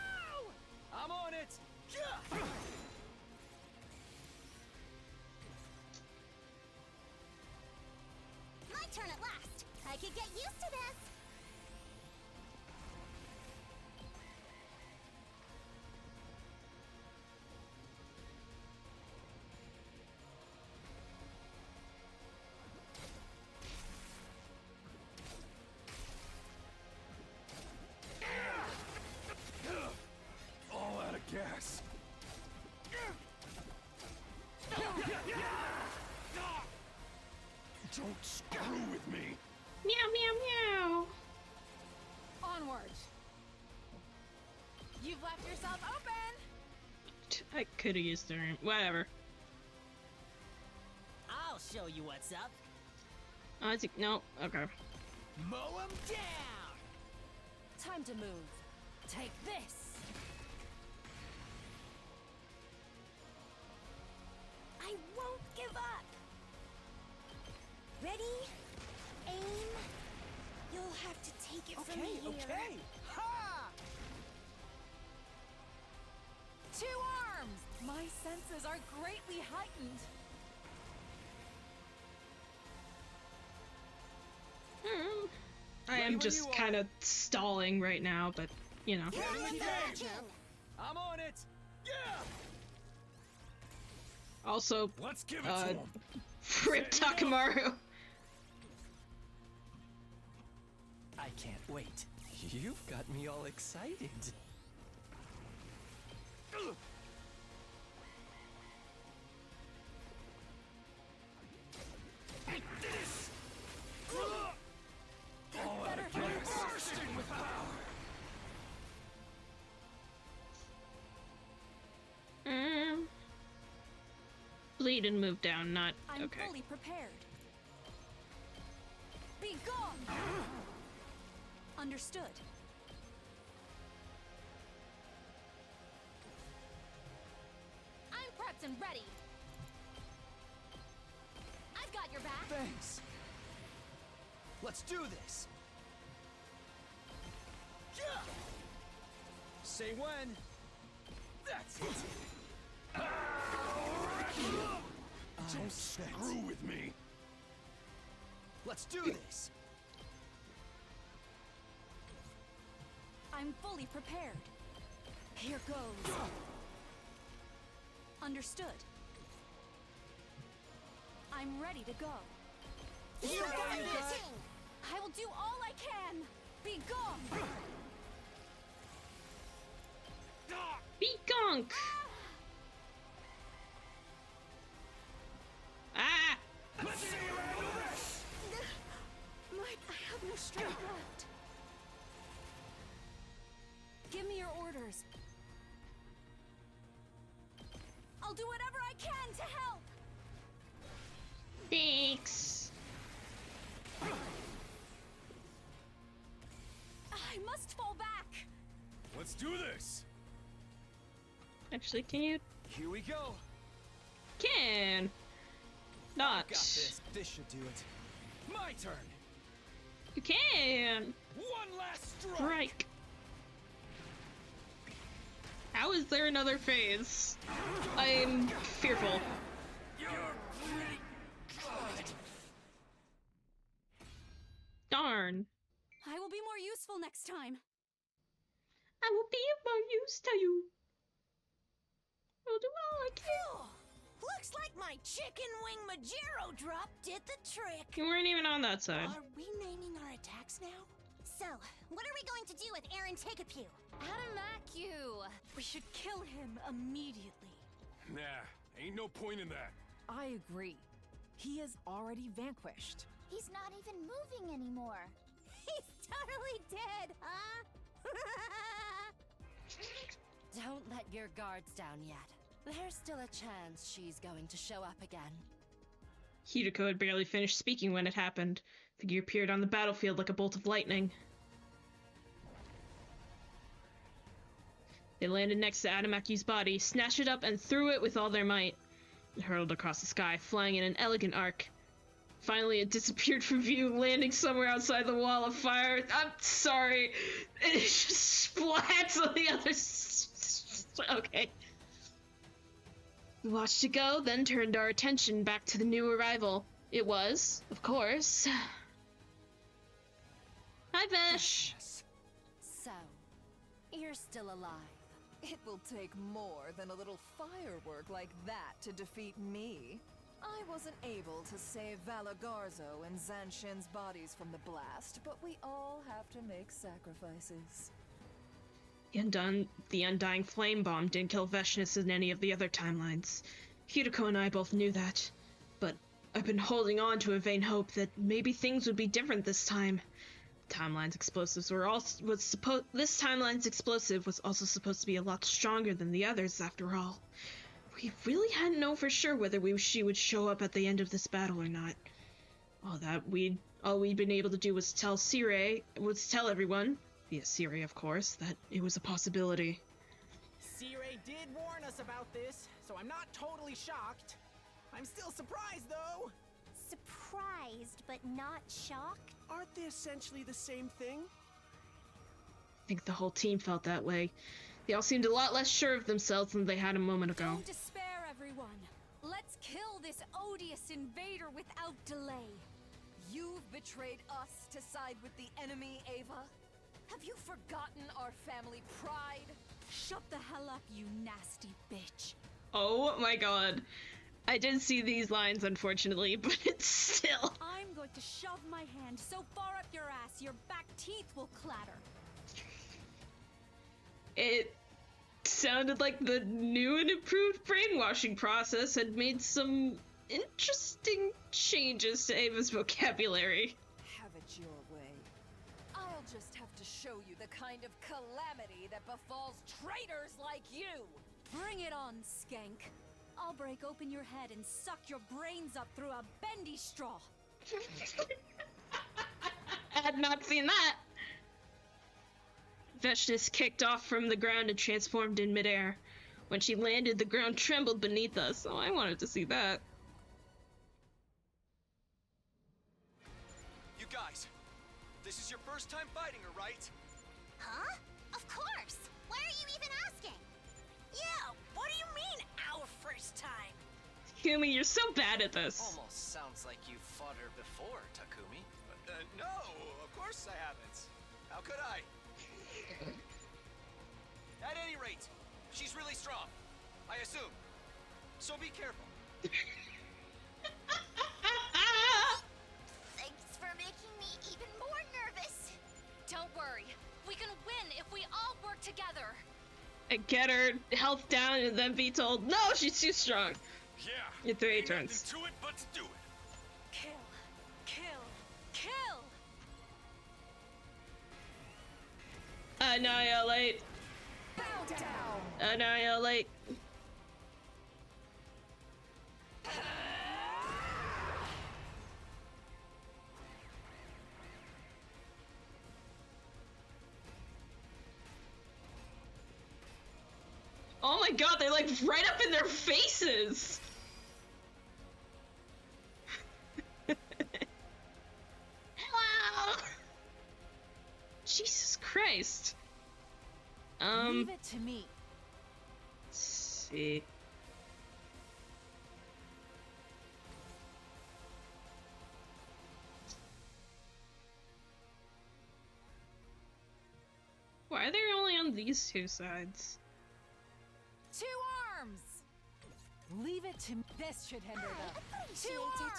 I'm on it. Yeah. My turn at last. I could get used to this. All out of gas. Don't screw with me. Meow, meow, meow. Onward. You've left yourself open. I could have used the room. Whatever. I'll show you what's up. Isaac, no. Okay. Mow 'em down! Time to move. Take this. I won't give up. Ready? Aim. You'll have to take it from here. Okay. Ha! 2 arms. My senses are greatly heightened. I am just kind of stalling right now, but you know. I'm on it. Yeah. Also, Let's give it to him. Rip Takamaru. I can't wait. You've got me all excited. All out of gas. Bursting with power. Bleed and move down, not I'm okay. fully prepared. Be gone. Understood. I'm prepped and ready. I've got your back. Thanks. Let's do this. Yeah. Say when. That's it. Don't screw with me. Let's do this. I'm fully prepared. Here goes. Understood. I'm ready to go. You got this. I will do all I can. Be gone. Be gunk. Ah! Let's see you handle this. your orders. I'll do whatever I can to help. Thanks. I must fall back. Let's do this. Actually, can you? Here we go. Can. Not. Got this. This should do it. My turn. You can. One last strike. Strike. How is there another phase? I'm fearful. You're pretty good. Darn. I will be more useful next time. I will be of more use to you. I'll do all I can. Looks like my chicken wing Majero drop did the trick. You weren't even on that side. Are we naming our attacks now? So, what are we going to do with Aaron Take-a-Pew? Addamaque. We should kill him immediately. Nah, ain't no point in that. I agree. He is already vanquished. He's not even moving anymore. He's totally dead, huh? Don't let your guards down yet. There's still a chance she's going to show up again. Hirako had barely finished speaking when it happened. Figure appeared on the battlefield like a bolt of lightning. They landed next to Addamaque's body, snatched it up, and threw it with all their might. It hurtled across the sky, flying in an elegant arc. Finally, it disappeared from view, landing somewhere outside the wall of fire. I'm sorry. It just splats on the other okay. We watched it go, then turned our attention back to the new arrival. It was, of course... Hi, Vesh! So, you're still alive. It will take more than a little firework like that to defeat me. I wasn't able to save Valagarzo and Zanshin's bodies from the blast, but we all have to make sacrifices. The undying flame bomb didn't kill Veshness in any of the other timelines. Hirako and I both knew that, but I've been holding on to a vain hope that maybe things would be different this time. This timeline's explosive was also supposed to be a lot stronger than the others, after all. We really hadn't known for sure whether she would show up at the end of this battle or not. All we'd been able to do was tell everyone, via Siri of course, that it was a possibility. Sirei did warn us about this, so I'm not totally shocked. I'm still surprised, though. Surprised, but not shocked? Aren't they essentially the same thing? I think the whole team felt that way. They all seemed a lot less sure of themselves than they had a moment ago. Don't despair, everyone. Let's kill this odious invader without delay. You've betrayed us to side with the enemy, Ava? Have you forgotten our family pride? Shut the hell up, you nasty bitch. Oh my god. I didn't see these lines, unfortunately, but it's still... I'm going to shove my hand so far up your ass, your back teeth will clatter. It sounded like the new and improved brainwashing process had made some interesting changes to Ava's vocabulary. Have it your way. I'll just have to show you the kind of calamity that befalls traitors like you! Bring it on, skank. I'll break open your head and suck your brains up through a bendy straw. I had not seen that. Veshness kicked off from the ground and transformed in midair. When she landed, the ground trembled beneath us. Oh, I wanted to see that. You guys, this is your first time fighting her, right? Huh? Of course! Why are you even asking? Yeah, what do you mean, our first time? Takumi, you're so bad at this. Almost sounds like you fought her before, Takumi. No, of course I haven't. How could I? At any rate, she's really strong. I assume. So be careful. Thanks for making me even more nervous. Don't worry. We can win if we all work together. And get her health down and then be told, no, she's too strong. Yeah. In 3 ain't turns. nothing to it but to do it. Kill. Kill. Kill! Annihilate. Annihilate. Oh my god, they're like right up in their faces! Hello! Jesus Christ. Leave it to me. Let's see. Why are they only on these two sides? 2 arms! Leave it to me. This should hinder them. 2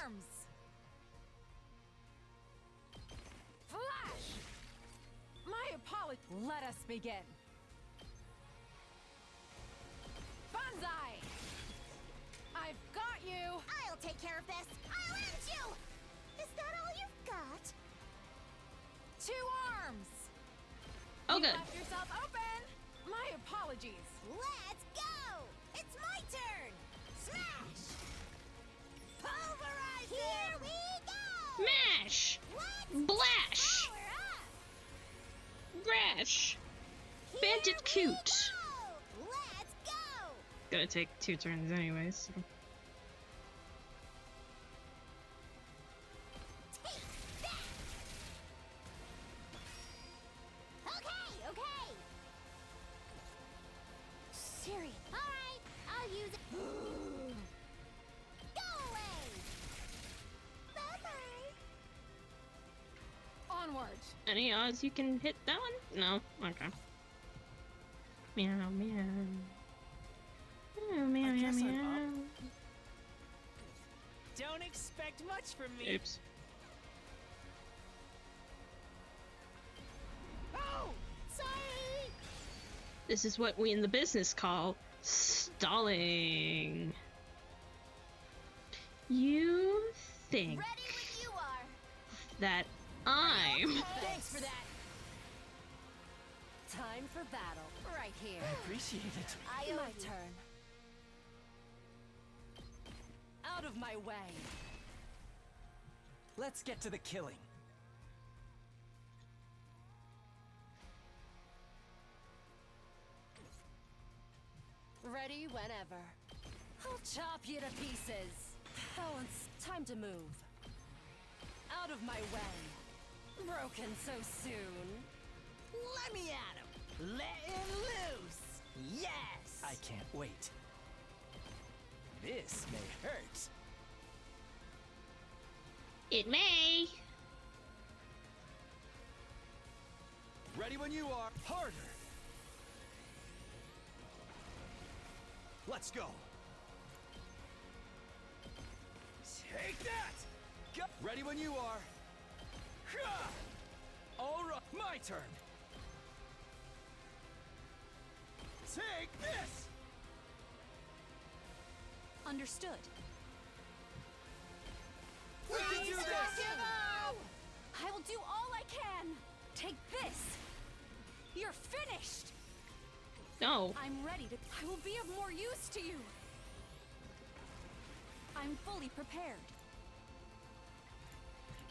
arms! Flash! My apologies. Let us begin. Banzai! I've got you! I'll take care of this. I'll end you! Is that all you've got? 2 arms! Oh, You good. left yourself open! My apologies. Let's go! It's my turn! Smash! Pulverize Here we go! Mash! Let's Blash! power up! Brash! Here Bandit we cute! go! Let's go! Gonna take 2 turns anyways. So. Take that! Okay, okay! Serious. Alright, I'll use it. Go away! Bye-bye! Onward! Any odds you can hit that one? No? Okay. Meow, meow. Meow, meow, meow, guess I'm meow. up. Don't expect much from me. Oops. Oh! Sorry! This is what we in the business call stalling. You think Ready when you are! that I'm... Thanks for that! Time for battle. Right here. Appreciate it. I owe My you. turn. Out of my way. Let's get to the killing. Ready whenever. I'll chop you to pieces. Oh, it's time to move. Out of my way. Broken so soon. Let me at him! Let him loose! Yes! I can't wait. This may hurt. It may. Ready when you are. Harder. Let's go. Take that. Go. Ready when you are. Ha! All right, my turn. Take this. Understood. We can do this. I will do all I can. Take this. You're finished. No. I'm ready to. I will be of more use to you. I'm fully prepared.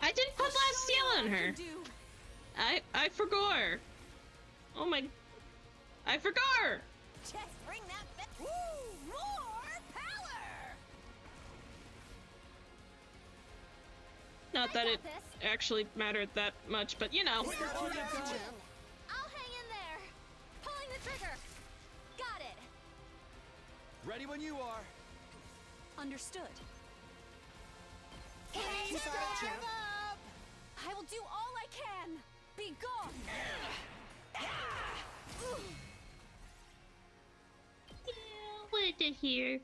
I didn't put last Show you seal on what I her. can do. I forgot. Oh my. I forgot. Just bring that back. Woo! More power! Not that got it this. actually mattered that much, but you know. I'll hang in there. Pulling the trigger. Got it. Ready when you are. Understood. I will do all I can. Be gone. What to hear?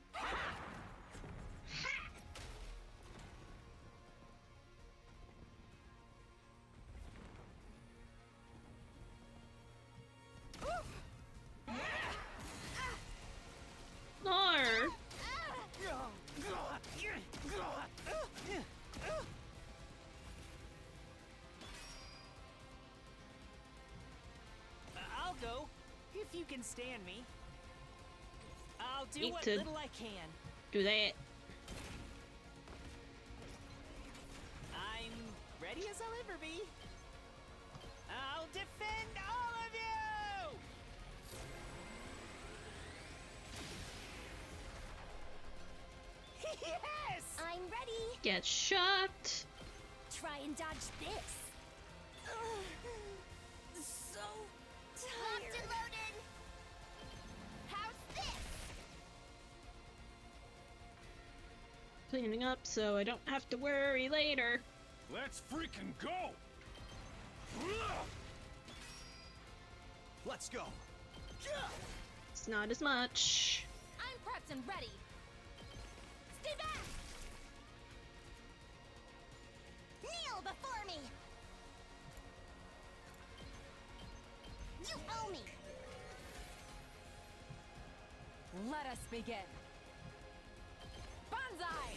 Nar. I'll go. If if you can stand me. I'll do Need what to little I can. do that. I'm ready as I'll ever be. I'll defend all of you! Yes! I'm ready. Get shot. Try and dodge this. So tired. Locked and loaded. How's this? Cleaning up so I don't have to worry later. Let's freaking go! Let's go. It's not as much. I'm prepped and ready. Stay back! Kneel before me! You owe me! Let us begin. Banzai!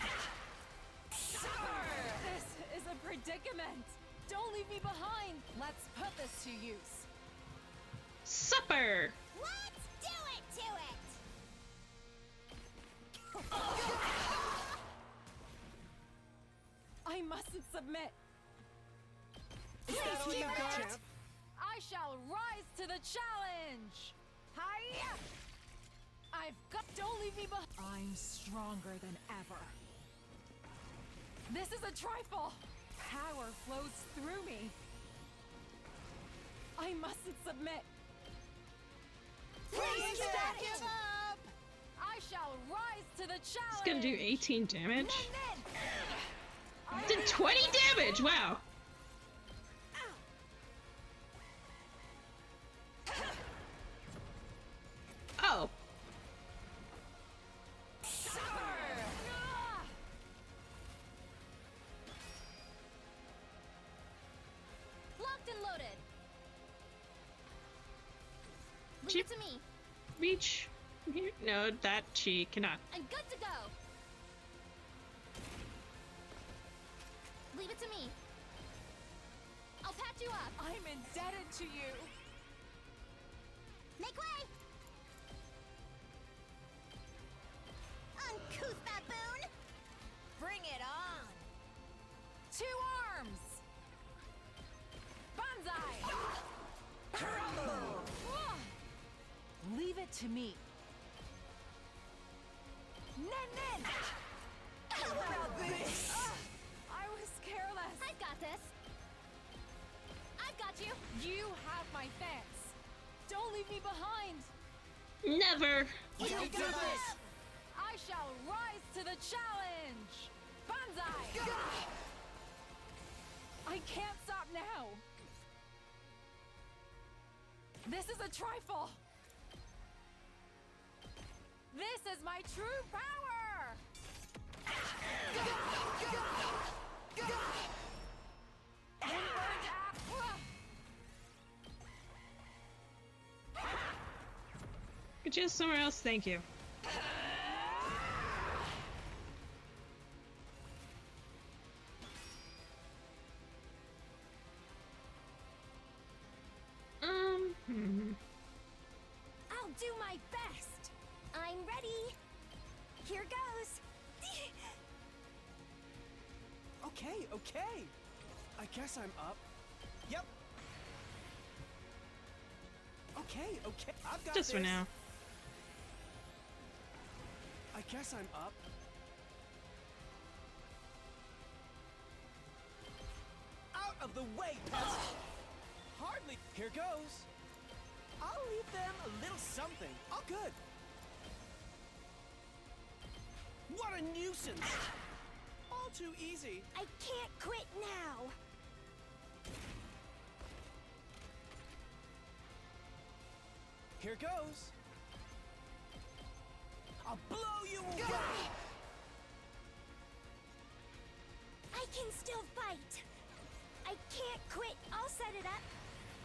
This is a predicament. Don't leave me behind. Let's put this to use. Supper. Let's do it to it! I mustn't submit. Is that all you got, champ? I shall rise to the challenge. Hiya! I've got. Don't leave me behind. I'm stronger than ever. This is a trifle. Power flows through me. I mustn't submit. Please don't give up! I shall rise to the challenge. It's gonna do 18 damage. I Did 20 damage. Wow. Oh. Locked and loaded. Leave Chip. it to me. Reach. Here. No, that she cannot. I'm good to go. Leave it to me. I'll patch you up. I'm indebted to you. Make way! Uncouth baboon! Bring it on! 2 arms. Banzai. Leave it to me. Nen. How about this? I was careless. I've got this. I've got you. You have my thanks. Don't leave me behind. Never. You can do this. I shall rise to the challenge. Banzai. I can't stop now. This is a trifle. This is my true power. Could you somewhere else? Thank you. I'll do my best. I'm ready. Here goes. Okay. I guess I'm up. Yep. Okay. I've got Just this. for now. I guess I'm up. Out of the way, pest! Hardly. Here goes. I'll leave them a little something. All good. What a nuisance! All too easy. I can't quit now. Here goes. I'll blow you away! I can still fight. I can't quit. I'll set it up.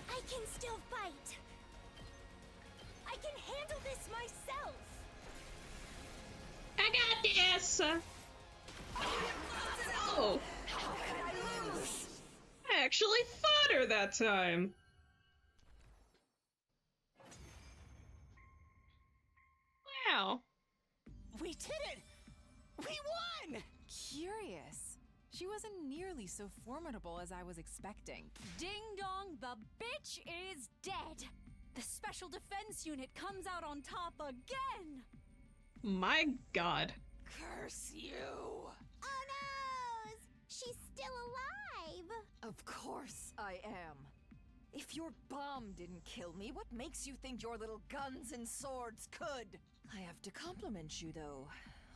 I can still fight. I can handle this myself. I got this. Oh. I actually fought her that time. now. We did it! We won! Curious. She wasn't nearly so formidable as I was expecting. Ding dong, the bitch is dead. The special defense unit comes out on top again. My god. Curse you! Oh no! She's still alive! Of course I am. If your bomb didn't kill me, what makes you think your little guns and swords could? I have to compliment you, though.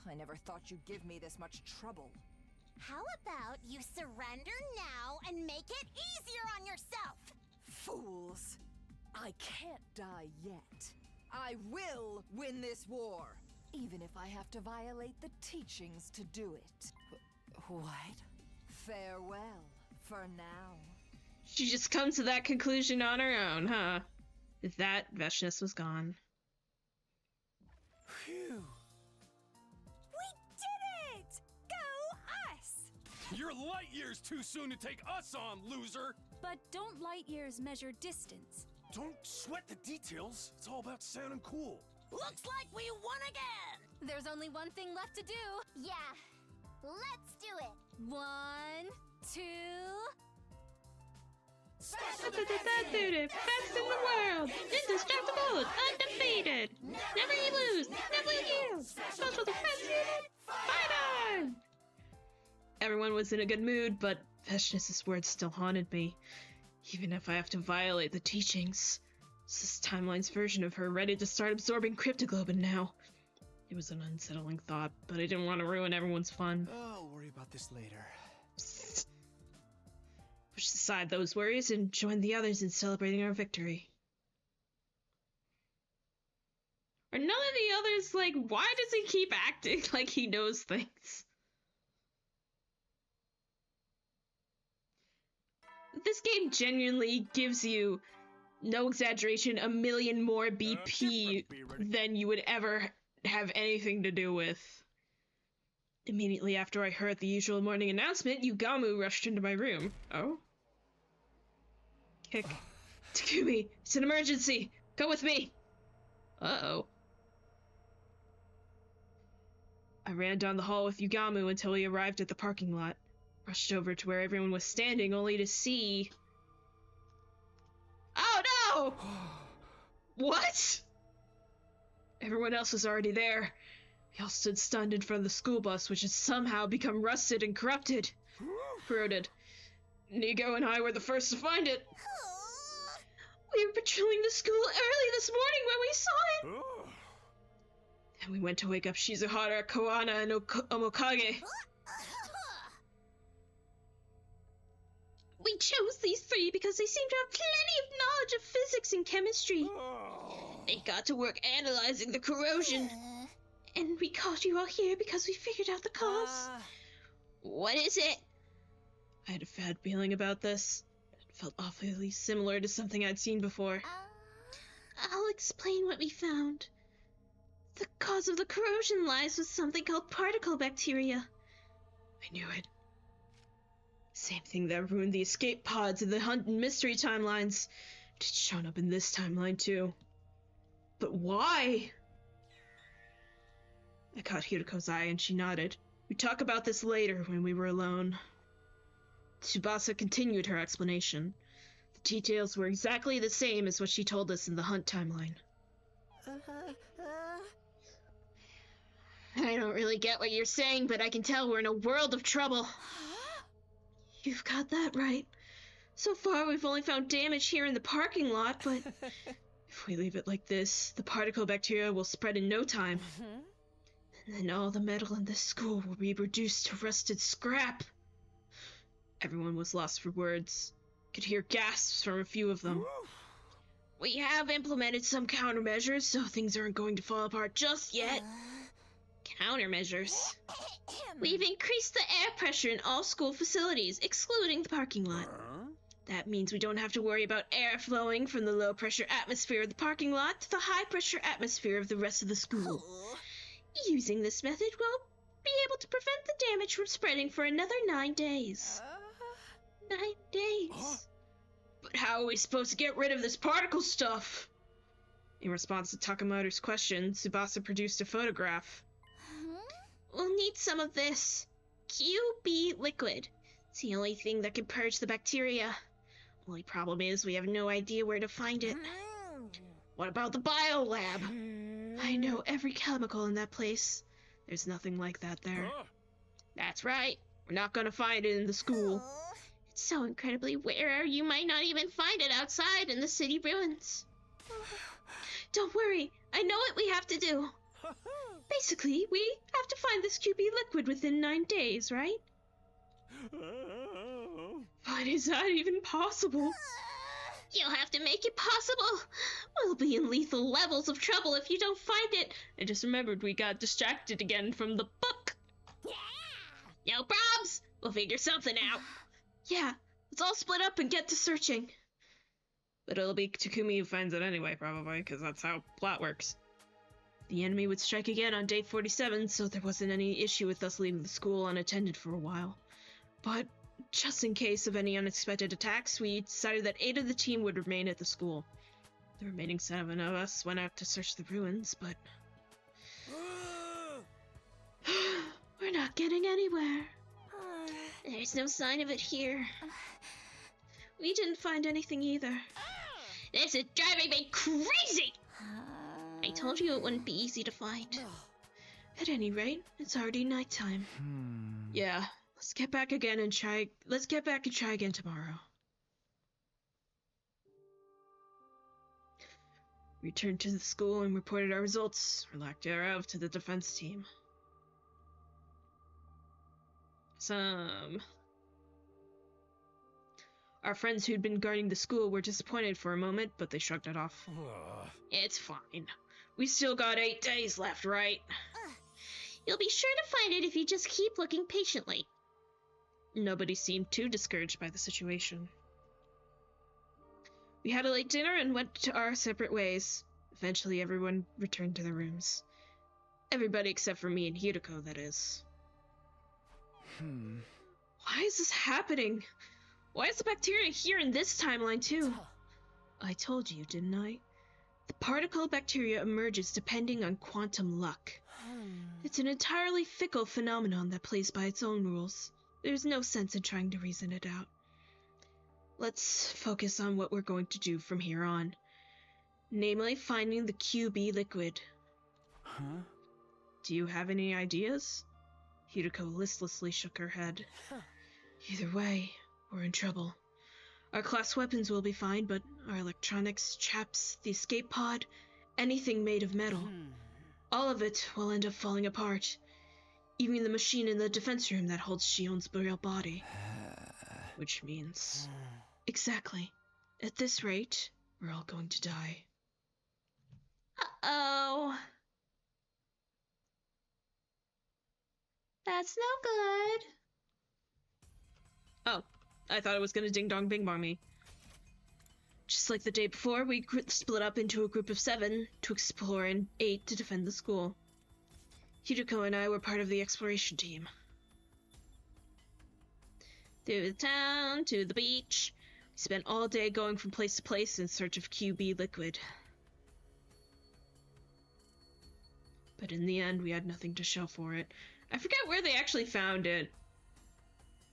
I never thought you'd give me this much trouble. How about you surrender now and make it easier on yourself? Fools! I can't die yet. I will win this war, even if I have to violate the teachings to do it. What? Farewell, for now. She just comes to that conclusion on her own, huh? With that, Veshness was gone. Phew. We did it! Go us! You're light years too soon to take us on, loser! But don't light years measure distance? Don't sweat the details. It's all about sounding cool. Looks like we won again! There's only one thing left to do. Yeah, let's do it! 1, 2... Best in the world! Indestructible! Undefeated! Never lose! Never yield! Special defense unit! Fight on! Everyone was in a good mood, but Veshness's words still haunted me. Even if I have to violate the teachings. This timeline's version of her ready to start absorbing cryptoglobin now. It was an unsettling thought, but I didn't want to ruin everyone's fun. I'll worry about this later. Psst. Push aside those worries and join the others in celebrating our victory. Are none of the others like, why does he keep acting like he knows things? This game genuinely gives you, no exaggeration, 1 million more BP than you would ever have anything to do with. Immediately after I heard the usual morning announcement, Yugamu rushed into my room. Oh? Kick. Takumi, it's an emergency! Come with me! Uh-oh. I ran down the hall with Yugamu until we arrived at the parking lot. Rushed over to where everyone was standing, only to see... Oh no! What? Everyone else was already there. We all stood stunned in front of the school bus, which had somehow become rusted and corrupted. Corroded. Nigo and I were the first to find it. We were patrolling the school early this morning when we saw it. And we went to wake up Shizuhara, Koana, and Omokage. We chose these 3 because they seem to have plenty of knowledge of physics and chemistry. They got to work analyzing the corrosion. And we called you all here because we figured out the cause. What is it? I had a bad feeling about this. It felt awfully similar to something I'd seen before. I'll explain what we found. The cause of the corrosion lies with something called particle bacteria. I knew it. Same thing that ruined the escape pods in the Hunt and Mystery timelines. It had shown up in this timeline too. But why? I caught Hiruko's eye and she nodded. We'd talk about this later when we were alone. Tsubasa continued her explanation. The details were exactly the same as what she told us in the Hunt timeline. I don't really get what you're saying, but I can tell we're in a world of trouble. You've got that right. So far, we've only found damage here in the parking lot, but if we leave it like this, the particle bacteria will spread in no time. And then all the metal in this school will be reduced to rusted scrap. Everyone was lost for words. Could hear gasps from a few of them. We have implemented some countermeasures, so things aren't going to fall apart just yet. Countermeasures? We've increased the air pressure in all school facilities, excluding the parking lot. That means we don't have to worry about air flowing from the low-pressure atmosphere of the parking lot to the high-pressure atmosphere of the rest of the school. Using this method, we'll be able to prevent the damage from spreading for another 9 days. 9 days? But how are we supposed to get rid of this particle stuff? In response to Takamoto's question, Tsubasa produced a photograph. We'll need some of this QB liquid. It's the only thing that can purge the bacteria. Only problem is we have no idea where to find it. What about the biolab? I know every chemical in that place. There's nothing like that there. That's right. We're not gonna find it in the school. It's so incredibly rare, you might not even find it outside in the city ruins. Don't worry, I know what we have to do. Basically, we have to find this QB liquid within 9 days, right? But is that even possible? You'll have to make it possible. We'll be in lethal levels of trouble if you don't find it. I just remembered we got distracted again from the book. Yeah. No probs. We'll figure something out. Yeah, let's all split up and get to searching. But it'll be Takumi who finds it anyway, probably, because that's how plot works. The enemy would strike again on day 47, so there wasn't any issue with us leaving the school unattended for a while. But just in case of any unexpected attacks, we decided that 8 of the team would remain at the school. The remaining 7 of us went out to search the ruins, but we're not getting anywhere. There's no sign of it here. We didn't find anything either. This is driving me crazy! I told you it wouldn't be easy to find. At any rate, it's already nighttime. Yeah, let's get back and try again tomorrow. We returned to the school and reported our results, or lack thereof, to the defense team. Our friends who'd been guarding the school were disappointed for a moment, but they shrugged it off. It's fine. We still got 8 days left, right? You'll be sure to find it if you just keep looking patiently. Nobody seemed too discouraged by the situation. We had a late dinner and went to our separate ways. Eventually, everyone returned to their rooms. Everybody except for me and Hirako, that is. Why is this happening? Why is the bacteria here in this timeline, too? I told you, didn't I? The particle bacteria emerges depending on quantum luck. It's an entirely fickle phenomenon that plays by its own rules. There's no sense in trying to reason it out. Let's focus on what we're going to do from here on. Namely, finding the QB liquid. Do you have any ideas? Hirako listlessly shook her head. Either way, we're in trouble. Our class weapons will be fine, but our electronics, chaps, the escape pod, anything made of metal, all of it will end up falling apart. Even the machine in the defense room that holds Shion's real body. Which means... Exactly. At this rate, we're all going to die. Uh-oh. That's no good. Oh, I thought it was gonna ding-dong bing-bong me. Just like the day before, we split up into a group of 7 to explore and 8 to defend the school. Hirako and I were part of the exploration team. Through the town, to the beach. We spent all day going from place to place in search of QB liquid. But in the end, we had nothing to show for it. I forget where they actually found it.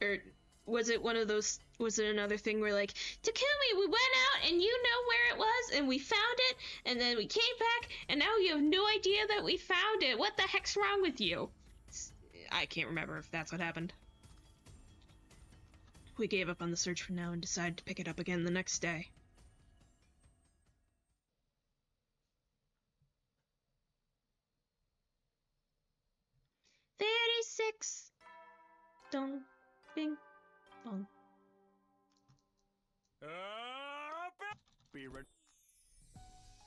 Or was it one of those, was it another thing where like, Takumi, we went out and you know where it was and we found it and then we came back and now you have no idea that we found it. What the heck's wrong with you? I can't remember if that's what happened. We gave up on the search for now and decided to pick it up again the next day. Dong, bing, bong.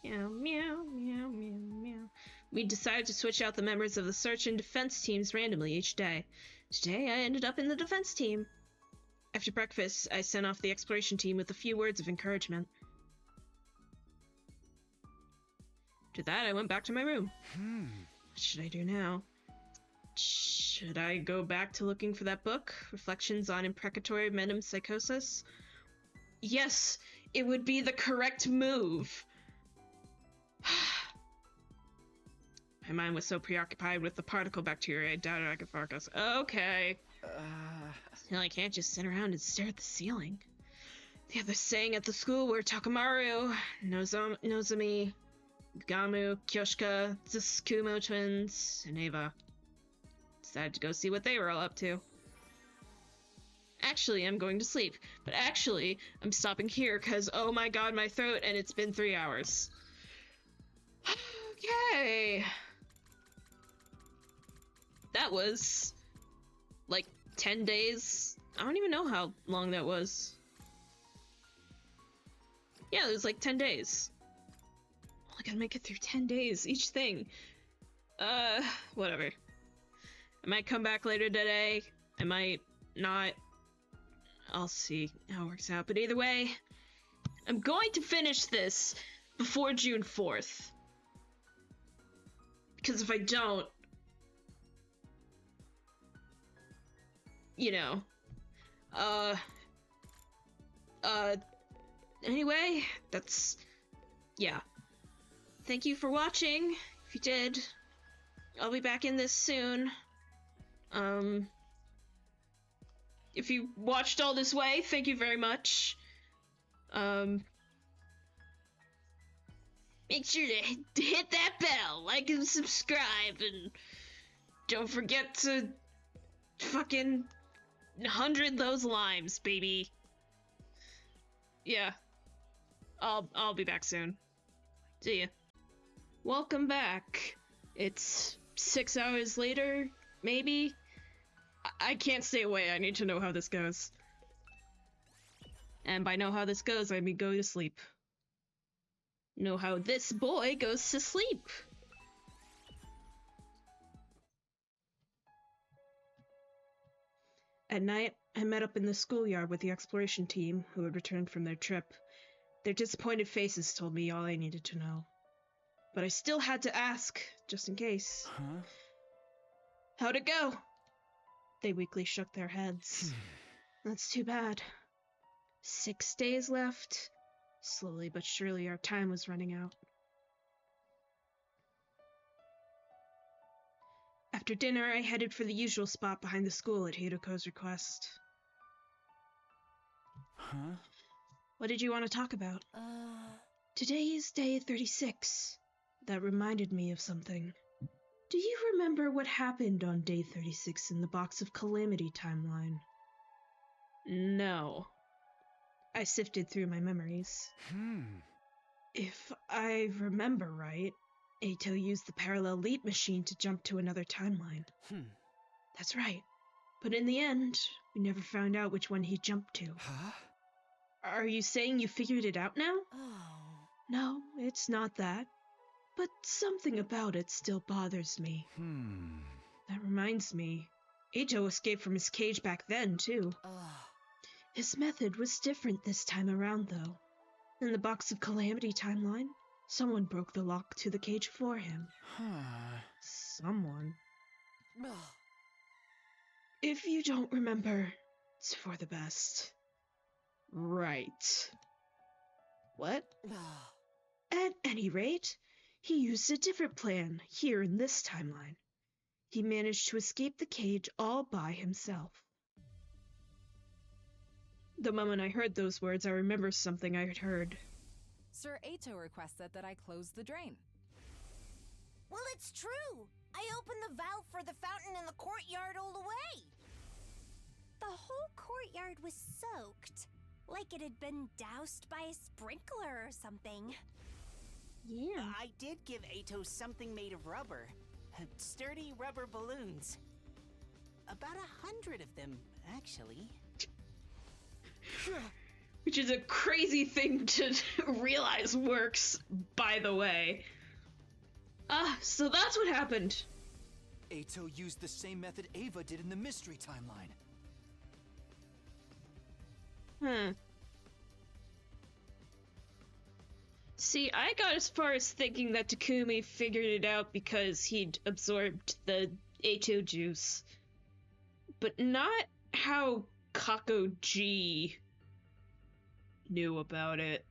Meow, meow, meow, meow, meow. We decided to switch out the members of the search and defense teams randomly each day. Today, I ended up in the defense team. After breakfast, I sent off the exploration team with a few words of encouragement. After that, I went back to my room. What should I do now? Should I go back to looking for that book, Reflections on Imprecatory Metempsychosis? Yes, it would be the correct move. My mind was so preoccupied with the particle bacteria, I doubted I could focus. Okay. Still, I can't just sit around and stare at the ceiling. The other saying at the school were Takamaru, Nozomi, Gamu, Kyoshika, the Tsukumo twins, and Eva. Decided to go see what they were all up to. Actually, I'm going to sleep. But actually, I'm stopping here because, oh my god, my throat, and it's been 3 hours. Okay. That was, like, 10 days. I don't even know how long that was. Yeah, it was like 10 days. I gotta make it through 10 days, each thing. Whatever. I might come back later today. I might not. I'll see how it works out. But either way, I'm going to finish this before June 4th. Because if I don't, you know, anyway, that's, yeah. Thank you for watching. If you did, I'll be back in this soon. If you watched all this way, thank you very much. Make sure to hit that bell, like and subscribe, and don't forget to fucking 100 those limes, baby. Yeah. I'll be back soon. See ya. Welcome back. It's 6 hours later, maybe? I can't stay away, I need to know how this goes. And by know how this goes, I mean go to sleep. Know how this boy goes to sleep. At night, I met up in the schoolyard with the exploration team who had returned from their trip. Their disappointed faces told me all I needed to know. But I still had to ask, just in case. Huh? How'd it go? They weakly shook their heads. That's too bad. 6 days left. Slowly but surely our time was running out. After dinner, I headed for the usual spot behind the school at Hiruko's request. Huh? What did you want to talk about? Today is day 36. That reminded me of something. Do you remember what happened on day 36 in the Box of Calamity timeline? No. I sifted through my memories. If I remember right, Ato used the parallel leap machine to jump to another timeline. That's right. But in the end, we never found out which one he jumped to. Huh? Are you saying you figured it out now? No, it's not that. But something about it still bothers me. That reminds me, Ato escaped from his cage back then, too. His method was different this time around, though. In the Box of Calamity timeline, someone broke the lock to the cage for him. Someone. If you don't remember, it's for the best. Right. What? At any rate, he used a different plan here in this timeline. He managed to escape the cage all by himself. The moment I heard those words, I remembered something I had heard. Sir Ato requested that I close the drain. Well, it's true. I opened the valve for the fountain in the courtyard all the way. The whole courtyard was soaked, like it had been doused by a sprinkler or something. Yeah. I did give Ato something made of rubber. Sturdy rubber balloons. About 100 of them, actually. Which is a crazy thing to realize works, by the way. So that's what happened. Ato used the same method Ava did in the mystery timeline. See, I got as far as thinking that Takumi figured it out because he'd absorbed the Ato juice. But not how Kako-ji knew about it.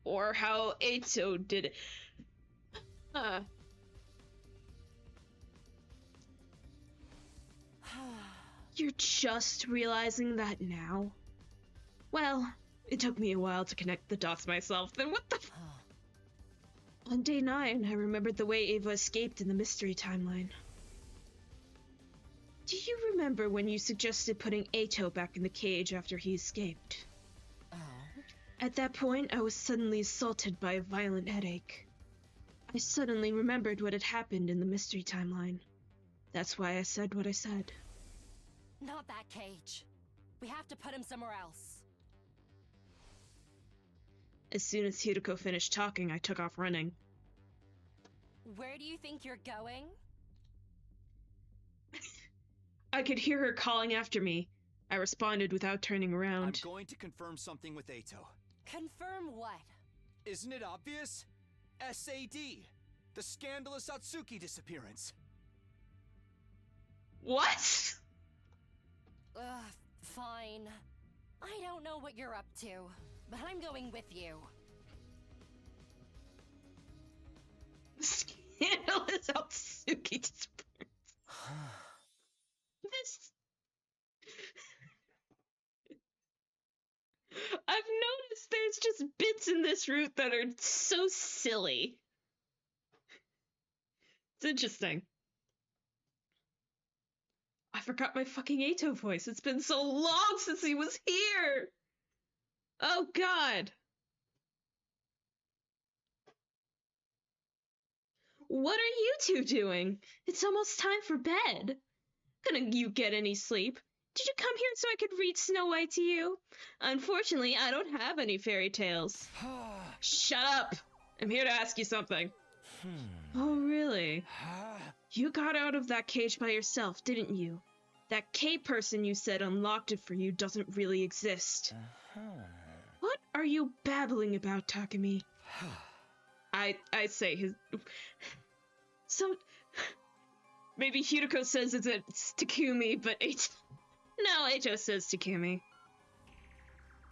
Or how Ato did it. Huh. You're just realizing that now? Well, it took me a while to connect the dots myself, then what the On day 9, I remembered the way Ava escaped in the mystery timeline. Do you remember when you suggested putting Ato back in the cage after he escaped? Oh? At that point, I was suddenly assaulted by a violent headache. I suddenly remembered what had happened in the mystery timeline. That's why I said what I said. Not that cage. We have to put him somewhere else. As soon as Hirako finished talking, I took off running. Where do you think you're going? I could hear her calling after me. I responded without turning around. I'm going to confirm something with Ato. Confirm what? Isn't it obvious? SAD. The scandalous Atsuki disappearance. What? Fine. I don't know what you're up to, but I'm going with you. Scandalous Atsuki disappearance. This... I've noticed there's just bits in this route that are so silly. It's interesting. I forgot my fucking Ato voice. It's been so long since he was here. Oh, God. What are you two doing? It's almost time for bed. Couldn't you get any sleep? Did you come here so I could read Snow White to you? Unfortunately, I don't have any fairy tales. Shut up! I'm here to ask you something. Oh, really? You got out of that cage by yourself, didn't you? That K person you said unlocked it for you doesn't really exist. What are you babbling about, Takumi? I say his... So... Maybe Hirako says it's Takumi, but No, Ato says Takumi.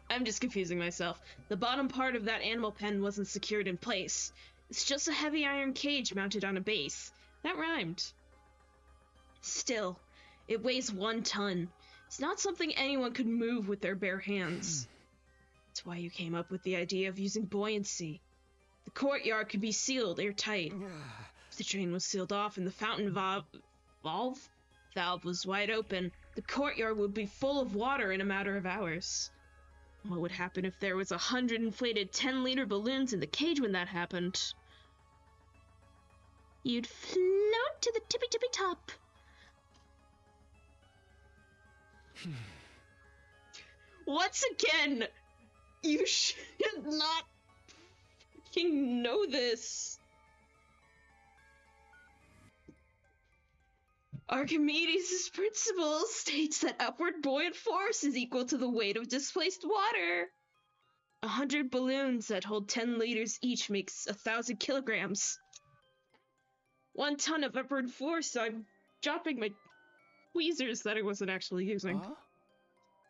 I'm just confusing myself. The bottom part of that animal pen wasn't secured in place. It's just a heavy iron cage mounted on a base. That rhymed. Still, it weighs 1 ton. It's not something anyone could move with their bare hands. That's why you came up with the idea of using buoyancy. The courtyard could be sealed airtight. If the drain was sealed off and the fountain valve was wide open, the courtyard would be full of water in a matter of hours. What would happen if there was 100 inflated 10-liter balloons in the cage when that happened? You'd float to the tippy-tippy top. Once again, you should not fucking know this. Archimedes' principle states that upward buoyant force is equal to the weight of displaced water. 100 balloons that hold 10 liters each makes 1,000 kilograms. 1 ton of upward force. I'm dropping my tweezers that I wasn't actually using.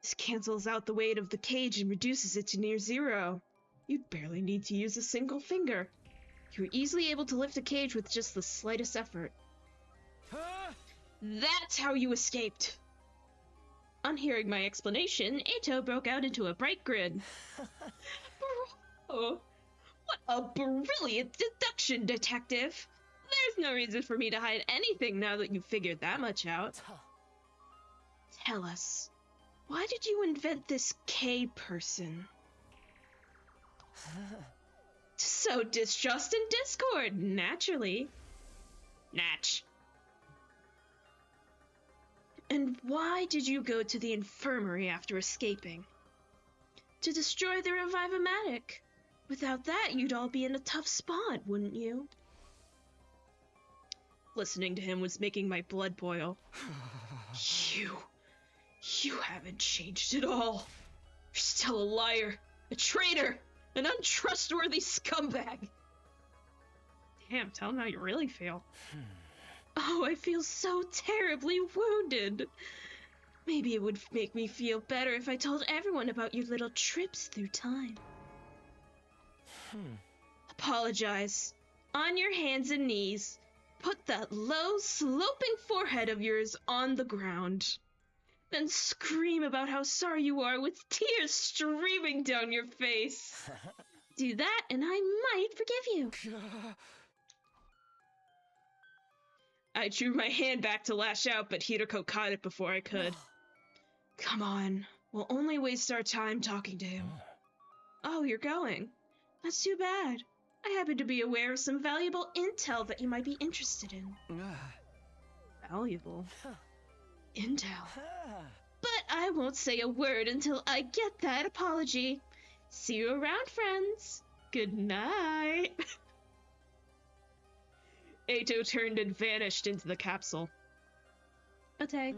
This cancels out the weight of the cage and reduces it to near zero. You'd barely need to use a single finger. You're easily able to lift a cage with just the slightest effort. That's how you escaped. On hearing my explanation, Ato broke out into a bright grin. Bravo! What a brilliant deduction, detective! There's no reason for me to hide anything now that you've figured that much out. Tell us, why did you invent this K person? So distrust and discord, naturally. Natch. And why did you go to the infirmary after escaping? To destroy the Revive-O-Matic. Without that, you'd all be in a tough spot, wouldn't you? Listening to him was making my blood boil. You haven't changed at all. You're still a liar, a traitor, an untrustworthy scumbag. Damn, tell him how you really feel. Oh, I feel so terribly wounded. Maybe it would make me feel better if I told everyone about your little trips through time. Apologize. on your hands and knees, put that low, sloping forehead of yours on the ground. Then scream about how sorry you are with tears streaming down your face. Do that and I might forgive you. I drew my hand back to lash out, but Hirako caught it before I could. Come on, we'll only waste our time talking to him. Oh, you're going? That's too bad. I happen to be aware of some valuable intel that you might be interested in. Valuable? Intel. But I won't say a word until I get that apology. See you around, friends. Good night. Eito turned and vanished into the capsule. Okay.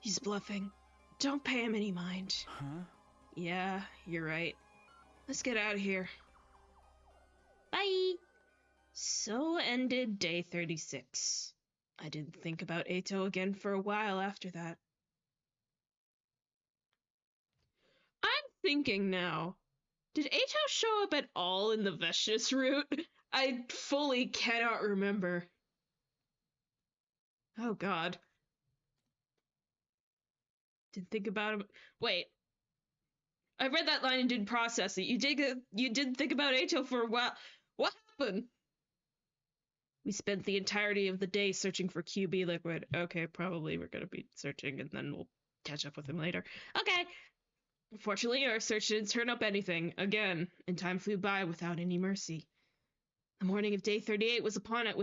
He's bluffing. Don't pay him any mind. Huh? Yeah, you're right. Let's get out of here. Bye! So ended day 36. I didn't think about Eito again for a while after that. I'm thinking now. Did Eito show up at all in the Vestius route? I fully cannot remember. Oh god. Didn't think about him. Wait. I read that line and didn't process it. You did think about Eito for a while. What happened? We spent the entirety of the day searching for QB liquid. Okay, probably we're gonna be searching and then we'll catch up with him later. Okay. Unfortunately, our search didn't turn up anything again, and time flew by without any mercy. The morning of day 38 was upon us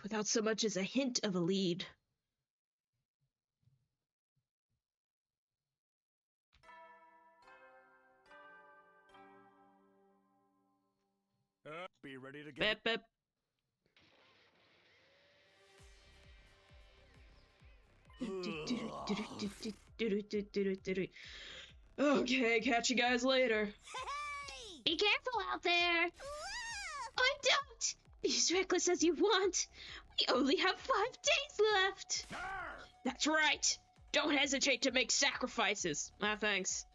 without so much as a hint of a lead. Be ready to get... Bep, bep. Okay, catch you guys later. Hey! Be careful out there! Whoa! I don't! Be as reckless as you want. We only have 5 days left. That's right. Don't hesitate to make sacrifices. Ah, thanks.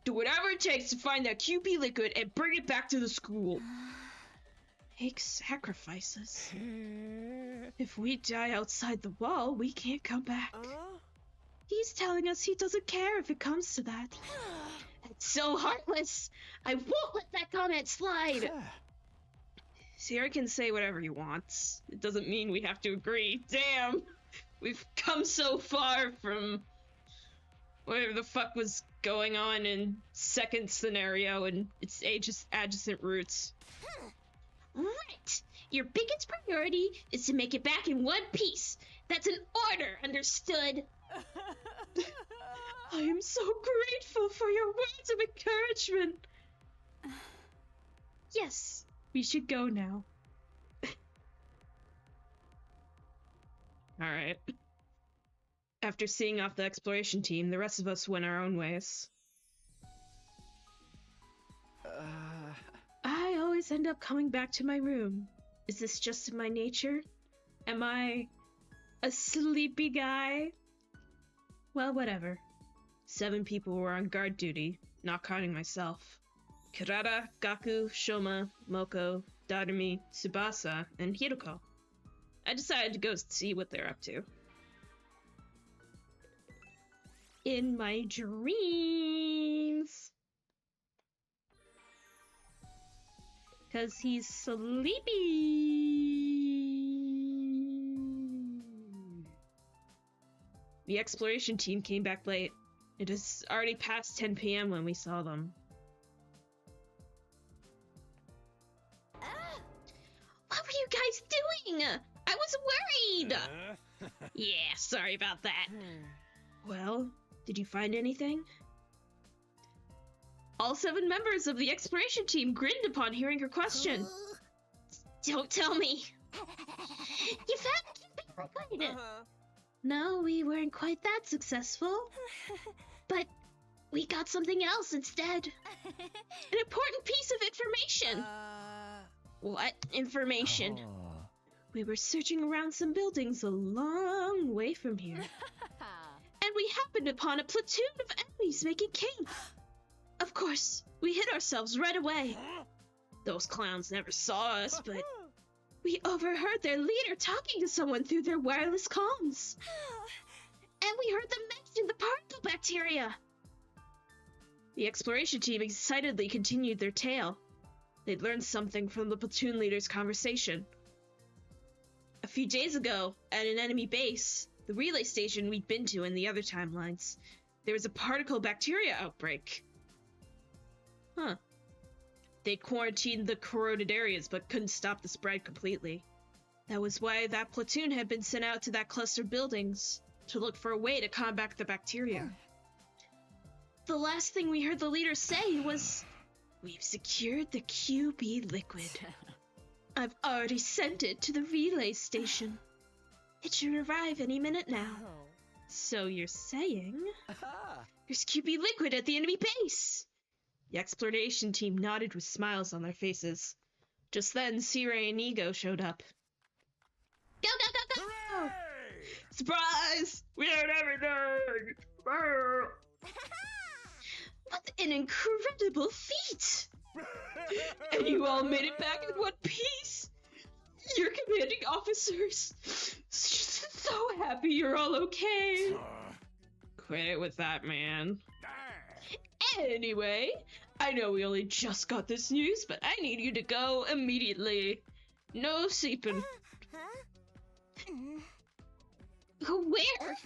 Do whatever it takes to find that QP liquid and bring it back to the school. Make sacrifices. If we die outside the wall, we can't come back. He's telling us he doesn't care if it comes to that. That's so heartless. I won't let that comment slide. Sierra can say whatever he wants. It doesn't mean we have to agree. Damn! We've come so far from whatever the fuck was going on in second scenario and its adjacent roots. Right! Your biggest priority is to make it back in one piece. That's an order, understood? I am so grateful for your words of encouragement. Yes, we should go now. Alright. After seeing off the exploration team, the rest of us went our own ways. I always end up coming back to my room. Is this just in my nature? Am I a sleepy guy? Well, whatever. 7 people were on guard duty, not counting myself. Kirara, Gaku, Shoma, Moko, Darumi, Tsubasa, and Hiroko. I decided to go see what they're up to. In my dreams! 'Cause he's sleepy! The exploration team came back late. It is already past 10 p.m. when we saw them. What were you guys doing? I was worried! Yeah, sorry about that. Well, did you find anything? All 7 members of the exploration team grinned upon hearing her question. Don't tell me. You found QB liquid. No, we weren't quite that successful. But we got something else instead. An important piece of information. What information? We were searching around some buildings a long way from here. And we happened upon a platoon of enemies making camp. Of course, we hid ourselves right away. Those clowns never saw us, but we overheard their leader talking to someone through their wireless comms. And we heard them mention the particle bacteria. The exploration team excitedly continued their tale. They'd learned something from the platoon leader's conversation. A few days ago, at an enemy base, the relay station we'd been to in the other timelines, there was a particle bacteria outbreak. Huh. They quarantined the corroded areas but couldn't stop the spread completely. That was why that platoon had been sent out to that cluster of buildings to look for a way to combat the bacteria. The last thing we heard the leader say was, "We've secured the QB liquid. I've already sent it to the relay station. It should arrive any minute now." So you're saying there's QB liquid at the enemy base? The exploration team nodded with smiles on their faces. Just then, Sirei and Ego showed up. Go, go, go, go! Hooray! Surprise! We heard everything! What an incredible feat! And you all made it back in one piece! Your commanding officers! So happy you're all okay! Quit it with that, man. Anyway, I know we only just got this news, but I need you to go immediately. No sleeping. Where?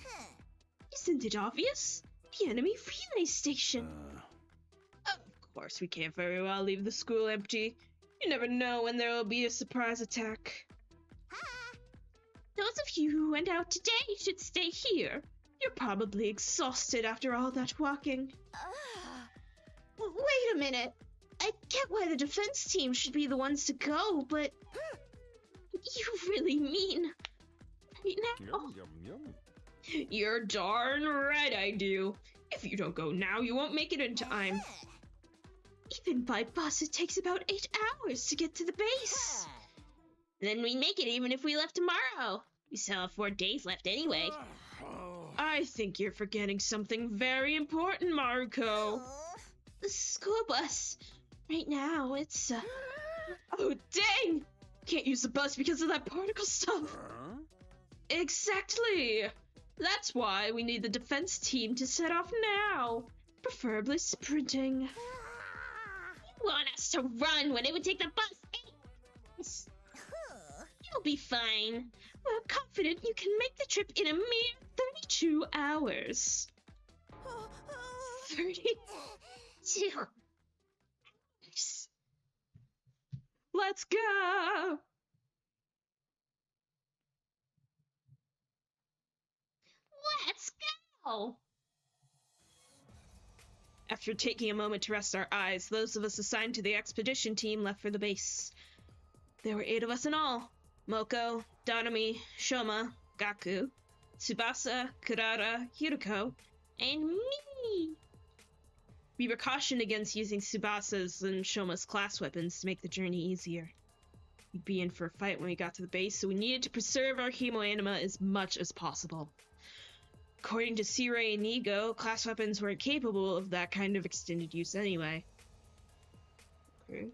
Isn't it obvious? The enemy relay station. Of course, we can't very well leave the school empty. You never know when there will be a surprise attack. Those of you who went out today should stay here. You're probably exhausted after all that walking. Wait a minute. I get why the defense team should be the ones to go, but you really mean right now? You're darn right I do. If you don't go now, you won't make it in time. Even by bus, it takes about 8 hours to get to the base. Then we make it even if we left tomorrow. We still have 4 days left anyway. I think you're forgetting something very important, Maruko. The school bus. Right now, it's, Oh, dang! Can't use the bus because of that particle stuff. Exactly. That's why we need the defense team to set off now. Preferably sprinting. You want us to run when it would take the bus? You'll be fine. We're confident you can make the trip in a mere 32 hours. 32 hours. Let's go! Let's go! After taking a moment to rest our eyes, those of us assigned to the expedition team left for the base. There were 8 of us in all. Moko, Danami, Shoma, Gaku, Tsubasa, Kurara, Hirako, and me! We were cautioned against using Tsubasa's and Shoma's class weapons to make the journey easier. We'd be in for a fight when we got to the base, so we needed to preserve our hemoanima as much as possible. According to Sirei and Ego, class weapons weren't capable of that kind of extended use anyway. Okay.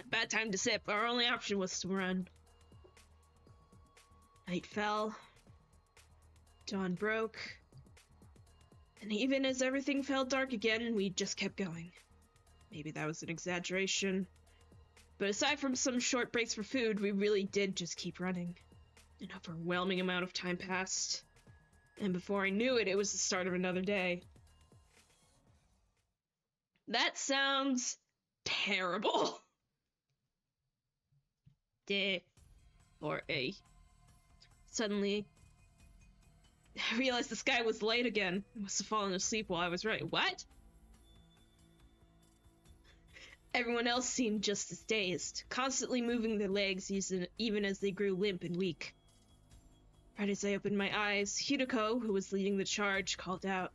Bad time to sip. Our only option was to run. Night fell. Dawn broke. And even as everything fell dark again, we just kept going. Maybe that was an exaggeration. But aside from some short breaks for food, we really did just keep running. An overwhelming amount of time passed. And before I knew it, it was the start of another day. That sounds terrible. Day. Or a. Suddenly, I realized the sky was light again. I must have fallen asleep while I was running. What? Everyone else seemed just as dazed, constantly moving their legs even as they grew limp and weak. Right as I opened my eyes, Hirako, who was leading the charge, called out,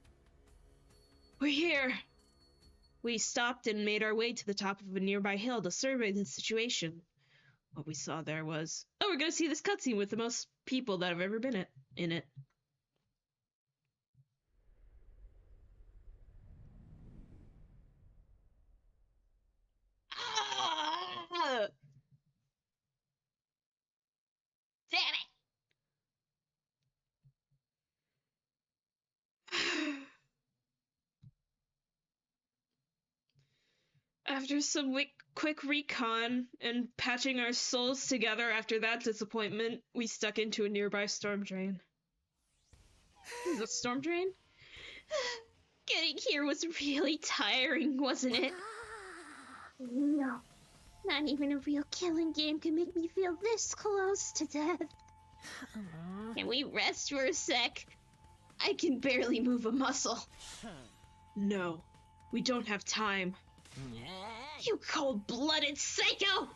"We're here!" We stopped and made our way to the top of a nearby hill to survey the situation. What we saw there was, oh, we're gonna see this cutscene with the most people that have ever been in it. After some quick recon and patching our souls together after that disappointment, we stuck into a nearby storm drain. This is a storm drain? Getting here was really tiring, wasn't it? No. Not even a real killing game can make me feel this close to death. Can we rest for a sec? I can barely move a muscle. No, we don't have time. You cold-blooded psycho!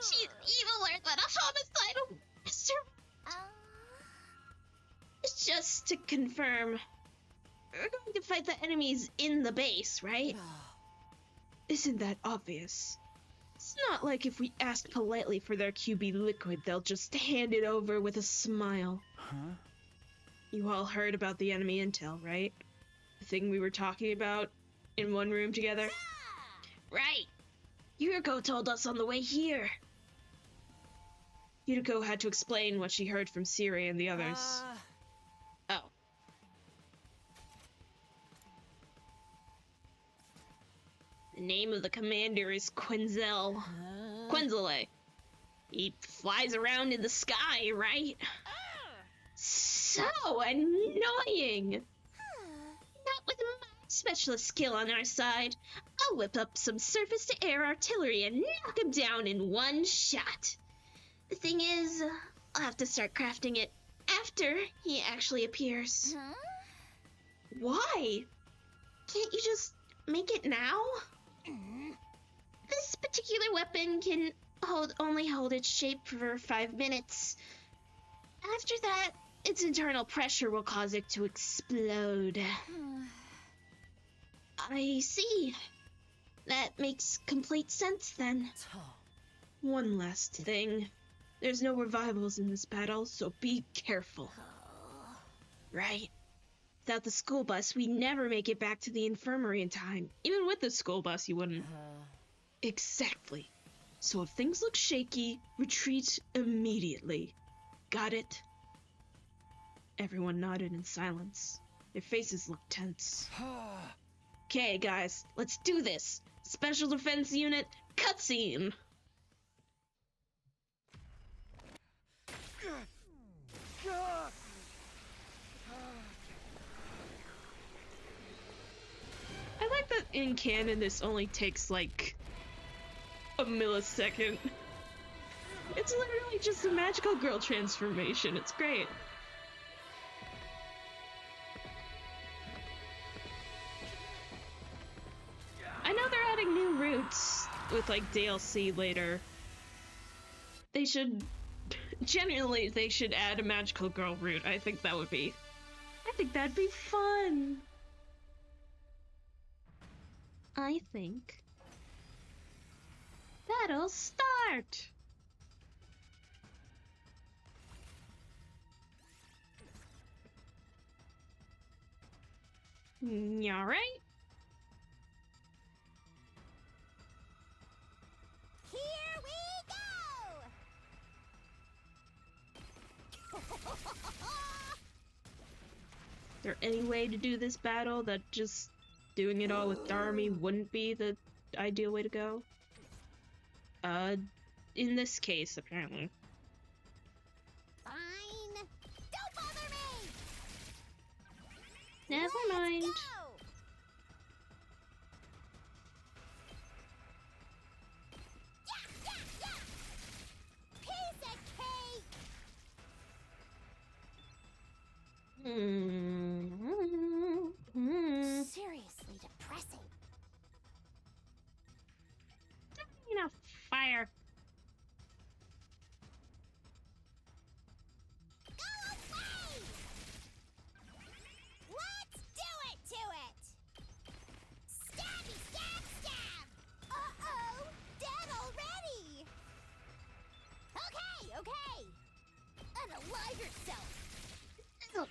She's eviler than a homicidal master. Just to confirm, we're going to fight the enemies in the base, right? Isn't that obvious? It's not like if we ask politely for their QB liquid, they'll just hand it over with a smile. Huh? You all heard about the enemy intel, right? The thing we were talking about in one room together? Yeah! Right! Yuriko told us on the way here. Yuriko had to explain what she heard from Siri and the others. Oh. The name of the commander is Quenzelle. Quenzelle. He flies around in the sky, right? So annoying! Not with my specialist skill on our side. I'll whip up some surface-to-air artillery and knock him down in one shot. The thing is, I'll have to start crafting it after he actually appears. Why? Can't you just make it now? This particular weapon can only hold its shape for 5 minutes. After that, its internal pressure will cause it to explode. I see. That makes complete sense then. One last thing. There's no revivals in this battle, so be careful. Right. Without the school bus, we never make it back to the infirmary in time. Even with the school bus, you wouldn't. Exactly. So if things look shaky, retreat immediately. Got it? Everyone nodded in silence. Their faces looked tense. Okay, guys, let's do this. Special Defense Unit, cutscene! I like that in canon this only takes like a millisecond. It's literally just a magical girl transformation. It's great. I know they're adding new routes with like DLC later. They should, genuinely, they should add a magical girl route. I think that'd be fun. I think that'll start. All right. Here we go! Is there any way to do this battle that just doing it all with Darmy wouldn't be the ideal way to go? In this case, apparently. Fine. Don't bother me! Never mind. Go! Yeah! Piece of cake! Seriously depressing. Enough fire. Go away! Let's do it to it! Stabby, stab, stab! Uh-oh! Dead already! Okay! Unalive yourself!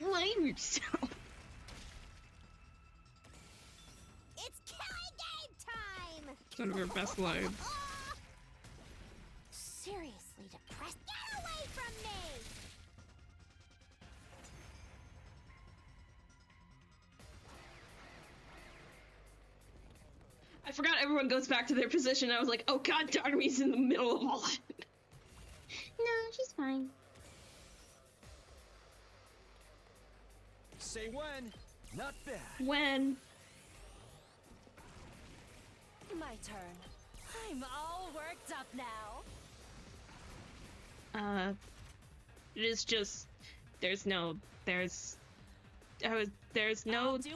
Blame yourself. It's killing game time! It's one of her best lines. Seriously depressed. Get away from me! forgot everyone goes back to their position. I was like, oh god, Darby's in the middle of all that. No, she's fine. Say when. Not bad. When? My turn. I'm all worked up now. It is just, there's no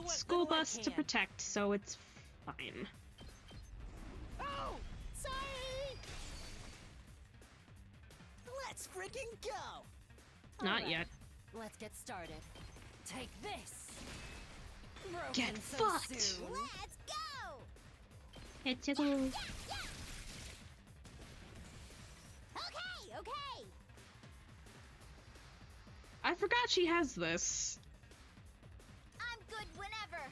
school bus to protect, so it's fine. Oh, sorry. Let's freaking go. Not Alright, yet. Let's get started. Take this. Broken Get so fucked. soon. Let's go! It's a go. Yeah. Okay. I forgot she has this. I'm good whenever.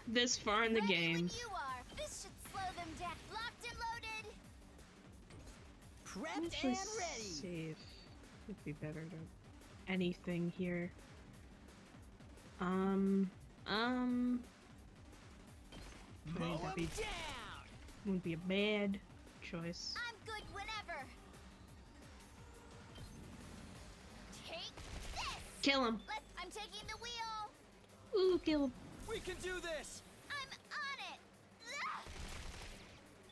This far in the Ready game. when you are. This should slow them down. Locked and loaded. Prepped Actually and ready. save. Would be better to anything here. Mow That'd 'em be- down. Wouldn't be a bad choice. I'm good whenever. Take this. Kill him. I'm taking the wheel. Ooh, kill him. We can do this. I'm on it. Ah!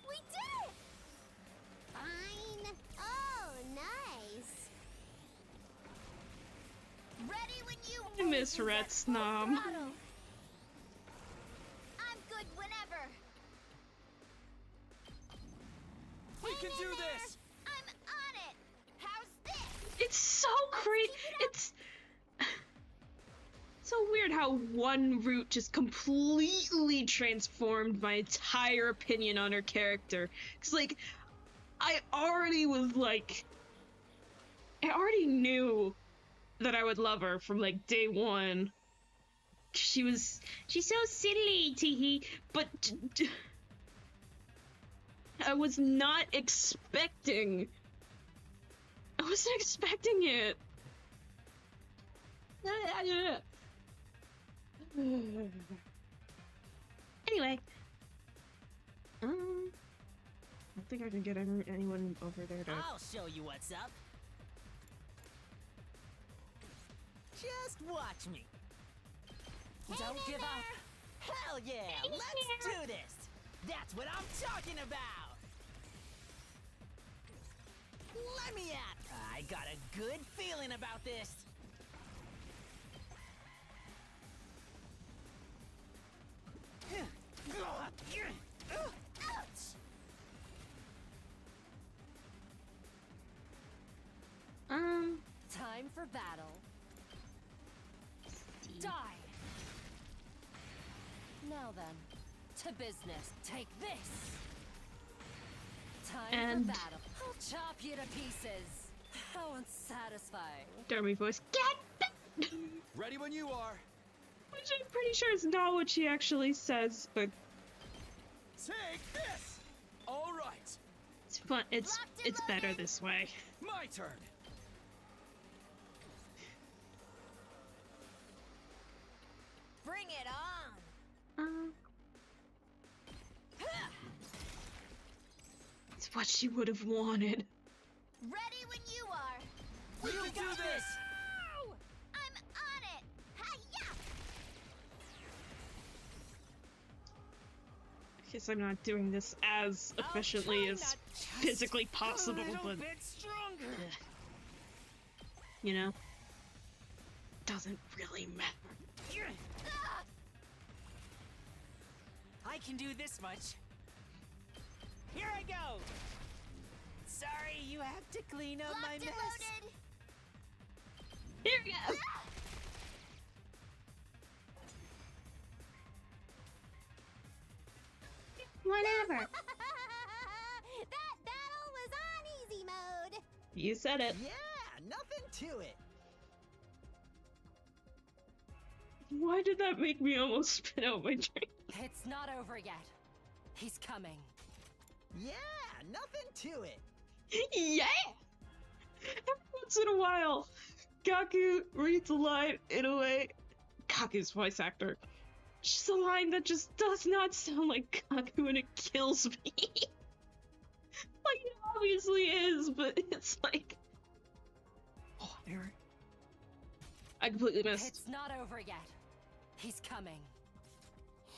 We did it. Fine. Oh, nice. Ready when you. I miss Red Snom. Throttle. I'm good whenever. We Hang can in do there. this. I'm on it. How's this? It's so great. It's so weird how one route just completely transformed my entire opinion on her character. Cause like, I already knew that I would love her from like day one. She's so silly, Teehee, but I wasn't expecting it. Anyway, I don't think I can get anyone over there to. I'll show you what's up. Just watch me. Don't give up. Hell yeah, let's do this. That's what I'm talking about. Let me at. I got a good feeling about this. Ouch. Time for battle. Die. Now then, to business. Take this. Time And- for battle. I'll chop you to pieces. How unsatisfying. Dermy voice. Get. Ready when you are. Which I'm pretty sure is not what she actually says, but Take this. All right. it's fun. It's better this way. My turn. Bring it on. It's what she would have wanted. Ready when you are. We can do this. Ow! I'm on it. Hi-ya! I guess I'm not doing this as efficiently as physically possible, but bit stronger. you know, doesn't really matter. I can do this much. Here I go. Sorry, you have to clean up my Locked and mess. loaded. Here we go. Whatever. That battle was on easy mode. You said it. Yeah, nothing to it. Why did that make me almost spit out my drink? It's not over yet. He's coming. Yeah, nothing to it. Yeah! Every once in a while, Gaku reads a line in a way. Gaku's voice actor. Just a line that just does not sound like Kaku and it kills me. Like, it obviously is, but it's like... Oh, Aaron. I completely missed. It's not over yet. He's coming.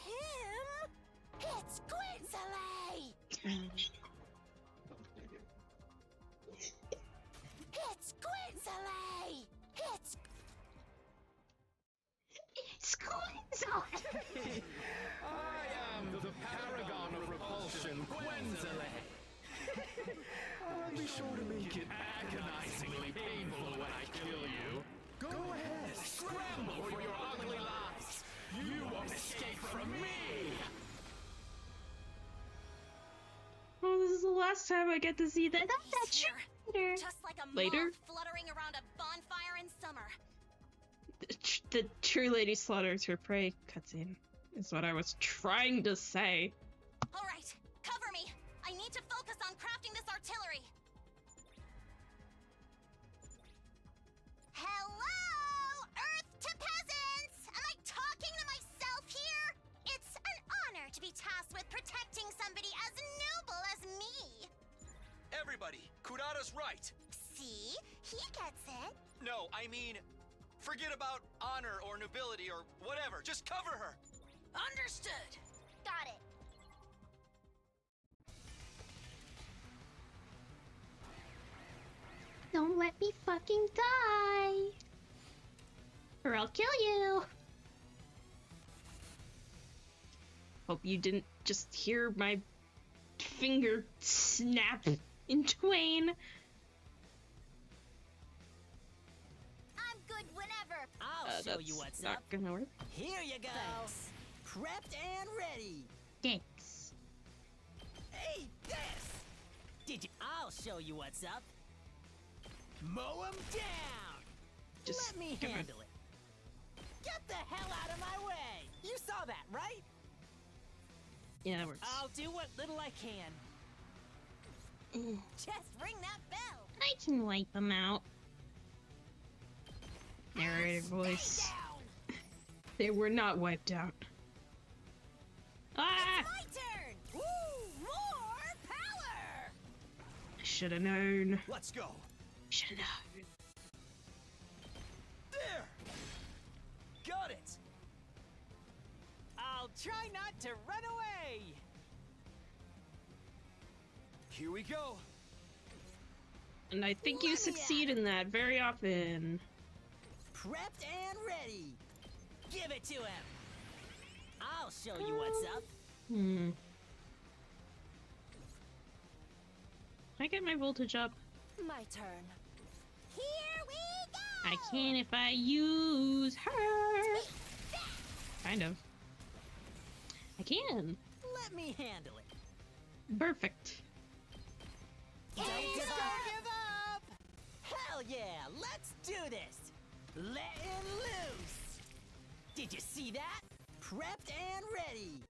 Him? It's quenzelle! It's quenzelle! It's quenzelle! I am the paragon of repulsion, quenzelle. I'll be sure to make it agonizingly painful when I kill you. Go ahead, scramble for your ugly lives. You won't escape from me. Oh, this is the last time I get to see that. That cheerleader. Just like a Later? moth fluttering around a bonfire in summer. The true lady slaughters her prey cutscene is what I was trying to say. Alright, cover me! I need to focus on crafting this artillery! Hello, Earth to peasants! Am I talking to myself here? It's an honor to be tasked with protecting somebody as noble as me! Everybody, Kurata's right. See? He gets it. No, I mean, forget about honor or nobility or whatever. Just cover her. Understood. Got it. Don't let me fucking die, or I'll kill you. Hope you didn't just hear my finger snap in twain. I'm good whenever. I'll show you That's what's not up. gonna work. Here you go. Thanks. Prepped and ready. Thanks. Hey, this! Did you? I'll show you what's up. Mow 'em down! Just Let me give it- handle it. Get the hell out of my way! You saw that, right? Yeah, that works. I'll do what little I can. Just ring that bell. I can wipe them out. Narrator voice. Stay down! They were not wiped out. Ah! My turn. Woo! More power. I should have known. Let's go. Should have known. There! Got it! I'll try not to run away! Here we go. And I think you Let me succeed in that very often. Prepped and ready! Give it to him! I'll show you what's up. Can I get my voltage up? My turn. Here we go. I can if I use her. Kind of. I can. Let me handle it. Perfect. Don't give up! Hell yeah, let's do this! Letting loose! Did you see that? Prepped and ready!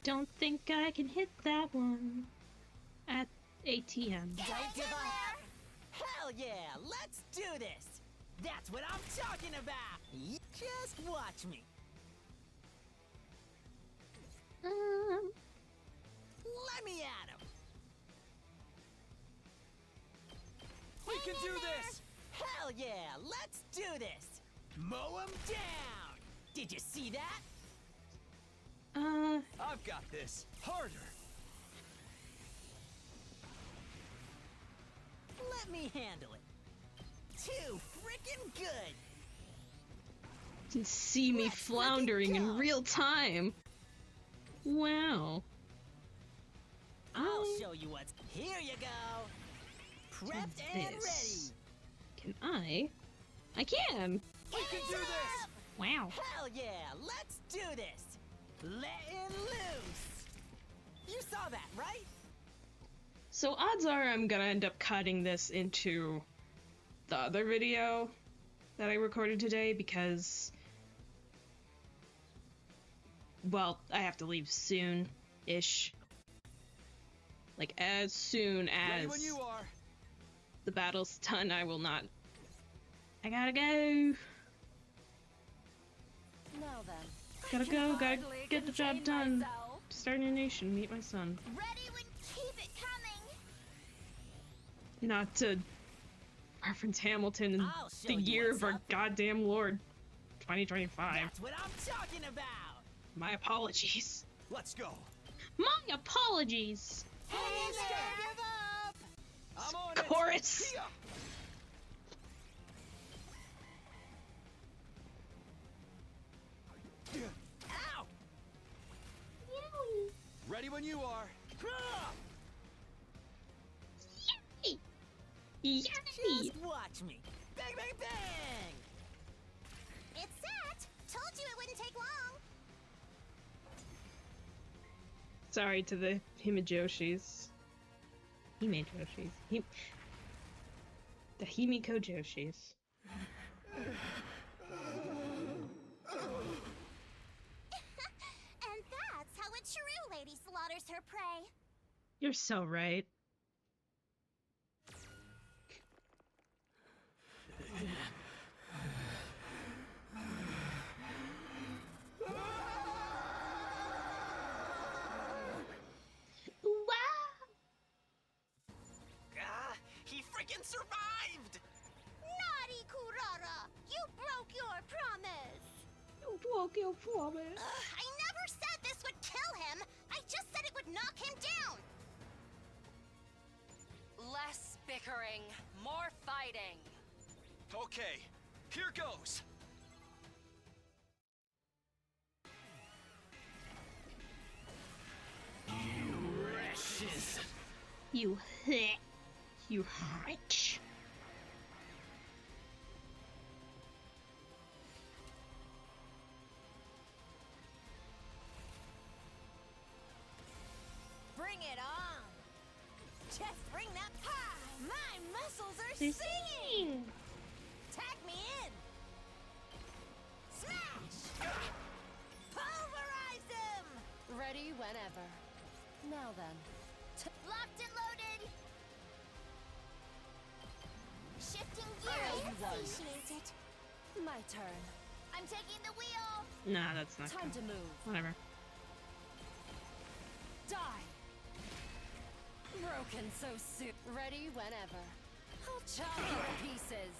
Don't think I can hit that one at ATM. Don't give up! Hell yeah, let's do this! That's what I'm talking about! Just watch me. Let me at him! We can do this! Hell yeah, let's do this! Mow him down! Did you see that? I've got this. Harder. Let me handle it. Too freaking good! You can see me Let's floundering fucking in go. real time. Wow. I'll show you what's... Here you go! Prepped and this. ready! Can I? I can! We can do this! Wow. Hell yeah, let's do this! Letting loose! You saw that, right? So odds are I'm gonna end up cutting this into the other video that I recorded today because, well, I have to leave soon-ish. Like, as soon Ready as when you are. the battle's done, I will not. I gotta go. Now then. Gotta go, gotta Hardly get the job contain done. myself. Start a nation, meet my son. Ready when keep it coming. Not to reference Hamilton in I'll show the you year what's of our up. goddamn Lord, 2025. That's what I'm talking about. My apologies. Let's go. My apologies. Hey there. Give up. I'm on Chorus. it. Ow. Ready when you are. Yay! Just watch me. Bang, bang, bang. It's set. Told you it wouldn't take long. Sorry to the Himijoshis. Himejoshis. The Himiko Joshis. And that's how a true lady slaughters her prey. You're so right. He freaking survived! Naughty Kurara! You broke your promise! You broke your promise. I never said this would kill him! I just said it would knock him down! Less bickering, more fighting. Okay, here goes. You wretches. You wretch. Bring it on! Just bring that pie! My muscles are They're singing! singing. Tag me in! Smash! Pulverize him! Ready whenever. Now then. Locked and loaded! Shifting Oh, gears! you won. Appreciate it. My turn. I'm taking the wheel! Nah, that's not Time good. to move. Whatever. Die. Broken so soon. Ready whenever. I'll chop you to pieces.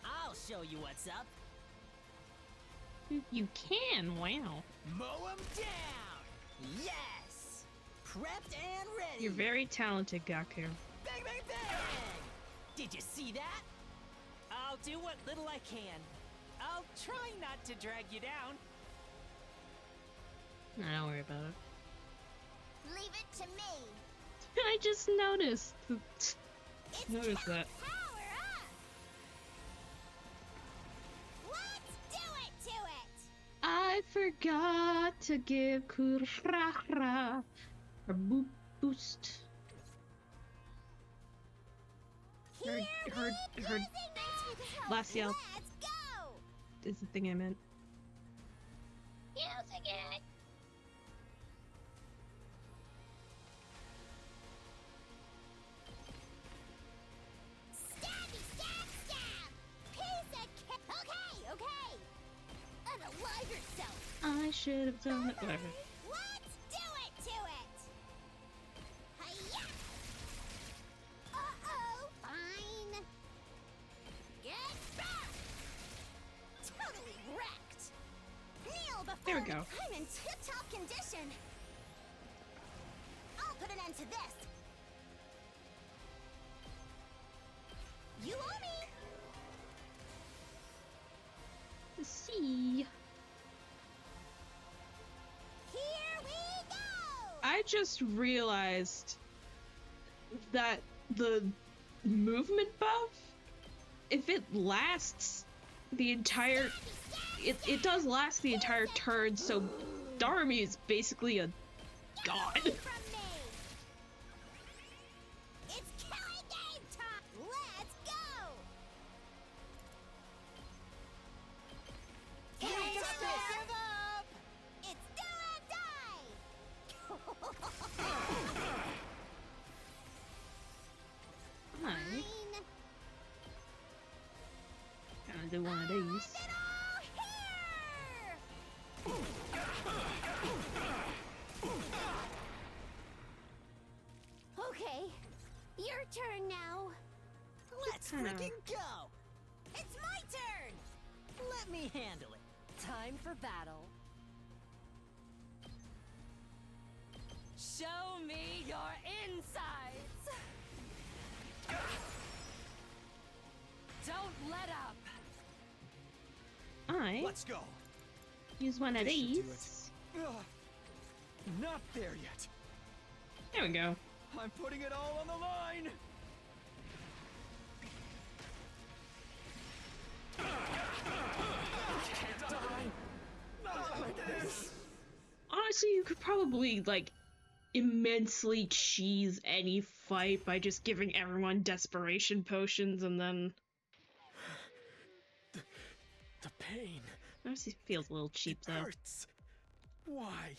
I'll show you what's up. You can, wow. Mow him down. Yes. Prepped and ready. You're very talented, Gaku. Bang, bang, bang. Did you see that? I'll do what little I can. I'll try not to drag you down. Nah, don't worry about it. Leave it to me! I just noticed. It's Noticed that. power up! Let's do it to it! I forgot to give Kurara a boost. Here Her we go! last yell Let's go! is the thing I meant. Using it! Stabby, stab, stab! Piece of okay, okay! Unalive yourself! I should have done it. Whatever. Let's do it to it! Hi-ya! Uh-oh! Fine! Get back! Totally wrecked! Kneel before There we go. I'm in tip-top condition! I'll put an end to this! You owe me! See. Here we go! I just realized that the movement buff, if it lasts the entire, it does last the entire turn, so Darumi is basically a god. From me! It's killing game time! Let's go! Here we go. Give up! It's do or die! Fine. Fine. Kinda gonna do one of these. Okay, your turn now. Let's freaking go! It's my turn! Let me handle it. Time for battle. Show me your insides! Don't let up! Let's go. Use one of This should do these. it. Ugh. Not there yet. There we go. I'm putting it all on the line. Can't die. Not like this. Honestly, you could probably, like, immensely cheese any fight by just giving everyone desperation potions and then... The pain. Honestly, feels a little cheap, though. Hurts. Why?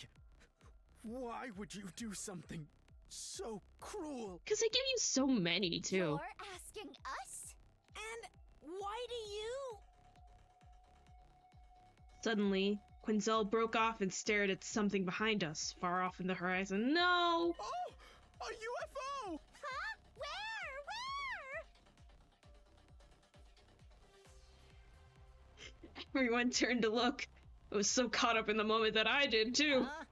Why would you do something so cruel? Because they give you so many, too. You're asking us? And why do you? Suddenly, Quenzelle broke off and stared at something behind us, far off in the horizon. No! Oh! A UFO! Huh? Where? Everyone turned to look. I was so caught up in the moment that I did, too. Huh?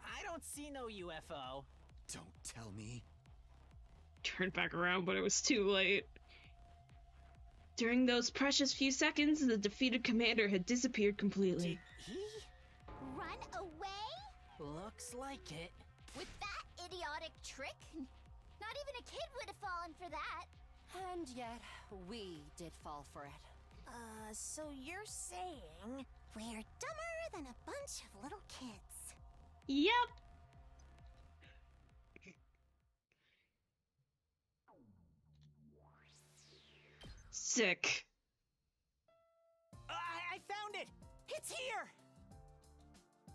I don't see no UFO. Don't tell me. Turned back around, but it was too late. During those precious few seconds, the defeated commander had disappeared completely. He? Run away? Looks like it. With that idiotic trick? Not even a kid would have fallen for that. And yet, we did fall for it. So you're saying we're dumber than a bunch of little kids? Yep. Sick. I found it! It's here!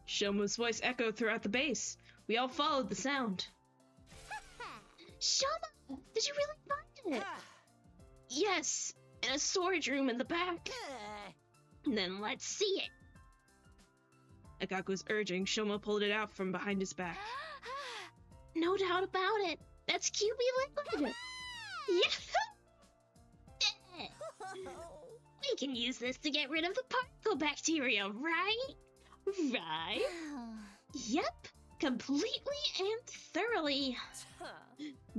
Shoma's voice echoed throughout the base. We all followed the sound. Shoma! Did you really find it? Yes, in a storage room in the back. Then let's see it. Agaku's urging, Shoma pulled it out from behind his back. No doubt about it. That's QB liquid. Yeah. We can use this to get rid of the particle bacteria, right? Right? Yep. Completely and thoroughly.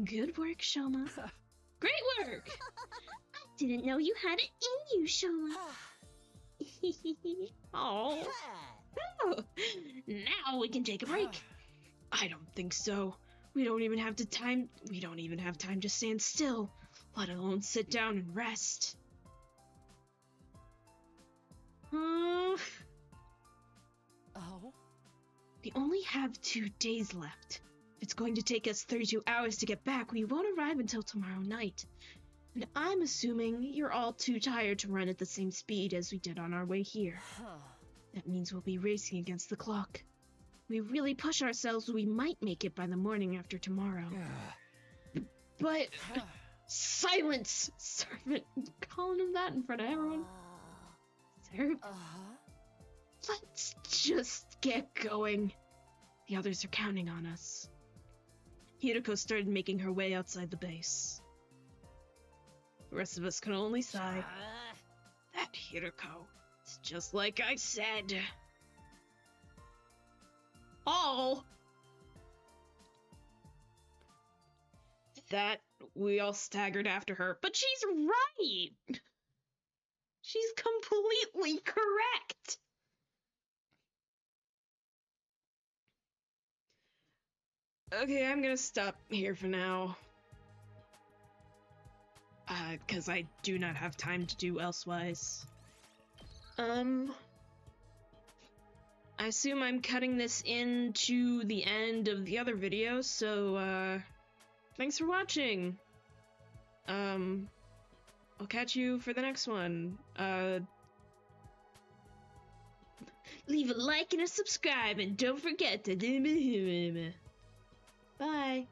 Good work, Shoma. Great work! I didn't know you had it in you, Shoma. Oh. Now we can take a break. I don't think so. We don't even have time to stand still, let alone sit down and rest. Oh? We only have 2 days left. If it's going to take us 32 hours to get back, we won't arrive until tomorrow night. And I'm assuming you're all too tired to run at the same speed as we did on our way here. That means we'll be racing against the clock. If we really push ourselves, we might make it by the morning after tomorrow. But... Silence, servant! Calling him that in front of everyone. Servant? Let's just get going. The others are counting on us. Hirako started making her way outside the base. The rest of us can only sigh. That Hirako. It's just like I said. All. That we all staggered after her, but she's right. She's completely correct. Okay, I'm gonna stop here for now. Cause I do not have time to do elsewise. I assume I'm cutting this into the end of the other video, so, thanks for watching. I'll catch you for the next one. Leave a like and a subscribe, and don't forget to... Bye.